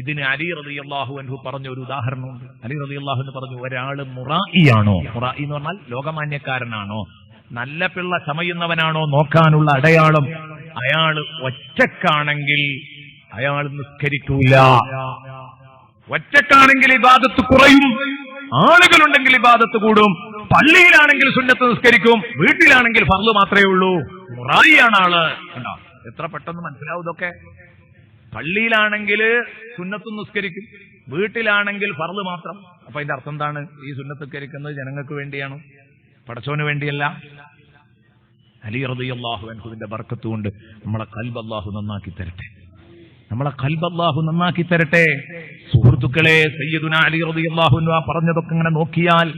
A: ഇതിന് അലി റളിയല്ലാഹു അൻഹു പറഞ്ഞ ഒരു ഉദാഹരണമുണ്ട്. അലി റളിയല്ലാഹു അൻഹു പറഞ്ഞു, ഒരാള് മുറായിയാണോ, മുറായി എന്ന് പറഞ്ഞാൽ ലോകമാന്യക്കാരനാണോ, നല്ല പിള്ള ചമയുന്നവനാണോ നോക്കാനുള്ള അടയാളം, അയാള് ഒറ്റക്കാണെങ്കിൽ അയാൾ നിസ്കരിക്കൂല. ഒറ്റക്കാണെങ്കിൽ ഇബാദത്ത് കുറയും, ആളുകളുണ്ടെങ്കിൽ ഇബാദത്ത് കൂടും. പള്ളിയിലാണെങ്കിൽ സുന്നത്ത് നിസ്കരിക്കും, വീട്ടിലാണെങ്കിൽ ഫർള് മാത്രമേ ഉള്ളൂ. മുറായിയാണ് ആള്. കണ്ടോ എത്ര പെട്ടെന്ന് മനസ്സിലാവും ഇതൊക്കെ. പള്ളിയിലാണെങ്കിൽ സുന്നത്ത് നിസ്കരിക്കും, വീട്ടിലാണെങ്കിൽ ഫർള് മാത്രം. അപ്പൊ അതിന്റെ അർത്ഥം എന്താണ്? ഈ സുന്നത്ത് നിസ്കരിക്കുന്നത് ജനങ്ങൾക്ക് വേണ്ടിയാണ്, പടച്ചോന് വേണ്ടിയല്ല. അലി റളിയല്ലാഹു അൻഹുവിന്റെ ബർക്കത്ത് കൊണ്ട് നമ്മളെ ഖൽബ് അല്ലാഹു നന്നാക്കി തരട്ടെ. സുഹൃത്തുക്കളെ, സയ്യിദുനാ അലി റളിയല്ലാഹു അൻഹു പറഞ്ഞതൊക്കെ ഇങ്ങനെ നോക്കിയാൽ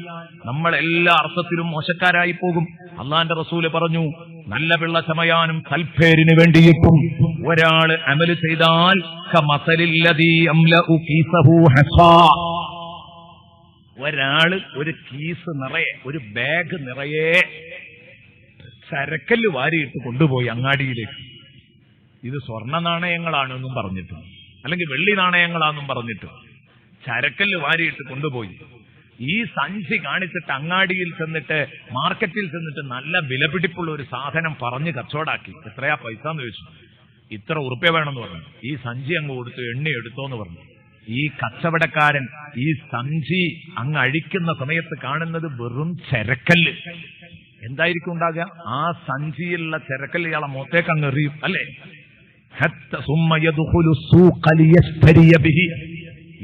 A: നമ്മൾ എല്ലാ അർത്ഥത്തിലും മോശക്കാരായി പോകും. അള്ളാന്റെ റസൂല് പറഞ്ഞു, നല്ല പിള്ള ചമയാനും സൽപ്പേരിന് വേണ്ടിയിട്ടും ഒരാള് അമല് ചെയ്താൽ കമസലില്ലദീ യംലഉ കീസഹു ഹസാ, ഒരാള് ഒരു കീസ് നിറയെ, ഒരു ബാഗ് നിറയെ ചരക്കല്ല് വാരിയിട്ട് കൊണ്ടുപോയി അങ്ങാടിയിലേക്ക്. ഇത് സ്വർണ്ണ നാണയങ്ങളാണെന്നും പറഞ്ഞിട്ട്, അല്ലെങ്കിൽ വെള്ളി നാണയങ്ങളാണെന്നും പറഞ്ഞിട്ട് ചരക്കല്ല് വാരിയിട്ട് കൊണ്ടുപോയി. ഈ സഞ്ചി കാണിച്ചിട്ട് അങ്ങാടിയിൽ ചെന്നിട്ട്, മാർക്കറ്റിൽ ചെന്നിട്ട് നല്ല വിലപിടിപ്പുള്ള ഒരു സാധനം പറഞ്ഞ് കച്ചവടാക്കി. എത്രയാ പൈസ എന്ന് ചോദിച്ചു. ഇത്ര ഉറുപ്പ്യ വേണമെന്ന് പറഞ്ഞു. ഈ സഞ്ചി അങ്ങ് കൊടുത്തു, എണ്ണ എടുത്തോന്ന് പറഞ്ഞു. ഈ കച്ചവടക്കാരൻ ഈ സഞ്ചി അങ്ങ് അഴിക്കുന്ന സമയത്ത് കാണുന്നത് വെറും ചരക്കല്ല്. എന്തായിരിക്കും ഉണ്ടാകുക? ആ സഞ്ചിയിലുള്ള ചരക്കല്ല് ഇയാളെ മുഖത്തേക്ക് അങ്ങ് എറിയും, അല്ലേ?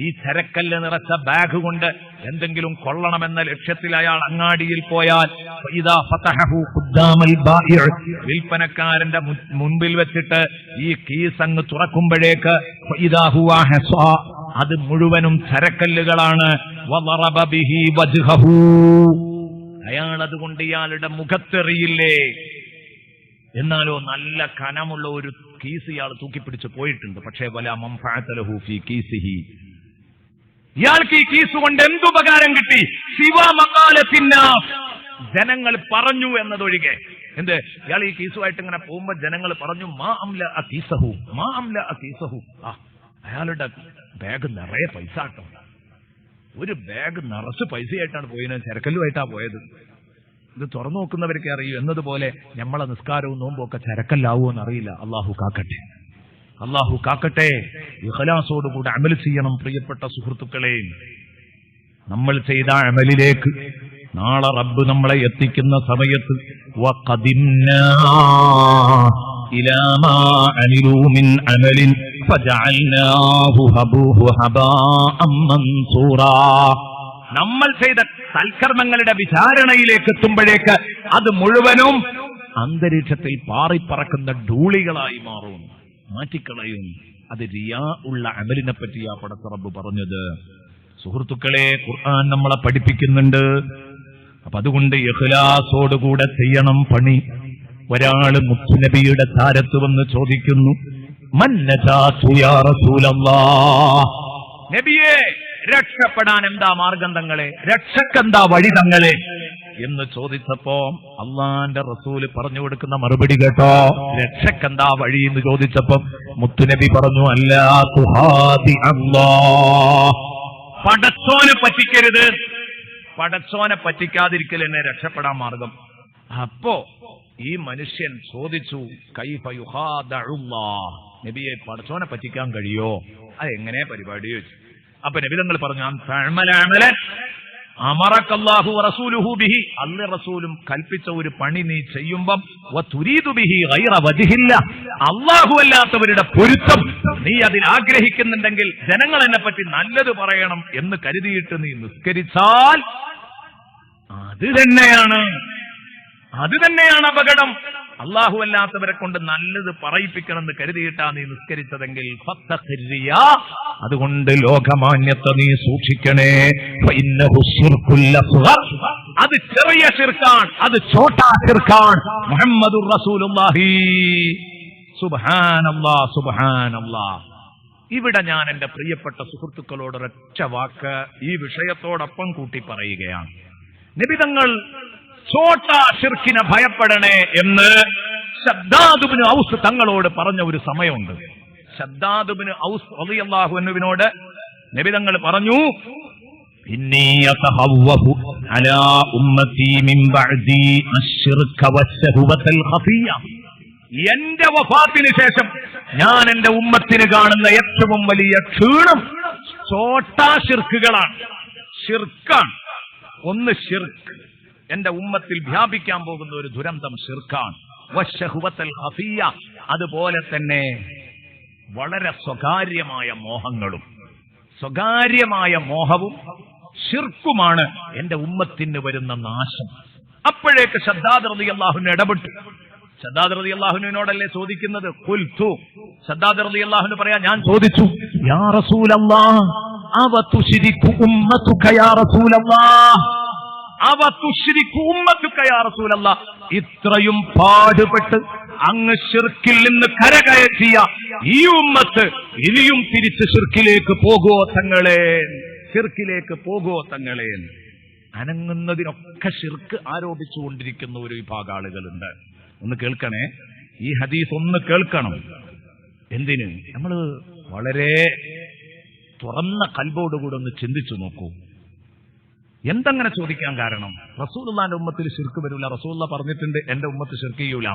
A: ഈ ചരക്കല്ല് നിറച്ച ബാഗ് കൊണ്ട് എന്തെങ്കിലും കൊള്ളണമെന്ന ലക്ഷ്യത്തിൽ അയാൾ അങ്ങാടിയിൽ പോയാൽ വിൽപ്പനക്കാരന്റെ മുൻപിൽ വെച്ചിട്ട് ഈ കീസ് അങ്ങ് തുറക്കുമ്പോഴേക്ക് അത് മുഴുവനും ചരക്കല്ലുകളാണ്. അയാൾ അതുകൊണ്ട് ഇയാളുടെ മുഖത്തെറിയില്ലേ. എന്നാലോ നല്ല കനമുള്ള ഒരു കീസ് ഇയാൾ തൂക്കിപ്പിടിച്ച് പോയിട്ടുണ്ട്. പക്ഷേ വലാ മൻഫഅത ലഹു ഫീ കീസിഹി, ഇയാൾക്ക് ഈ കീസ് കൊണ്ട് എന്തുപകാരം കിട്ടി? സിവാ മഖാലത്തിന്നാസ്, ജനങ്ങൾ പറഞ്ഞു എന്നതൊഴികെ. എന്ത്? ഇയാൾ ഈ കീസുമായിട്ട് ഇങ്ങനെ പോകുമ്പോ ജനങ്ങൾ പറഞ്ഞു, മാ അംല അകീസഹു, മാ അംല അകീസഹു. അയാളുടെ ബാഗ് നിറയെ പൈസ ആട്ടോ. ഒരു ബാഗ് നിറച്ച് പൈസയായിട്ടാണ് പോയത്, ചരക്കല്ലുമായിട്ടാ പോയത്. ഇത് തുറന്നു നോക്കുന്നവർക്ക് അറിയൂ. എന്നതുപോലെ നമ്മളെ നിസ്കാരവും നോമ്പൊക്കെ ചരക്കല്ലാവോന്ന് അറിയില്ല. അള്ളാഹു കാക്കട്ടെ, അള്ളാഹു കാക്കട്ടെ. ഇഖ്ലാസോടുകൂടെ അമൽ ചെയ്യണം. പ്രിയപ്പെട്ട സുഹൃത്തുക്കളെ, നമ്മൾ ചെയ്ത അമലിലേക്ക് നാളെ റബ്ബ് നമ്മളെ എത്തിക്കുന്ന സമയത്ത് വഖദിംനാ ഇലാ മാ അമിലൂ മിൻ അമലിൻ ഫജഅൽനാഹു ഹബാഅൻ മൻസൂറാ, നമ്മൾ ചെയ്ത സൽക്കർമ്മങ്ങളുടെ വിചാരണയിലേക്ക് എത്തുമ്പോഴേക്ക് അത് മുഴുവനും അന്തരീക്ഷത്തിൽ പാറിപ്പറക്കുന്ന ധൂളികളായി മാറും, മാറ്റിക്കളയും. അത് റിയാ ഉള്ള അമലിനെ പറ്റിയാ പടച്ച റബ്ബ് പറഞ്ഞത്. സുഹൃത്തുക്കളെ, ഖുർആൻ നമ്മളെ പഠിപ്പിക്കുന്നുണ്ട്. അപ്പൊ അതുകൊണ്ട് ഇഖ്ലാസോടുകൂടെ ചെയ്യണം പണി. ഒരാള് മുത്തുനബിയുടെ താരത്ത് വന്ന് ചോദിക്കുന്നു, മൻ നജാതു യാ റസൂലല്ലാഹ്, നബിയേ രക്ഷപ്പെടാൻ എന്താ മാർഗം തങ്ങളെ, രക്ഷക്കെന്താ വഴി തങ്ങളെ എന്ന് ചോദിച്ചപ്പോ അള്ളാന്റെ റസൂല് പറഞ്ഞു കൊടുക്കുന്ന മറുപടി കേട്ടോ. രക്ഷക്കെന്താ വഴി എന്ന് ചോദിച്ചപ്പോ മുത്തുനബി പറഞ്ഞു, അല്ലാ തുഹാദി അല്ലാഹ്, പടച്ചോനെ പറ്റിക്കരുത്. പടച്ചോനെ പറ്റിക്കാതിരിക്കൽ എന്നെ രക്ഷപ്പെടാൻ മാർഗം. അപ്പോ ഈ മനുഷ്യൻ ചോദിച്ചു, കൈഫ യുഹാദഉല്ലാഹ്, നബിയെ പടച്ചോനെ പറ്റിക്കാൻ കഴിയോ, അതെങ്ങനെ പരിപാടി ചോദിച്ചു. അപ്പൊ നബി തങ്ങൾ പറഞ്ഞു, അമറക്കല്ലാഹു വറസൂലുഹു ബിഹി, അല്ലാഹുവും റസൂലും കൽപ്പിച്ച ഒരു പണി നീ ചെയ്യുമ്പം വതുരീദു ബിഹി ഗൈറ വജ്ഹില്ല, അല്ലാഹു അല്ലാത്തവരുടെ പൊരുത്തം നീ അതിൽ ആഗ്രഹിക്കുന്നുണ്ടെങ്കിൽ ജനങ്ങൾ എന്നെ പറ്റി നല്ലത് പറയണം എന്ന് കരുതിയിട്ട് നീ നിസ്കരിച്ചാൽ അത് തന്നെയാണ് അപകടം. അല്ലാഹു അല്ലാത്തവരെ കൊണ്ട് നല്ലത് പറയിപ്പിക്കണമെന്ന് കരുതിയിട്ടാ നീ നിസ്കരിച്ചതെങ്കിൽ ഫത്തഖിരിയാ, അതുകൊണ്ട് ലോകമാന്യത്തെ നീ സൂക്ഷിക്കണേ. ഫഇന്നഹു ശിർകുൽ അസ്ഗർ, അത് ചെറിയ ശിർക്കാണ്, അത് ഛോട്ടാ ശിർക്കാണ്. മുഹമ്മദുർ റസൂലുള്ളാഹി. സുബ്ഹാനല്ലാഹ്, സുബ്ഹാനല്ലാഹ്. ഇവിടെ ഞാൻ എന്റെ പ്രിയപ്പെട്ട സുഹൃത്തുക്കളോട് ഒരൊറ്റ വാക്ക് ഈ വിഷയത്തോടൊപ്പം കൂട്ടി പറയുകയാണ്. നബിതങ്ങൾ ഛോട്ടാ ശിർക്കിനെ ഭയപ്പെടണേ എന്ന് ശദ്ദാദ് ഇബ്നു ഔസ് തങ്ങളോട് പറഞ്ഞ ഒരു സമയമുണ്ട്. ശദ്ദാദ് ഇബ്നു ഔസ് റളിയല്ലാഹു അൻഹുവിനോട് നബി തങ്ങൾ പറഞ്ഞു, ഇന്നി യതഹവ്വഹു അലാ ഉമ്മത്തി മിൻ ബഅദി അശ്ശിർക വശഹവതൽ ഖഫിയ, എന്റെ വഫാത്തിന് ശേഷം ഞാൻ എന്റെ ഉമ്മത്തിന് കാണുന്ന ഏറ്റവും വലിയ ക്ഷീണം ഛോട്ടാ ശിർക്കുകളാണ്. ശിർക്കാണ് ഒന്ന്. ശിർക്ക് എന്റെ ഉമ്മത്തിൽ വ്യാപിക്കാൻ പോകുന്ന ഒരു ദുരന്തം ശിർക്കാണ്. വശഹവതൽ ഖഫിയ, അതുപോലെ തന്നെ വളരെ സ്വകാര്യമായ മോഹങ്ങളും. സ്വകാര്യമായ മോഹവും ശിർക്കുമാണ് എന്റെ ഉമ്മത്തിന് വരുന്ന നാശം. അപ്പോഴേക്ക് ശദ്ദാദ് റളിയല്ലാഹു ഇടപെട്ടു. ശദ്ദാദ് റളിയല്ലാഹുവിനോടല്ലേ ചോദിക്കുന്നത്. ഖുൽതു, ശദ്ദാദ് റളിയല്ലാഹു പറയാ, ഞാൻ ചോദിച്ചു, യാ റസൂലല്ലാഹ് അവ തുശ്രികു ഉമ്മതുക യാ റസൂലല്ലാഹ്, അവ തുശ്രികു ഉമ്മതുക യാ റസൂലല്ലാഹ്, ഇത്രയും പാടുപെട്ട് അങ്ങ് ശിർക്കിൽ നിന്ന് കരകയറ്റിയ ഈ ഉമ്മത്ത് ഇനിയും തിരിച്ച് ശിർക്കിലേക്ക് പോകുമോ തങ്ങളെ, ശിർക്കിലേക്ക് പോകുമോ തങ്ങളെ. അനങ്ങുന്നതിനൊക്കെ ശിർക്ക് ആരോപിച്ചുകൊണ്ടിരിക്കുന്ന ഒരു വിഭാഗം ആളുകളുണ്ട്. ഒന്ന് കേൾക്കണേ, ഈ ഹദീസ് ഒന്ന് കേൾക്കണം. എന്തിന്? നമ്മൾ വളരെ തുറന്ന കൽബോടുകൂടെ ഒന്ന് ചിന്തിച്ചു നോക്കൂ. എന്തങ്ങനെ ചോദിക്കാൻ കാരണം? റസൂലുള്ളാഹിന്റെ ഉമ്മത്തിൽ ശിർക്ക് വരില്ല. റസൂലുള്ളാഹി പറഞ്ഞിട്ടുണ്ട് എന്റെ ഉമ്മത്ത് ശിർക്ക് ചെയ്യൂല.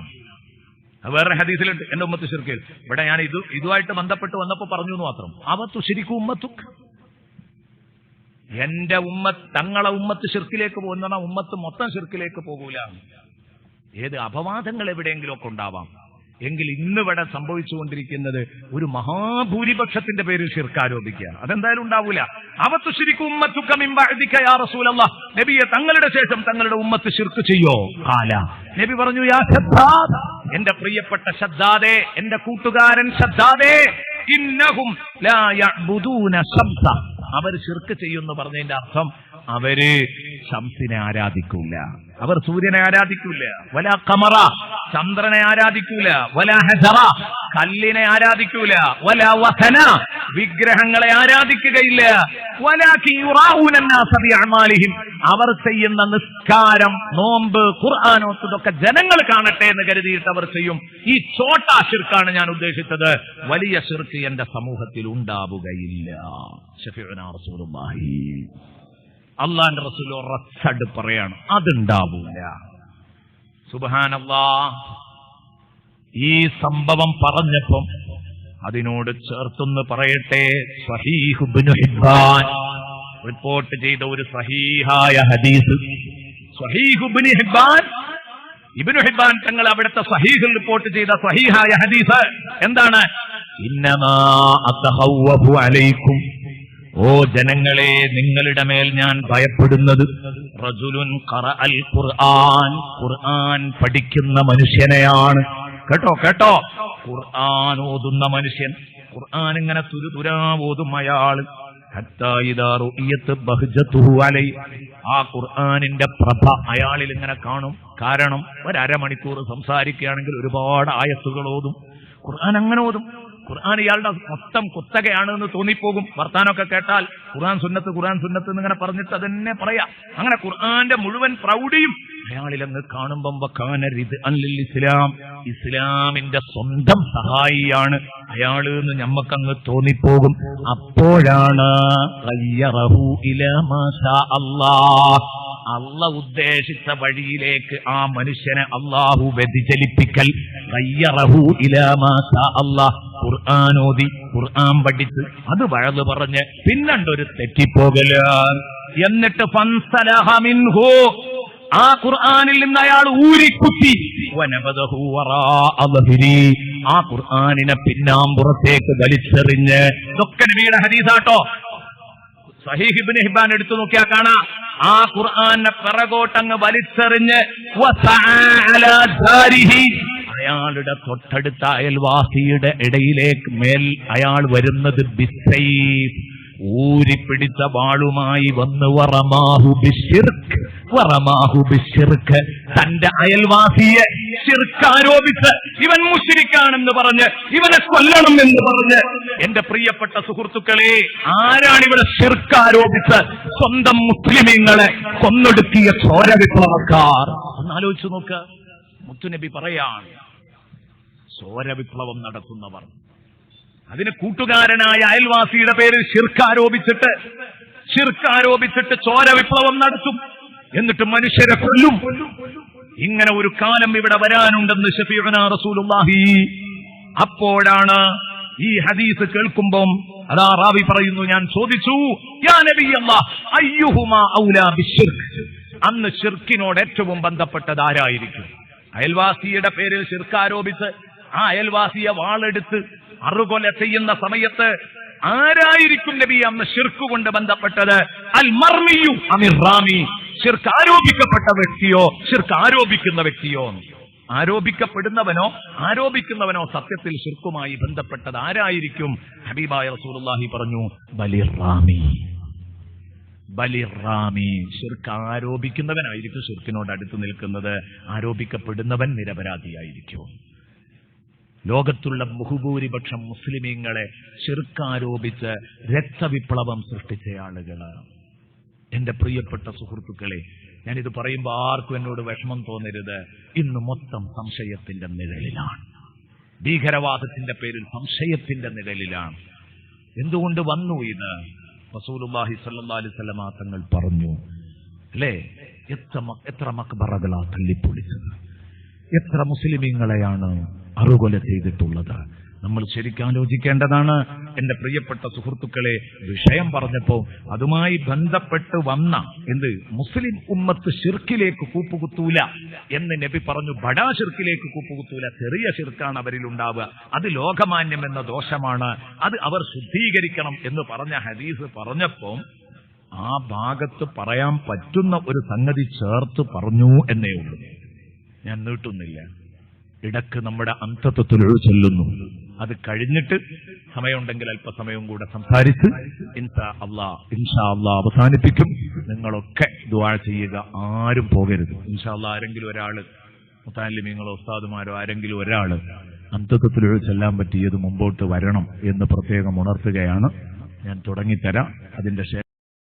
A: വേറെ ഹദീസിലുണ്ട് എന്റെ ഉമ്മത്ത് ശിർക്ക് ചെയ്യും. ഇവിടെ ഞാൻ ഇതുമായിട്ട് ബന്ധപ്പെട്ട് വന്നപ്പോ പറഞ്ഞു എന്ന് മാത്രം. അവത്തു ശിരിക്കും ഉമ്മത്തുക്ക്, എന്റെ ഉമ്മത്ത് തങ്ങളെ ഉമ്മത്ത് ശിർക്കിലേക്ക് പോകുന്ന ഉമ്മത്ത് മൊത്തം ശിർക്കിലേക്ക് പോകൂല. ഏത് അപവാദങ്ങൾ എവിടെയെങ്കിലും ഒക്കെ ഉണ്ടാവാം. എങ്കിൽ ഇന്നിവിടെ സംഭവിച്ചുകൊണ്ടിരിക്കുന്നത് ഒരു മഹാഭൂരിപക്ഷത്തിന്റെ പേരിൽ ശിർക്ക് ആരോപിക്കുക. അതെന്തായാലും ഉണ്ടാവൂല. അവത്തു ശിരിക്കും ഉമ്മത്തുക മിൻ ബഅദിക യാ റസൂലല്ലാഹ്, നബിയെ തങ്ങളുടെ ശേഷം തങ്ങളുടെ ഉമ്മത്ത് ശിർക്ക് ചെയ്യോ? ഖാല, നബി പറഞ്ഞു, യാ ശദ്ദാദ്, എന്റെ പ്രിയപ്പെട്ട ശദ്ദാദേ, എന്റെ കൂട്ടുകാരൻ ശദ്ദാദേ, ഇന്നഹും ലാ യഅ്ബുദൂന ശംസ, അവർ ശിർക്ക് ചെയ്യുന്നു പറഞ്ഞതിന്റെ അർത്ഥം അവര് ശംസിനെ ആരാധിക്കൂല, അവർ സൂര്യനെ ആരാധിക്കൂല, വല ഖമറ, ചന്ദ്രനെ ആരാധിക്കൂല, വല ഹജറ, കല്ലിനെ ആരാധിക്കൂല, വല വസന, വിഗ്രഹങ്ങളെ ആരാധിക്കുകയില്ല, വലാകിൻ യുറാഊന അന്നാസ ബിഅഅമാലിഹിം, അവർ ചെയ്യുന്ന നിസ്കാരം, നോമ്പ്, ഖുർആൻ ഓതുന്നതൊക്കെ ജനങ്ങൾ കാണട്ടെ എന്ന് കരുതിയിട്ട് അവർ ചെയ്യും. ഈ ഛോട്ടാ ശിർക്കാണ് ഞാൻ ഉദ്ദേശിച്ചത്. വലിയ ശിർക്ക് എന്റെ സമൂഹത്തിൽ ഉണ്ടാവുകയില്ല. ശഫീഉനാ റസൂലുള്ളാഹി, അള്ളാന്റെ റസൂൽ ഉറച്ചട് പറയാണ്, അതുണ്ടാവൂല. സുബ്ഹാനല്ലാഹ്. ഈ സംഭവം പറഞ്ഞപ്പം അതിനോട് ചേർത്തൊന്ന് പറയട്ടെ, സഹീഹ് ഇബ്നു ഹിബ്ബാൻ റിപ്പോർട്ട് ചെയ്ത ഒരു സഹീഹായ ഹദീസ്. സഹീഹ് ഇബ്നു ഹിബ്ബാൻ തങ്ങൾ അവിടുത്തെ സഹീഹിൽ റിപ്പോർട്ട് ചെയ്ത സഹീഹായ ഹദീസ് എന്താണ്? ഇന്നമാ അതഖവ്വഫു അലൈക്കും, ഓ ജനങ്ങളെ, നിങ്ങളുടെ മേൽ ഞാൻ ഭയപ്പെടുന്നത് റജുലുൻ ഖറഅൽ ഖുർആൻ, ഖുർആൻ പഠിക്കുന്ന മനുഷ്യനെയാണ്. കേട്ടോ, ഖുർആൻ ഓതുന്ന മനുഷ്യൻ. ഖുർആൻ ഇങ്ങനെ തുരുതുരാ ഓതും അയാൾ. ഹത്താ ഇദാ റുഇയത്ത് ബഹ്ജതുഹു അലൈ, ആ ഖുർആനിന്റെ പ്രഭ അയാളിൽ ഇങ്ങനെ കാണും. കാരണം ഒരു അരമണിക്കൂർ സംസാരിക്കുകയാണെങ്കിൽ ഒരുപാട് ആയത്തുകൾ ഓതും. ഖുർആൻ അങ്ങനെ ഓതും. ഖുർആൻ ഇയാളുടെ മൊത്തം കുത്തകയാണെന്ന് തോന്നിപ്പോകും. വർത്താനമൊക്കെ കേട്ടാൽ ഖുർആൻ സുന്നത്ത് എന്നിങ്ങനെ പറഞ്ഞിട്ട് അതന്നെ പറയാം. അങ്ങനെ ഖുർആന്റെ മുഴുവൻ പ്രൗഢിയും അയാളിലങ്ങ് കാണുമ്പം ഇസ്ലാം, ഇസ്ലാമിന്റെ സ്വന്തം സഹായിയാണ് അയാള് എന്ന് ഞമ്മക്കങ്ങ് തോന്നിപ്പോകും. അപ്പോഴാണ് അള്ള ഉദ്ദേശിച്ച വഴിയിലേക്ക് ആ മനുഷ്യനെ അള്ളാഹു വ്യതിചലിപ്പിക്കൽ. ഖുർആനോദി, ഖുർആൻ പഠിച്ച് അത് വഴല് പറഞ്ഞ് പിന്നണ്ടൊരു തെറ്റിപ്പോകല്. എന്നിട്ട് ഫൻസലഹ മിൻഹു, ആ ഖുർആനിൽ നിന്ന് അയാൾ ഊരിക്കുത്തി. വനബദഹു വറാഅ ദഹ്രി, ആ ഖുർആനിനെ പിന്നാമ്പുറത്തേക്ക് വലിച്ചെറിഞ്ഞ്. ഇതൊക്കെ നബിയുടെ ഹദീസാട്ടോ. സഹീഹ് ഇബ്നു ഹിബ്ബാൻ എടുത്തു നോക്കിയാൽ കാണാം, ആ ഖുർആനെ പിറകോട്ടങ്ങ് വലിച്ചെറിഞ്ഞ് അയാളുടെ തൊട്ടടുത്ത അയൽവാസിയുടെ ഇടയിലേക്ക് മേൽ അയാൾ വരുന്നത് ബിസ്സൈഫ്, ഊരിപ്പിടിച്ച വാളുമായി വന്ന് വറമാഹു ബിശ്ശിർക്ക്, തന്റെ അയൽവാസിയെ ശിർക്ക് ആരോപിച്ച് ഇവൻ മുശ്രിക്കാണെന്ന് പറഞ്ഞ് ഇവനെ കൊല്ലണം എന്ന് പറഞ്ഞ്. എന്റെ പ്രിയപ്പെട്ട സുഹൃത്തുക്കളെ, ആരാണിവിടെ ശിർക്ക് ആരോപിച്ച് സ്വന്തം മുസ്ലിമീങ്ങളെ കൊന്നൊടുക്കിയ ചോര വിപ്ലവക്കാർ? ഒന്നാലോചിച്ചു നോക്ക്. മുത്തുനബി പറയാണ്, ചോര വിപ്ലവം നടത്തുന്നവർ, അതിന് കൂട്ടുകാരനായ അയൽവാസിയുടെ പേരിൽ ശിർക്ക് ആരോപിച്ചിട്ട് ചോര വിപ്ലവം നടത്തും, എന്നിട്ട് മനുഷ്യരെ കൊല്ലും. ഇങ്ങനെ ഒരു കാലം ഇവിടെ വരാനുണ്ടെന്ന് ശഫീഉനാ റസൂലുള്ളാഹി. അപ്പോഴാണ് ഈ ഹദീസ് കേൾക്കുമ്പം അതാ റാവി പറയുന്നു, ഞാൻ ചോദിച്ചു, യാ നബിയല്ലാഹ് അയ്യുഹുമാ ഔലാ ബിശ്ശിർക്ക്, അന്ന് ശിർക്കിനോട് ഏറ്റവും ബന്ധപ്പെട്ടത് ആരായിരിക്കും? അയൽവാസിയുടെ പേരിൽ ശിർക്ക് ആരോപിച്ച് ആ അയൽവാസിയെ വാളെടുത്ത് അറുകൊല ചെയ്യുന്ന സമയത്ത് ആരായിരിക്കും നബി അന്ന് ശിർക്ക് കൊണ്ട് ബന്ധപ്പെട്ടത്? അൽ മർമിയു അമിർ റാമി, ശിർക്ക് ആരോപിക്കപ്പെട്ട വ്യക്തിയോ ശിർക്ക് ആരോപിക്കുന്ന വ്യക്തിയോ? ആരോപിക്കുന്നവനോ സത്യത്തിൽ ശിർക്കുമായി ബന്ധപ്പെട്ടത് ആരായിരിക്കും? ഹബീബായ റസൂലുള്ളാഹി പറഞ്ഞു, ബലിറാമി, ശിർക്ക് ആരോപിക്കുന്നവനായിരിക്കും ശിർക്കിനോട് അടുത്ത് നിൽക്കുന്നത്. ആരോപിക്കപ്പെടുന്നവൻ നിരപരാധിയായിരിക്കും. ലോകത്തുള്ള ബഹുഭൂരിപക്ഷം മുസ്ലിമീങ്ങളെ ശിർക്കാരോപിച്ച് രക്തവിപ്ലവം സൃഷ്ടിച്ച ആളുകളാണ്. എന്റെ പ്രിയപ്പെട്ട സുഹൃത്തുക്കളെ, ഞാനിത് പറയുമ്പോൾ ആർക്കും എന്നോട് വിഷമം തോന്നരുത്. ഇന്ന് മൊത്തം സംശയത്തിന്റെ നിഴലിലാണ്. ഭീകരവാദത്തിന്റെ പേരിൽ സംശയത്തിന്റെ നിഴലിലാണ്. എന്തുകൊണ്ട് വന്നു ഇത്? റസൂലുള്ളാഹി സ്വല്ലല്ലാഹു അലൈഹി വസല്ലം തങ്ങൾ പറഞ്ഞു, അല്ലേ, എത്ര മക്ബറകളാ തല്ലിപ്പൊളിച്ചത്, എത്ര മുസ്ലിമീങ്ങളെയാണ് അറുകൊല ചെയ്തിട്ടുള്ളത്. നമ്മൾ ശരിക്കാലോചിക്കേണ്ടതാണ്. എന്റെ പ്രിയപ്പെട്ട സുഹൃത്തുക്കളെ, വിഷയം പറഞ്ഞപ്പോ അതുമായി ബന്ധപ്പെട്ട് വന്ന മുസ്ലിം ഉമ്മത്ത് ശിർക്കിലേക്ക് കൂപ്പുകുത്തൂല എന്ന് നബി പറഞ്ഞു. ബടാ ശിർക്കിലേക്ക് കൂപ്പുകുത്തൂല, ചെറിയ ശിർക്കാണ് അവരിൽ ഉണ്ടാവുക. അത് ലോകമാന്യം എന്ന ദോഷമാണ്, അത് അവർ ശുദ്ധീകരിക്കണം എന്ന് പറഞ്ഞ ഹദീസ് പറഞ്ഞപ്പോ ആ ഭാഗത്ത് പറയാൻ പറ്റുന്ന ഒരു സംഗതി ചേർത്ത് പറഞ്ഞു എന്നേ ഉള്ളൂ. ഞാൻ നീട്ടുന്നില്ല. ഇടക്ക് നമ്മുടെ അന്തത്വത്തിൽ ചൊല്ലുന്നു. അത് കഴിഞ്ഞിട്ട് സമയമുണ്ടെങ്കിൽ അല്പസമയവും കൂടെ സംസാരിച്ച് ഇൻഷാ അല്ലാഹ് അവസാനിപ്പിക്കും. നിങ്ങളൊക്കെ ദുആ ചെയ്യുക, ആരും പോകരുത്. ഇൻഷാ അല്ലാഹ് ആരെങ്കിലും ഒരാള്, മുതഅല്ലിമീങ്ങളോ ഉസ്താദുമാരോ ആരെങ്കിലും ഒരാള് അന്തത്വത്തിൽ ചെല്ലാൻ പറ്റിയത് മുമ്പോട്ട് വരണം എന്ന് പ്രത്യേകം ഉണർത്തുകയാണ്. ഞാൻ തുടങ്ങിത്തരാം. അതിന്റെ